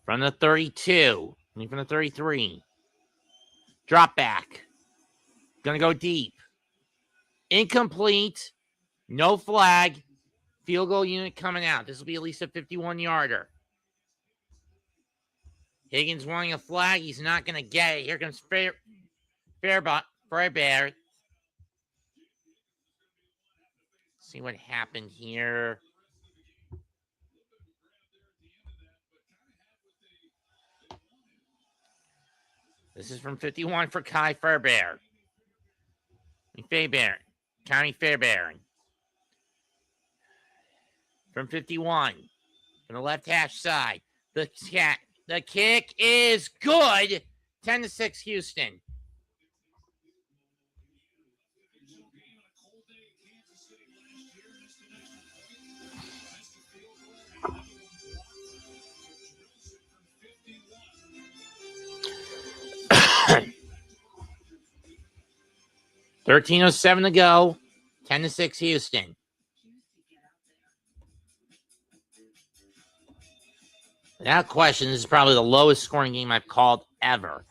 A: From the 32. From the 33. Drop back. Gonna go deep. Incomplete. No flag. Field goal unit coming out. This will be at least a 51-yarder. Higgins wanting a flag. He's not going to get it. Here comes Fairbear. See what happened here. This is from 51 for Kai Fairbairn. County Fairbairn. From 51. From the left hash side. The kick is good. 10-6 Houston. $13:07 to go. 10-6 Houston. Without question, this is probably the lowest scoring game I've called ever.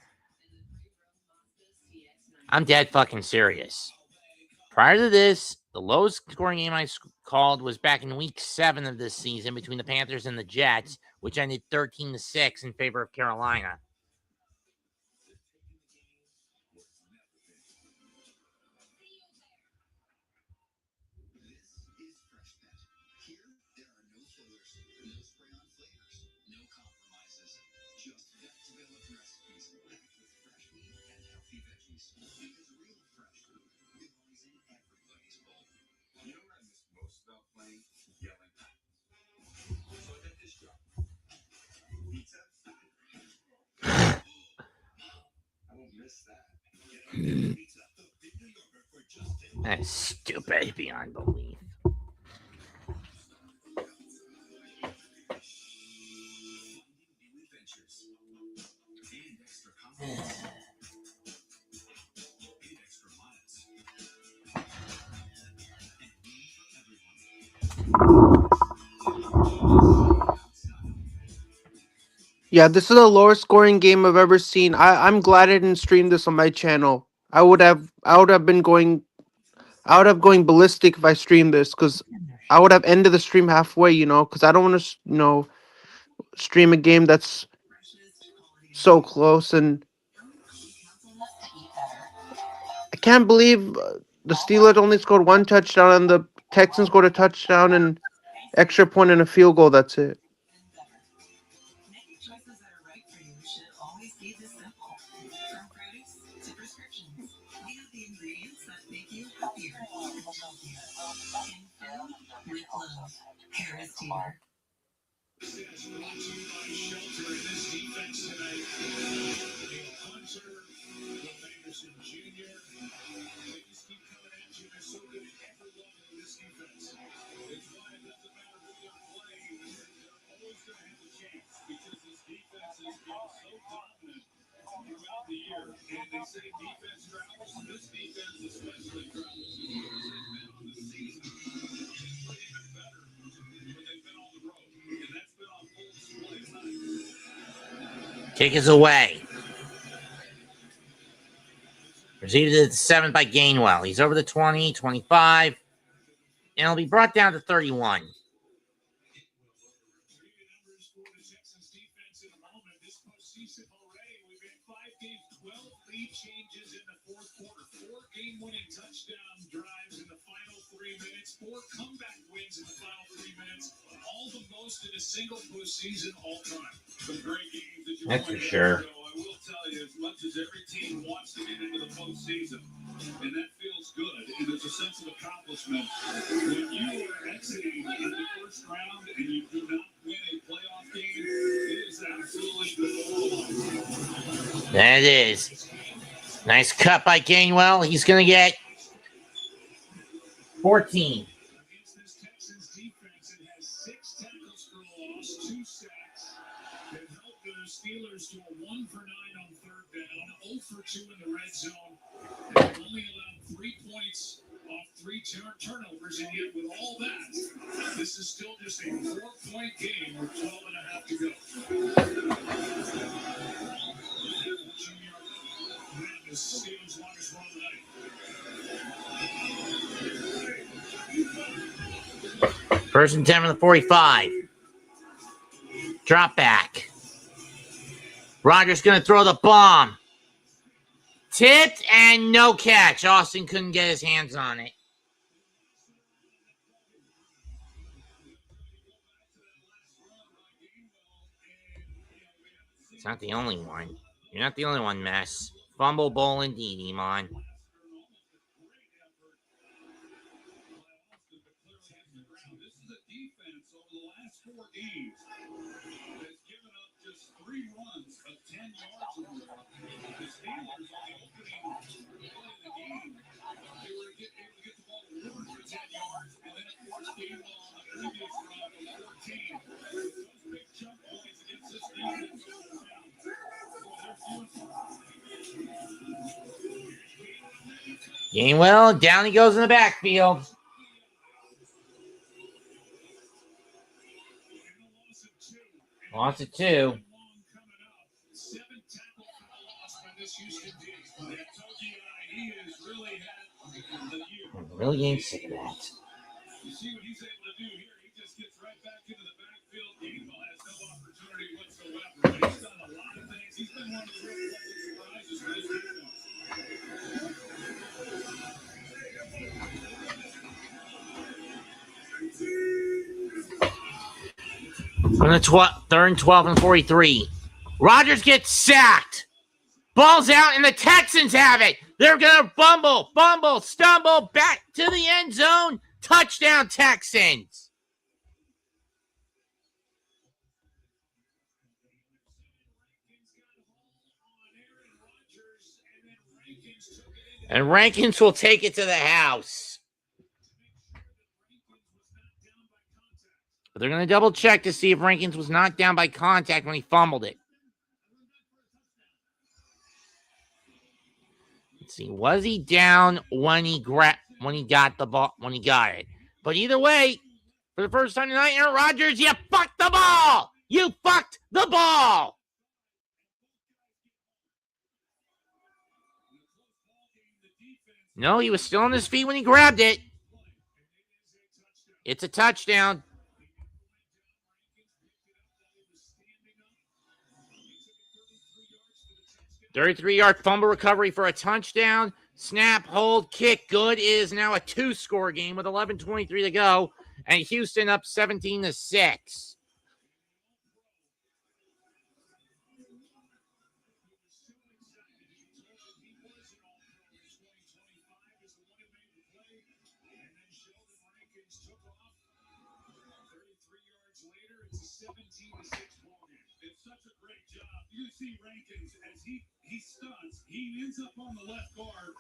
A: I'm dead fucking serious. Prior to this, the lowest scoring game I called was back in week 7 of this season between the Panthers and the Jets, which ended 13-6 in favor of Carolina. That's stupid beyond belief.
F: Yeah, this is the lowest scoring game I've ever seen. I'm glad I didn't stream this on my channel. I would have going ballistic if I streamed this, because I would have ended the stream halfway, because I don't want to, stream a game that's so close. And I can't believe the Steelers only scored 1 touchdown and the Texans scored a touchdown and extra point and a field goal. That's it.
C: Making choices that are right for you should always be this simple. From produce to prescriptions, we have the ingredients that make you happier and healthier. In film, with love. Harris Teeter.
A: Kick is away. Received at the 7 by Gainwell. He's over the 20, 25, and it'll be brought down to 31.
B: Changes in the fourth quarter, 4 game-winning touchdown drives in the final 3 minutes, 4 comeback wins in the final 3 minutes. All the single postseason all time. Some great games that you
A: That's for
B: pointed out,
A: sure.
B: Joe. I will tell you, as much as every team wants to get into the postseason, and that feels good, and there's a sense of accomplishment. When you are exiting in the first round and you do not win a playoff game, it is absolutely demoralizing.
A: That it is. Nice cut by Gainwell. He's going to get 14.
B: Against this Texans defense, it has 6 tackles for a loss, 2 sacks. It helped the Steelers to a 1 for 9 on third down, 0 for 2 in the red zone, and only allowed 3 points off 3 turnovers. And yet, with all that, this is still just a 4-point game with 12 and a half to go. The Steelers' longest run of the night.
A: First and 10 from the 45. Drop back. Rodgers going to throw the bomb. Tipped and no catch. Austin couldn't get his hands on it. It's not the only one. You're not the only one, Mess. Fumble bowl indeed, Iman.
B: This is a defense over the last 4 games that's given up just 3 runs of 10 yards or more. The Steelers on the opening play of the game, they were able to get the ball to Woodward for 10 yards, and then of course Gainwell on the previous run of 14. Those big chunk plays against this defense go down.
A: Gainwell, down he goes in the backfield. Loss of 2.
B: 7 tackles for the loss by this Houston team. That Togi, he has really had the year.
A: I'm really getting sick of that.
B: You see what he's able to do here. He just gets right back into the backfield. Gainwell has no opportunity whatsoever. But he's done a lot of things. He's been one of the real pleasant surprises for this defense.
A: From the 3rd and 12 and 43. Rodgers gets sacked. Ball's out, and the Texans have it. They're going to fumble, stumble, back to the end zone. Touchdown, Texans. And Rankins will take it to the house. But they're going to double check to see if Rankins was not down by contact when he fumbled it. Let's see. Was he down when he got the ball, when he got it? But either way, for the first time tonight, Aaron Rodgers, you fucked the ball. You fucked the ball. No, he was still on his feet when he grabbed it. It's a touchdown. 33-yard fumble recovery for a touchdown. Snap, hold, kick, good. It is now a 2-score game with 11:23 to go. And Houston up 17-6.
B: You see Rankins as he stunts, he ends up on the left guard,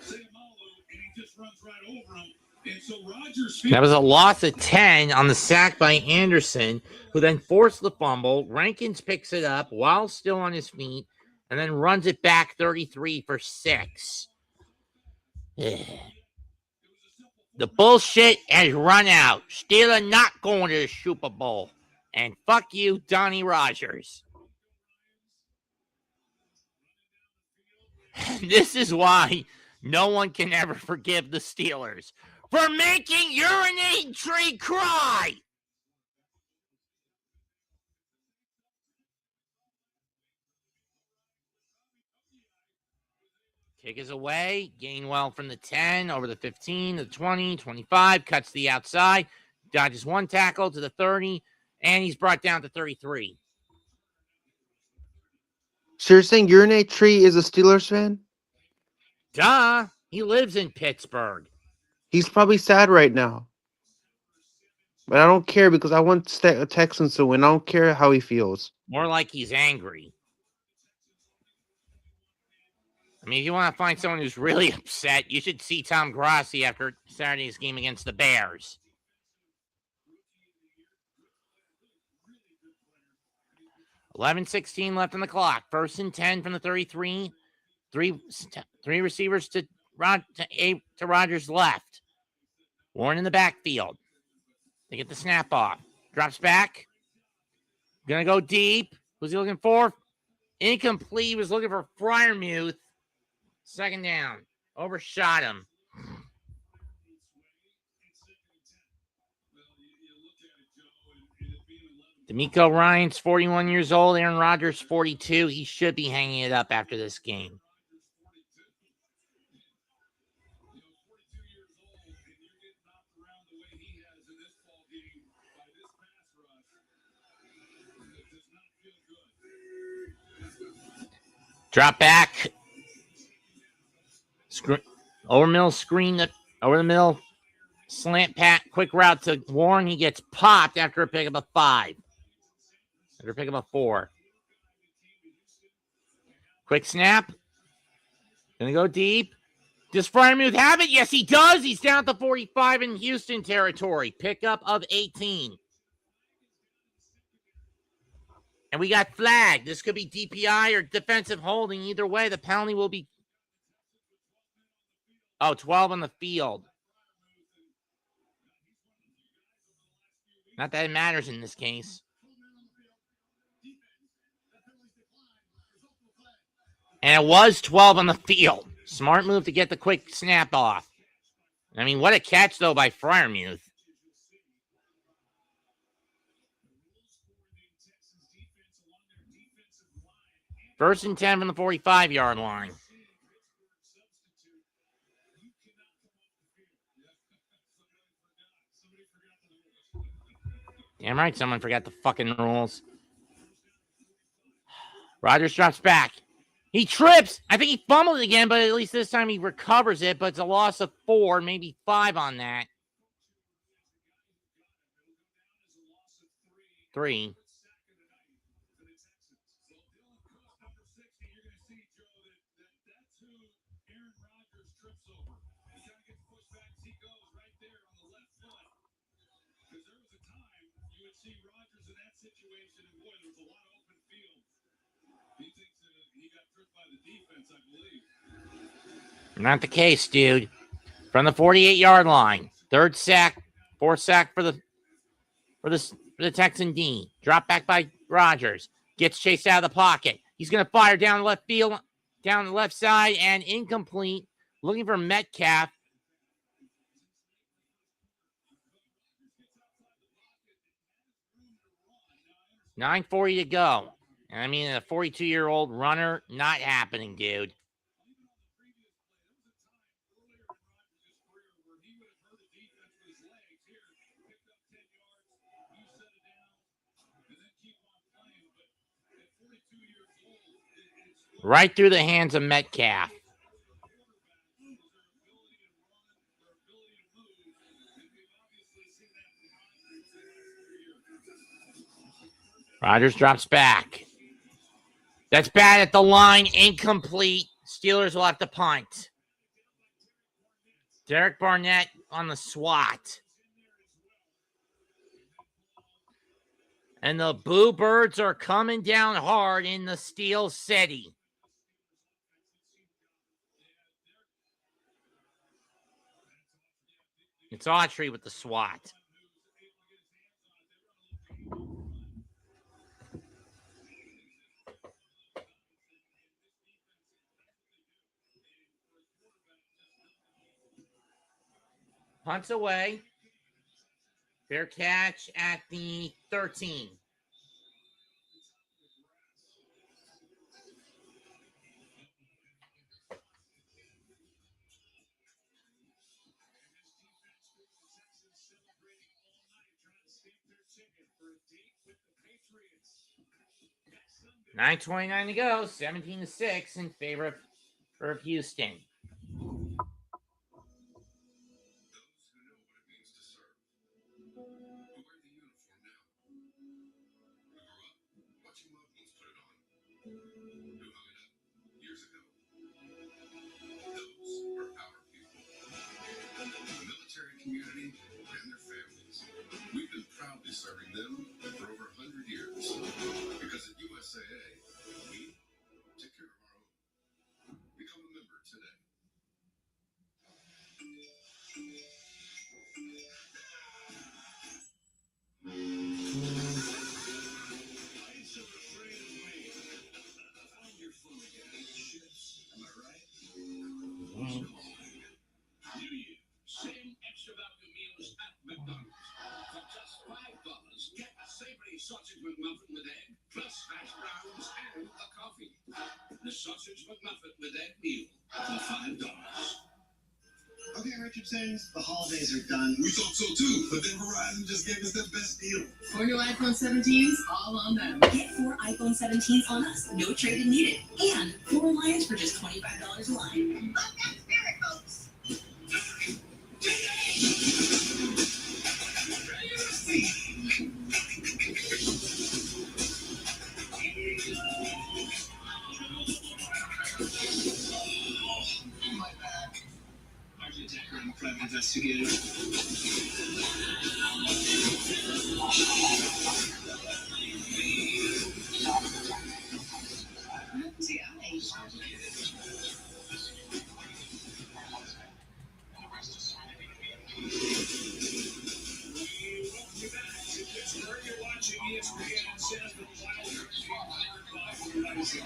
B: Sayamalu, and he just runs right over him. And so Rodgers.
A: That was a loss of 10 on the sack by Anderson, who then forced the fumble. Rankins picks it up while still on his feet, and then runs it back 33 for 6. The bullshit has run out. Steelers not going to the Super Bowl. And fuck you, Donnie Rodgers. This is why no one can ever forgive the Steelers for making urinate tree cry. Kick is away. Gainwell from the 10 over the 15, the 20, 25, cuts the outside, dodges one tackle to the 30, And he's brought down to 33.
F: So you're saying Urinate Tree is a Steelers fan?
A: Duh. He lives in Pittsburgh.
F: He's probably sad right now. But I don't care because I want Texans to win. I don't care how he feels.
A: More like he's angry. I mean, if you want to find someone who's really upset, you should see Tom Grassi after Saturday's game against the Bears. 11:16 left on the clock. 1st and 10 from the 33. Three receivers to Rodgers left. Warren in the backfield. They get the snap off. Drops back. Gonna go deep. Who's he looking for? Incomplete. He was looking for Freiermuth. 2nd down. Overshot him. D'Amico Ryans, 41 years old. Aaron Rodgers, 42. He should be hanging it up after this game. Drop back. Over middle screen. Over the middle. Slant pat. Quick route to Warren. He gets popped after a pick of a 5. After a pick of a 4. Quick snap. Gonna go deep. Does Freiermuth have it? Yes, he does. He's down to 45 in Houston territory. Pickup of 18. And we got flagged. This could be DPI or defensive holding. Either way, the penalty will be 12 on the field. Not that it matters in this case. And it was 12 on the field. Smart move to get the quick snap off. I mean, what a catch, though, by Freiermuth. First and 10 from the 45-yard line. Damn right, someone forgot the fucking rules. Rodgers drops back. He trips. I think he fumbled it again, but at least this time he recovers it. But it's a loss of 4, maybe 5 on that. 3. Not the case, dude. From the 48-yard line. 3rd sack. 4th sack for the Texan D. Drop back by Rodgers. Gets chased out of the pocket. He's going to fire down the left field, down the left side, and incomplete. Looking for Metcalf. $9:40 to go. And I mean, a 42-year-old runner, not happening, dude. Right through the hands of Metcalf. Rodgers drops back. That's bad at the line. Incomplete. Steelers will have to punt. Derek Barnett on the swat. And the Boo Birds are coming down hard in the Steel City. It's Autry with the swat. Punts away. Fair catch at the 13. 9:29 to go. 17-6 in favor of Houston.
E: Those who know what it means to serve, who wear the uniform now, who grew up watching loved ones put it on, who hung it up years ago. Those are our people. The military community and their families. We've been proudly serving them for over 100 years. Because at USAA, we take care of our own. Become a member today. Am I right?
B: Same extra value meals at McDonald's. For just $5, get a savory sausage McMuffin with egg, plus hash browns and a coffee. The sausage McMuffin with egg meal for $5.
G: Okay, Richardson's, the holidays are done.
E: We thought so too, but then Verizon just gave us their best deal.
C: 4 new iPhone 17s, all on them. Get 4 iPhone 17s on us, no trade-in needed. And 4 lines for just $25 a line. Love that spirit, folks.
G: My bad. Architect and private investigator.
C: See, I
B: Pittsburgh, you're watching ESPN and San Antonio Wildcard game powered by Verizon.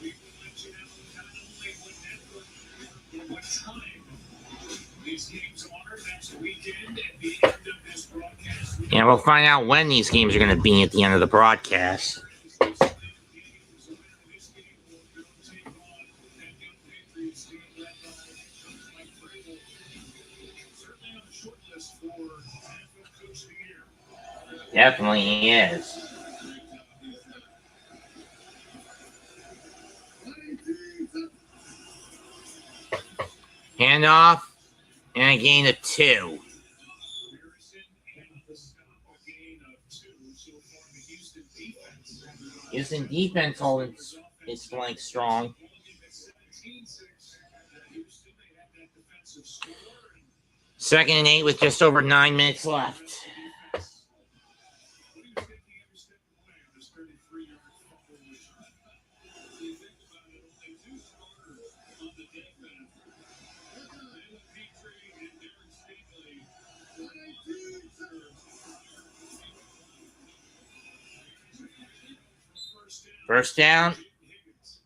B: We will let you know not only what network, but what time these games are next weekend at the end of this broadcast.
A: Yeah, we'll find out when these games are going to be at the end of the broadcast. Definitely he is. Handoff and a gain of 2. Houston defense holding its flank strong. Second and 8 with just over 9 minutes left. First down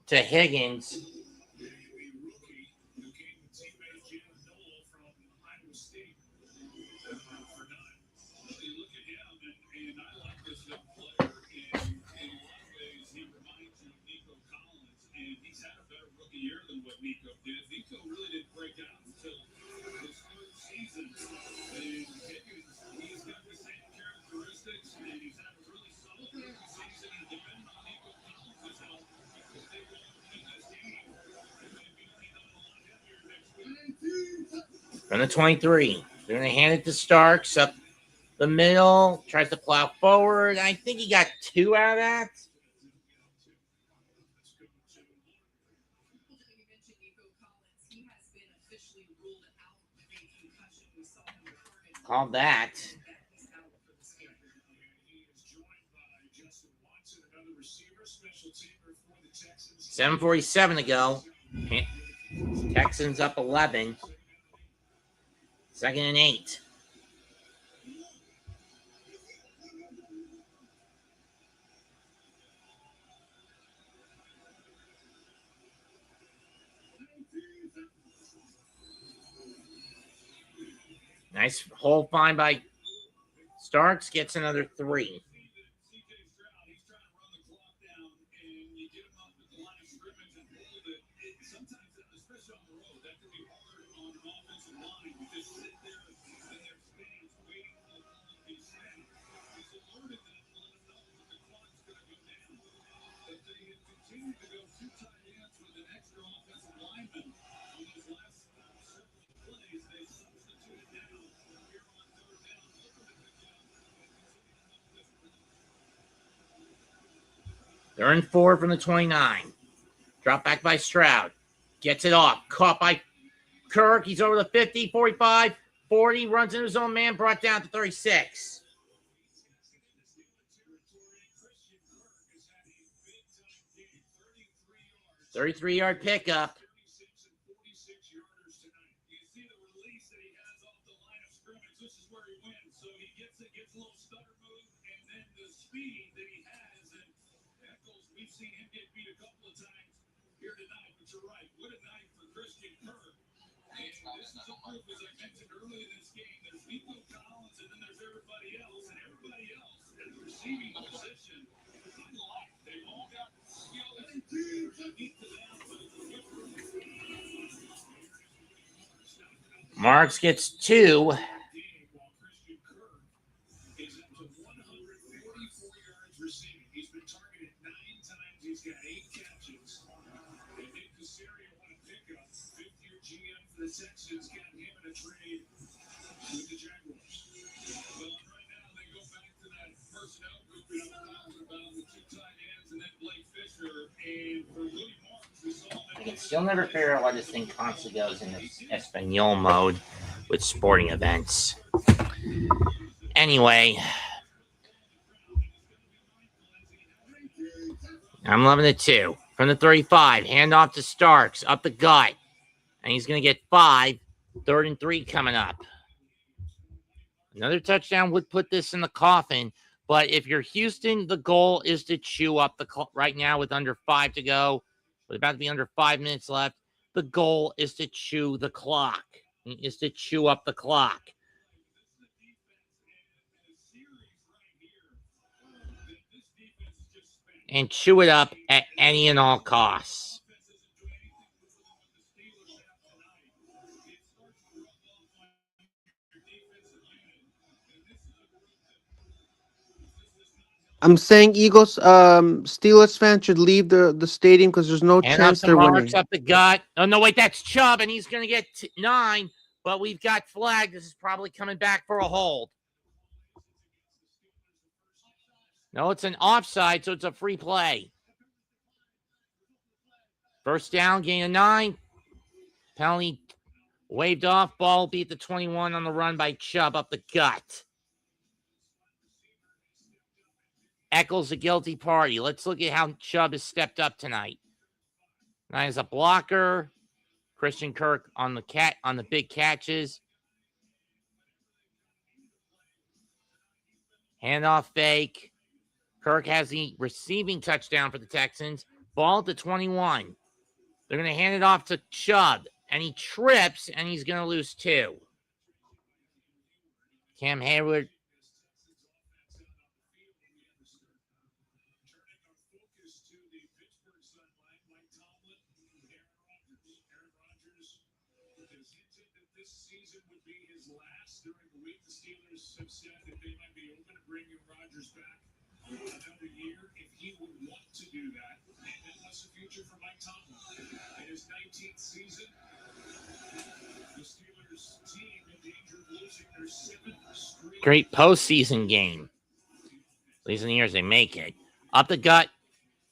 A: to Higgins. From the 23. They're going to hand it to Starks up the middle. Tries to plow forward. I think he got 2 out of that. Called that. 7:47 to go. Texans up 11. Second and 8. Nice hole find by Starks. Gets another 3. They're in 4 from the 29. Drop back by Stroud. Gets it off. Caught by Kirk. He's over the 50, 45, 40. Runs into his own man. Brought down to 36. 33-yard pickup. Marks gets 2.
B: He's been targeted 9 times. He's got 8 catches. And Nick Caserio won a pickup. Fifth-year GM for the Texans got him in a trade with the Jaguars. Well, right now they go back to that personnel group that I'm talking about with 2 tight ends and then Blake Fisher. And for Willie Marks, we saw that.
A: I can still never figure out why this thing constantly goes in this Espanol mode with sporting events. Anyway, I'm loving it too. From the 35, handoff to Starks, up the gut. And he's going to get 5. 3rd and 3 coming up. Another touchdown would put this in the coffin. But if you're Houston, the goal is to chew up the clock. Right now with under 5 to go, with about to be under 5 minutes left, the goal is to chew the clock. Is to chew up the clock. And chew it up at any and all costs.
F: I'm saying Eagles, Steelers fans should leave the stadium because there's no
A: And
F: chance
A: up
F: they're
A: the Marks,
F: winning.
A: up the gut. Oh, no, wait, that's Chubb, and he's going to get 9, but we've got flag. This is probably coming back for a hold. No, it's an offside, so it's a free play. First down, gain of 9. Penalty waved off. Ball beat the 21 on the run by Chubb up the gut. Eccles a guilty party. Let's look at how Chubb has stepped up tonight. Now as a blocker. Christian Kirk on the big catches. Handoff fake. Kirk has the receiving touchdown for the Texans. Ball to 21. They're going to hand it off to Chubb. And he trips, and he's going to lose 2. Cam Hayward.
B: Turning our focus to the Pittsburgh sideline, Mike Tomlin, Aaron Rodgers has hinted that this season would be his last. During the week, the Steelers have said that they might be open to bringing Rodgers back another year if he would want to do that. And then what's the future for Mike Tomlin? In his 19th season, the Steelers team in danger of losing their 7th straight.
A: Great postseason game. At least in the years they make it. Up the gut.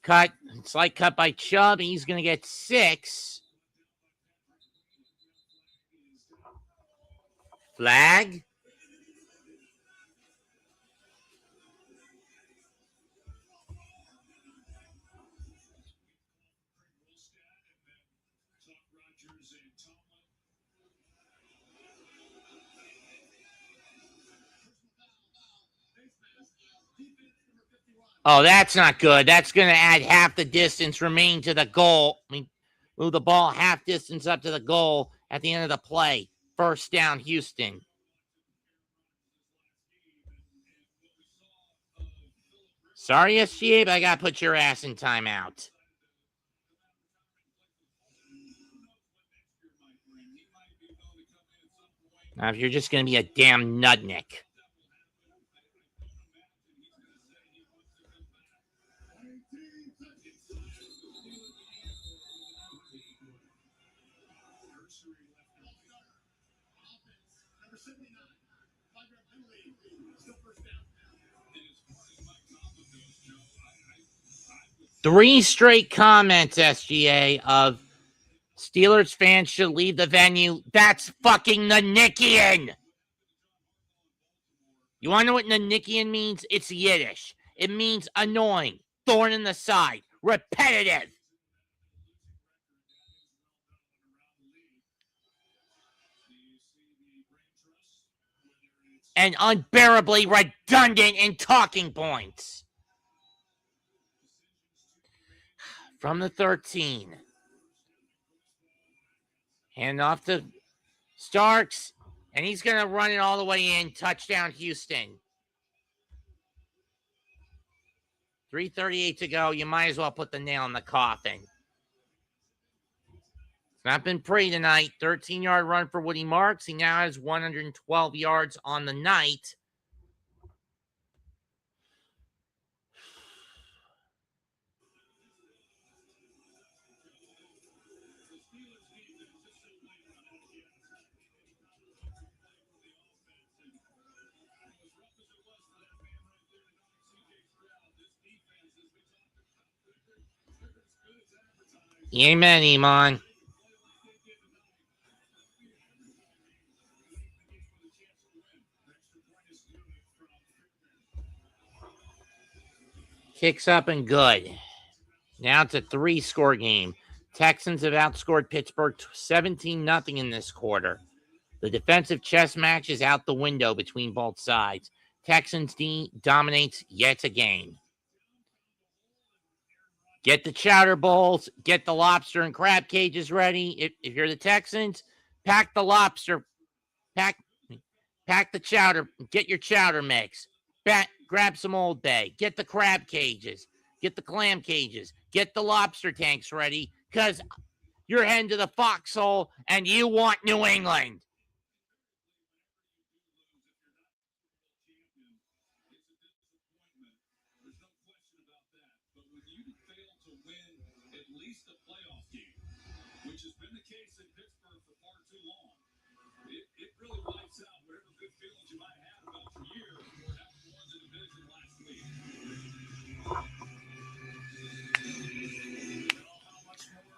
A: Cut. Slight cut by Chubb. And he's going to get 6. Flag. Oh, that's not good. That's going to add half the distance remaining to the goal. I mean, move the ball half distance up to the goal at the end of the play. First down, Houston. Sorry, SGA, but I got to put your ass in timeout. Now, if you're just going to be a damn nutnik. 3 straight comments, SGA, of Steelers fans should leave the venue. That's fucking Nanikian. You want to know what Nanikian means? It's Yiddish. It means annoying, thorn in the side, repetitive, and unbearably redundant in talking points. From the 13. Hand off to Starks, and he's going to run it all the way in. Touchdown, Houston. 3:38 to go. You might as well put the nail in the coffin. It's not been pretty tonight. 13-yard run for Woody Marks. He now has 112 yards on the night. Amen, Iman. Kicks up and good. Now it's a 3-score game. Texans have outscored Pittsburgh 17-0 in this quarter. The defensive chess match is out the window between both sides. Texans dominates yet again. Get the chowder bowls, get the lobster and crab cages ready. If you're the Texans, pack the lobster, pack the chowder, get your chowder mix. Grab some Old Bay, get the crab cages, get the clam cages, get the lobster tanks ready, because you're heading to the foxhole and you want New England.
B: Which has been the case in Pittsburgh for far too long. It really wipes out whatever good feelings you might have about your year or having won the division last week.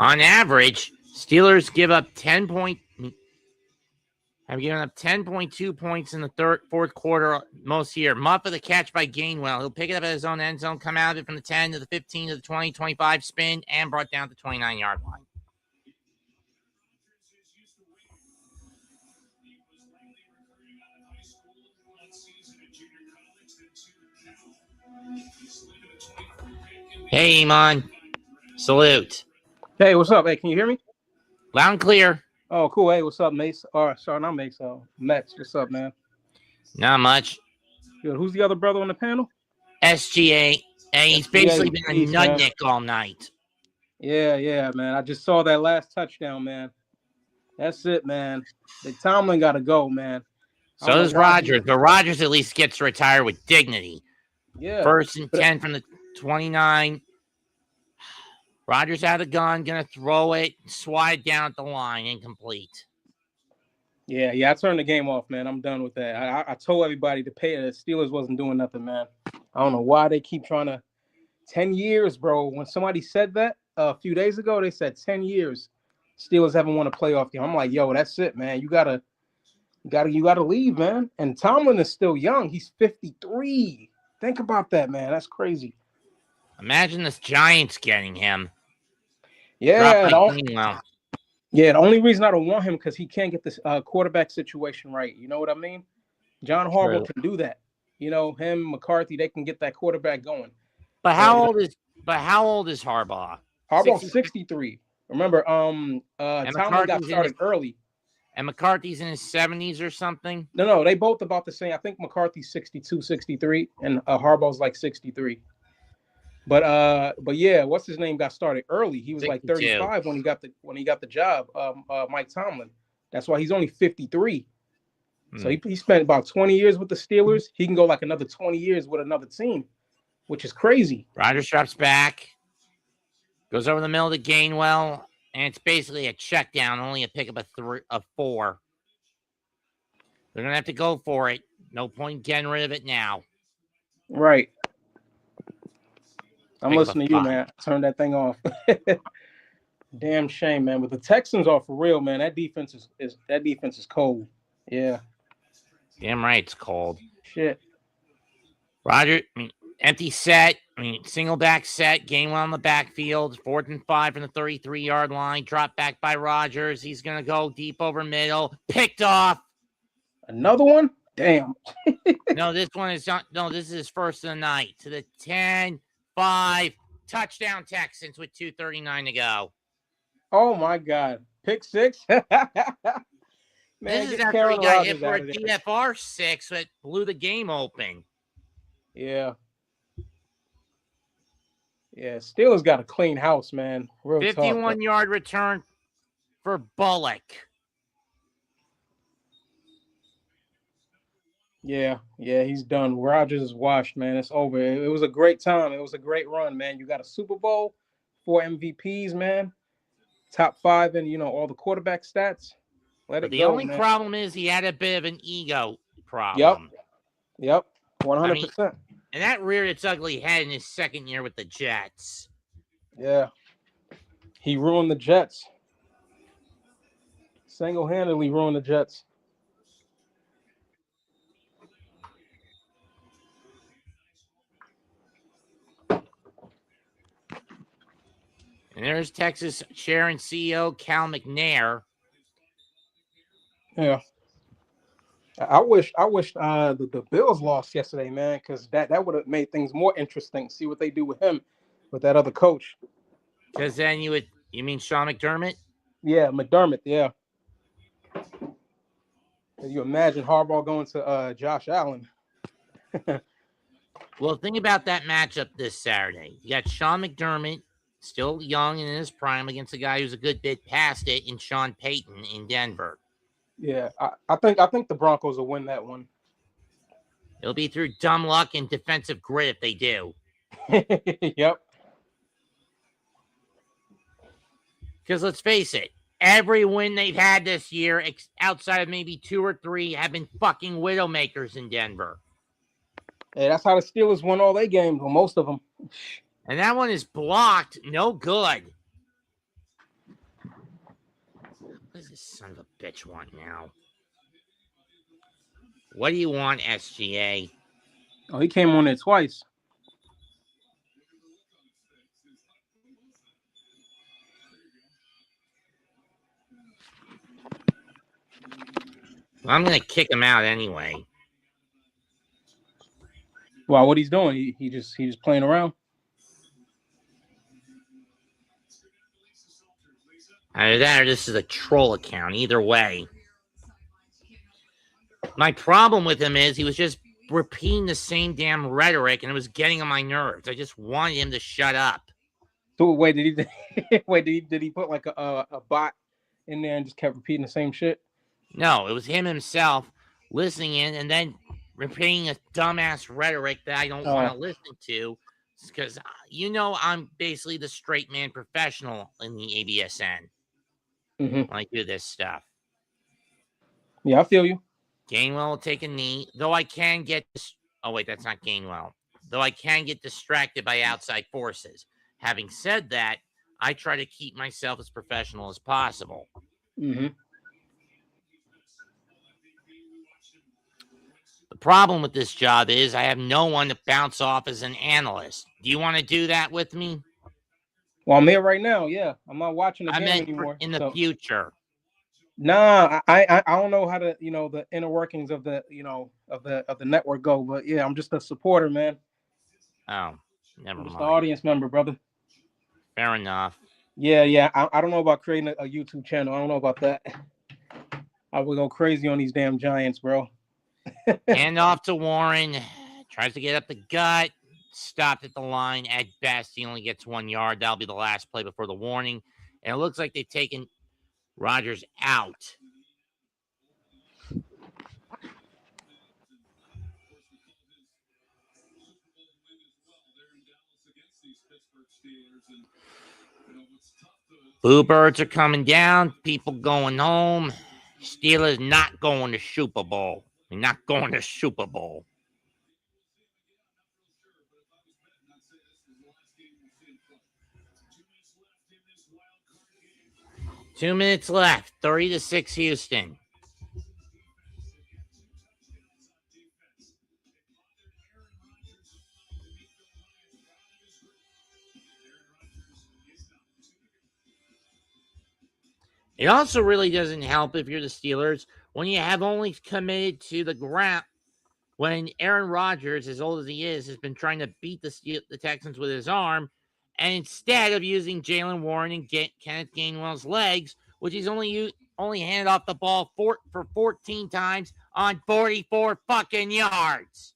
A: On average, Steelers give up 10.2 points in the fourth quarter most year. Muff of the catch by Gainwell. He'll pick it up at his own end zone, come out of it from the 10 to the 15 to the 20, 25 spin, and brought down to the 29-yard line. Hey, Iman. Salute.
H: Hey, what's up? Hey, can you hear me?
A: Loud and clear.
H: Oh, cool. Hey, what's up, Mace? Sorry, not Mace. Max. What's up, man?
A: Not much.
H: Good. Who's the other brother on the panel?
A: SGA. And he's basically been a nutnik all night.
H: Yeah, man. I just saw that last touchdown, man. That's it, man. The Tomlin got to go, man.
A: So does Rodgers, but Rodgers at least gets to retire with dignity.
H: Yeah.
A: 1st and 10 from the 29. Rodgers had a gun, going to throw it, swat it down at the line, incomplete.
H: Yeah, I turned the game off, man. I'm done with that. I told everybody to pay. The Steelers wasn't doing nothing, man. I don't know why they keep trying to. 10 years, bro. When somebody said that a few days ago, they said 10 years. Steelers haven't won a playoff game. I'm like, yo, that's it, man. You gotta leave, man. And Tomlin is still young. He's 53. Think about that, man. That's crazy.
A: Imagine this Giants getting him.
H: Yeah. The only reason I don't want him because he can't get this quarterback situation right. You know what I mean? John Harbaugh can do that. You know, him, McCarthy, they can get that quarterback going.
A: But how old is Harbaugh?
H: Harbaugh's 63. Remember, Tomlin got started early.
A: And McCarthy's in his 70s or something?
H: No, they both about the same. I think McCarthy's 62, 63, and Harbaugh's like 63. But yeah, what's his name got started early. He was 62. Like 35 when he got the job. Mike Tomlin. That's why he's only 53. So he spent about 20 years with the Steelers. He can go like another 20 years with another team, which is crazy.
A: Rodgers drops back, goes over the middle to Gainwell, and it's basically a check down, only a pickup of 4. They're gonna have to go for it. No point getting rid of it now.
H: Right. I'm
A: Pick up a
H: listening to you,
A: 5.
H: man. Turn that thing off. Damn shame, man. But the Texans are for real, man. That defense is cold. Yeah.
A: Damn right it's cold.
H: Shit.
A: Roger, empty set. Single back set. Gainwell on the backfield. 4th and 5 from the 33-yard line. Drop back by Rodgers. He's going to go deep over middle. Picked off.
H: Another one? Damn.
A: No, this one is not. No, this is his first of the night. To the 10-5. Touchdown Texans with 2:39 to go.
H: Oh, my God. Pick 6? Man,
A: This is
H: get
A: after
H: Karen
A: he got
H: Rodgers
A: hit for
H: out
A: a
H: of there.
A: DFR 6 that blew the game open.
H: Yeah. Yeah, Steelers got a clean house, man. Real talk.
A: 51-yard return for Bullock.
H: Yeah, he's done. Rodgers is washed, man. It's over. It was a great time. It was a great run, man. You got a Super Bowl, 4 MVPs, man. Top 5 in, all the quarterback stats. Let
A: But
H: it
A: the
H: go,
A: only
H: man.
A: problem is he had a bit of an ego problem.
H: Yep. 100%.
A: And that reared its ugly head in his second year with the Jets.
H: Yeah. He ruined the Jets. Single-handedly ruined the Jets.
A: And there's Texas Chair and CEO Cal McNair.
H: Yeah. I wish the Bills lost yesterday, man, because that would have made things more interesting. See what they do with him, with that other coach.
A: Because then you mean Sean McDermott?
H: Yeah, McDermott, yeah. Can you imagine Harbaugh going to Josh Allen?
A: Well, think about that matchup this Saturday. You got Sean McDermott, still young and in his prime, against a guy who's a good bit past it in Sean Payton in Denver.
H: Yeah, I think the Broncos will win that one.
A: It'll be through dumb luck and defensive grit if they do.
H: Yep.
A: Because let's face it, every win they've had this year, outside of maybe 2 or 3, have been fucking widowmakers in Denver.
H: Yeah, that's how the Steelers won all their games, well, most of them.
A: And that one is blocked. No good. What does this son of a bitch want now? What do you want, SGA?
H: Oh, he came on there twice.
A: Well, I'm going to kick him out anyway.
H: Wow, what he's doing? He just playing around.
A: Either that or this is a troll account. Either way. My problem with him is he was just repeating the same damn rhetoric, and it was getting on my nerves. I just wanted him to shut up.
H: So wait, did he put like a bot in there and just kept repeating the same shit?
A: No, it was him himself listening in and then repeating a dumbass rhetoric that I don't want to listen to, because I'm basically the straight man professional in the ABSN when I do this stuff.
H: Yeah, I feel you.
A: Gainwell will take a knee, though I can get oh wait, that's not Gainwell. Though I can get distracted by outside forces. Having said that, I try to keep myself as professional as possible.
H: Mm-hmm.
A: The problem with this job is I have no one to bounce off as an analyst. Do you want to do that with me?
H: Well, I'm there right now. Yeah, I'm not watching the game anymore.
A: In the future.
H: Nah, I don't know how to the inner workings of the of the network go, but yeah, I'm just a supporter, man.
A: Oh, never
H: Just
A: mind.
H: an audience member, brother.
A: Fair enough.
H: Yeah. I don't know about creating a YouTube channel. I don't know about that. I would go crazy on these damn Giants, bro.
A: Hand off to Warren. Tries to get up the gut. Stopped at the line. At best, he only gets 1 yard. That'll be the last play before the warning. And it looks like they've taken Rodgers out. Bluebirds are coming down. People going home. Steelers not going to Super Bowl. They're not going to Super Bowl. 2 minutes left. 30-6 Houston. It also really doesn't help if you're the Steelers when you have only committed to the ground. When Aaron Rodgers, as old as he is, has been trying to beat the Texans with his arm, and instead of using Jalen Warren and Kenneth Gainwell's legs, which he's only handed off the ball for 14 times on 44 fucking yards.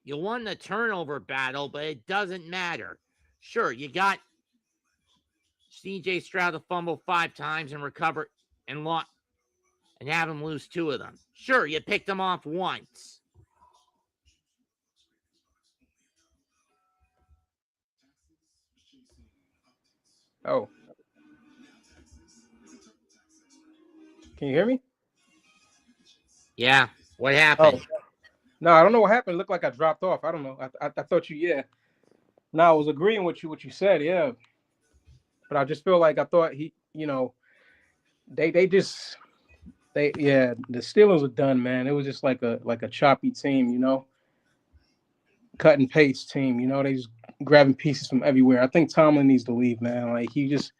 A: You won the turnover battle, but it doesn't matter. Sure, you got C.J. Stroud to fumble 5 times and recover and have him lose 2 of them. Sure, you picked him off once.
H: Oh. Can you hear me?
A: Yeah. What happened?
H: Oh. No, I don't know what happened. It looked like I dropped off. I don't know. I thought you, yeah. No, I was agreeing with what you said, yeah. But I just feel like I thought the Steelers are done, man. It was just like a choppy team, cut and paste team, they just grabbing pieces from everywhere. I think Tomlin needs to leave, man. Like he just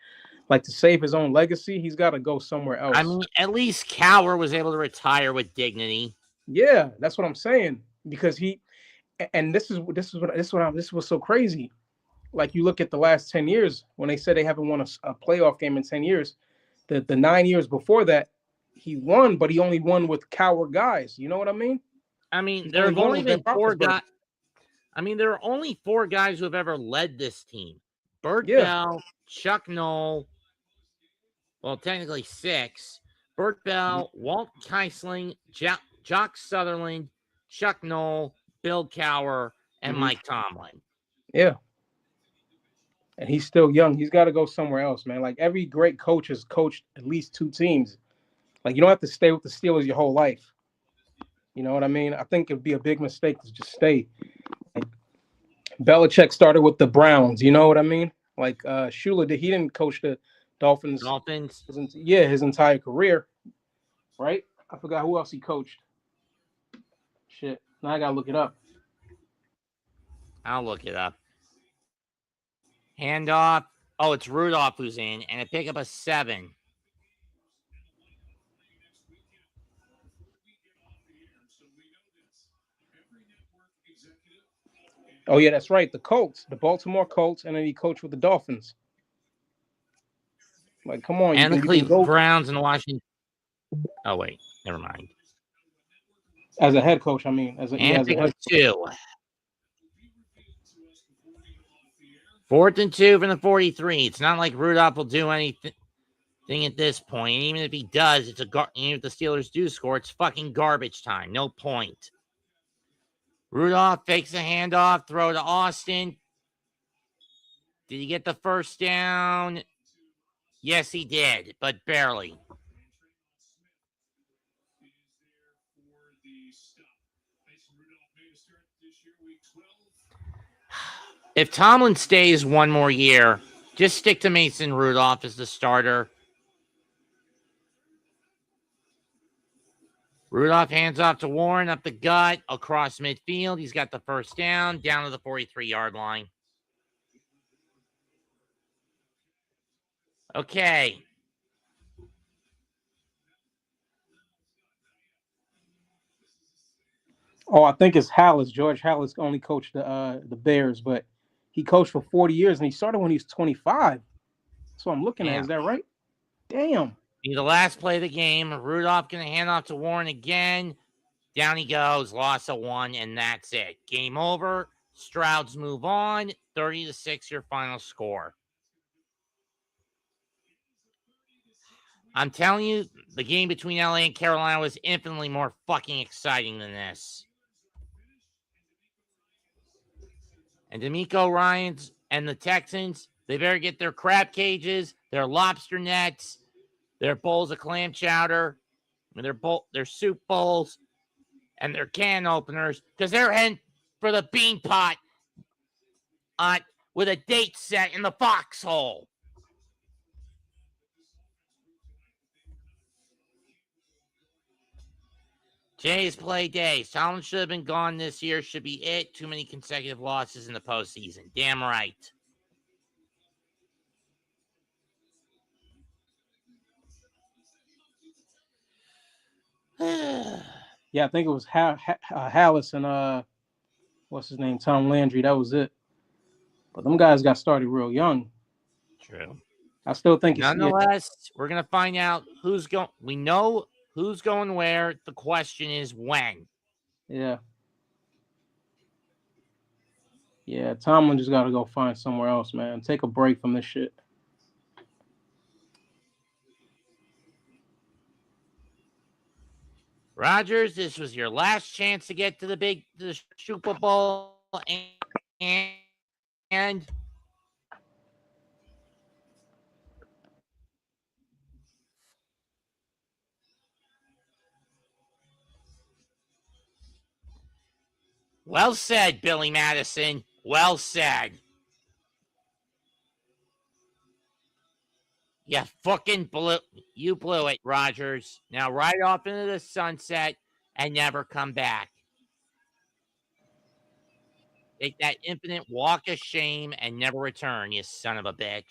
H: to save his own legacy, he's got to go somewhere else.
A: I mean, at least Cowher was able to retire with dignity.
H: Yeah, that's what I'm saying. Because this was so crazy. Like you look at the last 10 years when they said they haven't won a playoff game in 10 years. The 9 years before that, he won, but he only won with Cowher guys. You know what I mean?
A: I mean, there have only been 4 guys. I mean, there are only 4 guys who have ever led this team. Burt Bell, Chuck Noll. Well, technically 6. Burt Bell, Walt Keisling, Jock Sutherland, Chuck Noll, Bill Cowher, and Mike Tomlin.
H: Yeah. And he's still young. He's got to go somewhere else, man. Like every great coach has coached at least 2 teams. Like you don't have to stay with the Steelers your whole life. You know what I mean? I think it'd be a big mistake to just stay. Like, Belichick started with the Browns. You know what I mean? Like Shula he didn't coach the Dolphins. His entire career. Right? I forgot who else he coached. Shit. Now I gotta look it up.
A: I'll look it up. Handoff. Oh, it's Rudolph who's in, and a pick up a 7.
H: Oh, yeah, that's right. The Colts, the Baltimore Colts, and then he coached with the Dolphins. Like, come on.
A: And the Cleveland Browns and the Washington. Oh, wait. Never mind.
H: As a head coach, I mean. As a head coach.
A: 2. 4th and 2 from the 43. It's not like Rudolph will do anything at this point. And even if he does, even if the Steelers do score, it's fucking garbage time. No point. Rudolph fakes a handoff, throw to Austin. Did he get the first down? Yes, he did, but barely. If Tomlin stays one more year, just stick to Mason Rudolph as the starter. Rudolph hands off to Warren up the gut, across midfield. He's got the first down to the 43-yard line. Okay.
H: Oh, I think it's Hallis. George Hallis only coached the Bears, but he coached for 40 years, and he started when he was 25. So I'm looking at. Is that right? Damn.
A: The last play of the game, Rudolph going to hand off to Warren again. Down he goes, loss of 1, and that's it. Game over. Strouds move on. 30-6, your final score. I'm telling you, the game between LA and Carolina was infinitely more fucking exciting than this. And DeMeco Ryans and the Texans, they better get their crab cages, their lobster nets, their bowls of clam chowder, and their soup bowls, and their can openers, because they're heading for the bean pot with a date set in the foxhole. Today's play day. Solomon should have been gone this year. Should be it. Too many consecutive losses in the postseason. Damn right.
H: Yeah, I think it was Hallis and what's his name, Tom Landry. That was it. But them guys got started real young.
A: True.
H: I still think it's
A: Nonetheless, we're gonna find out who's going. We know who's going where. The question is when.
H: Yeah. Yeah, Tomlin just got to go find somewhere else, man. Take a break from this shit.
A: Rodgers, this was your last chance to get to the Super Bowl, and well said, Billy Madison. Well said. You fucking blew it, Rodgers. Now ride off into the sunset and never come back. Take that infinite walk of shame and never return, you son of a bitch.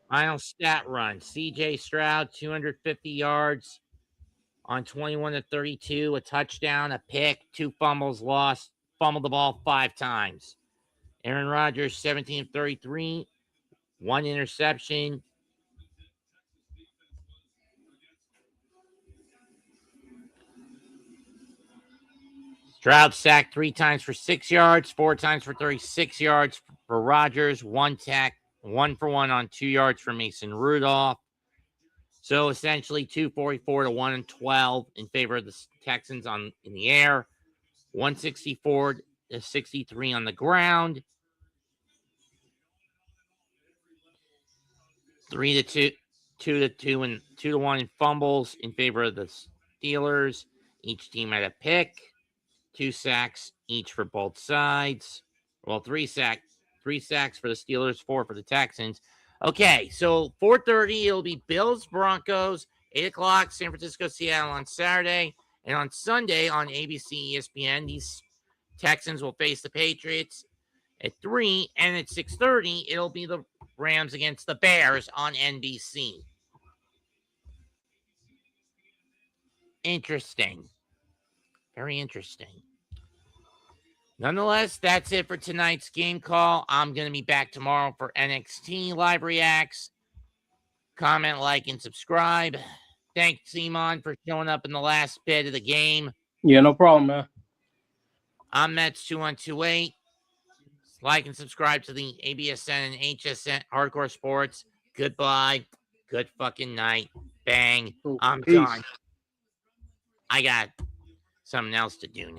A: Final stat run. CJ Stroud, 250 yards on 21 to 32, a touchdown, a pick, 2 fumbles lost, fumbled the ball 5 times. Aaron Rodgers, 17 of 33, 1 interception. Stroud sacked 3 times for 6 yards, 4 times for 36 yards for Rodgers, 1 for 1 on 2 yards for Mason Rudolph. So essentially 244 to 1-12 in favor of the Texans in the air, 164 to 63 on the ground, 3-2, 2-2, and 2-1 in fumbles in favor of the Steelers. Each team had a pick, 2 sacks each for both sides. Well, 3 sacks for the Steelers, 4 for the Texans. Okay, so 4:30, it'll be Bills, Broncos, 8 o'clock, San Francisco, Seattle on Saturday. And on Sunday on ABC, ESPN, these Texans will face the Patriots at 3. And at 6:30, it'll be the Rams against the Bears on NBC. Interesting. Very interesting. Nonetheless, that's it for tonight's game call. I'm going to be back tomorrow for NXT Live Reacts. Comment, like, and subscribe. Thanks, Simon, for showing up in the last bit of the game.
H: Yeah, no problem, man.
A: I'm Mets2128. Like and subscribe to the ABSN and HSN Hardcore Sports. Goodbye. Good fucking night. Bang. I'm
F: Peace.
A: done. I got something else to do now.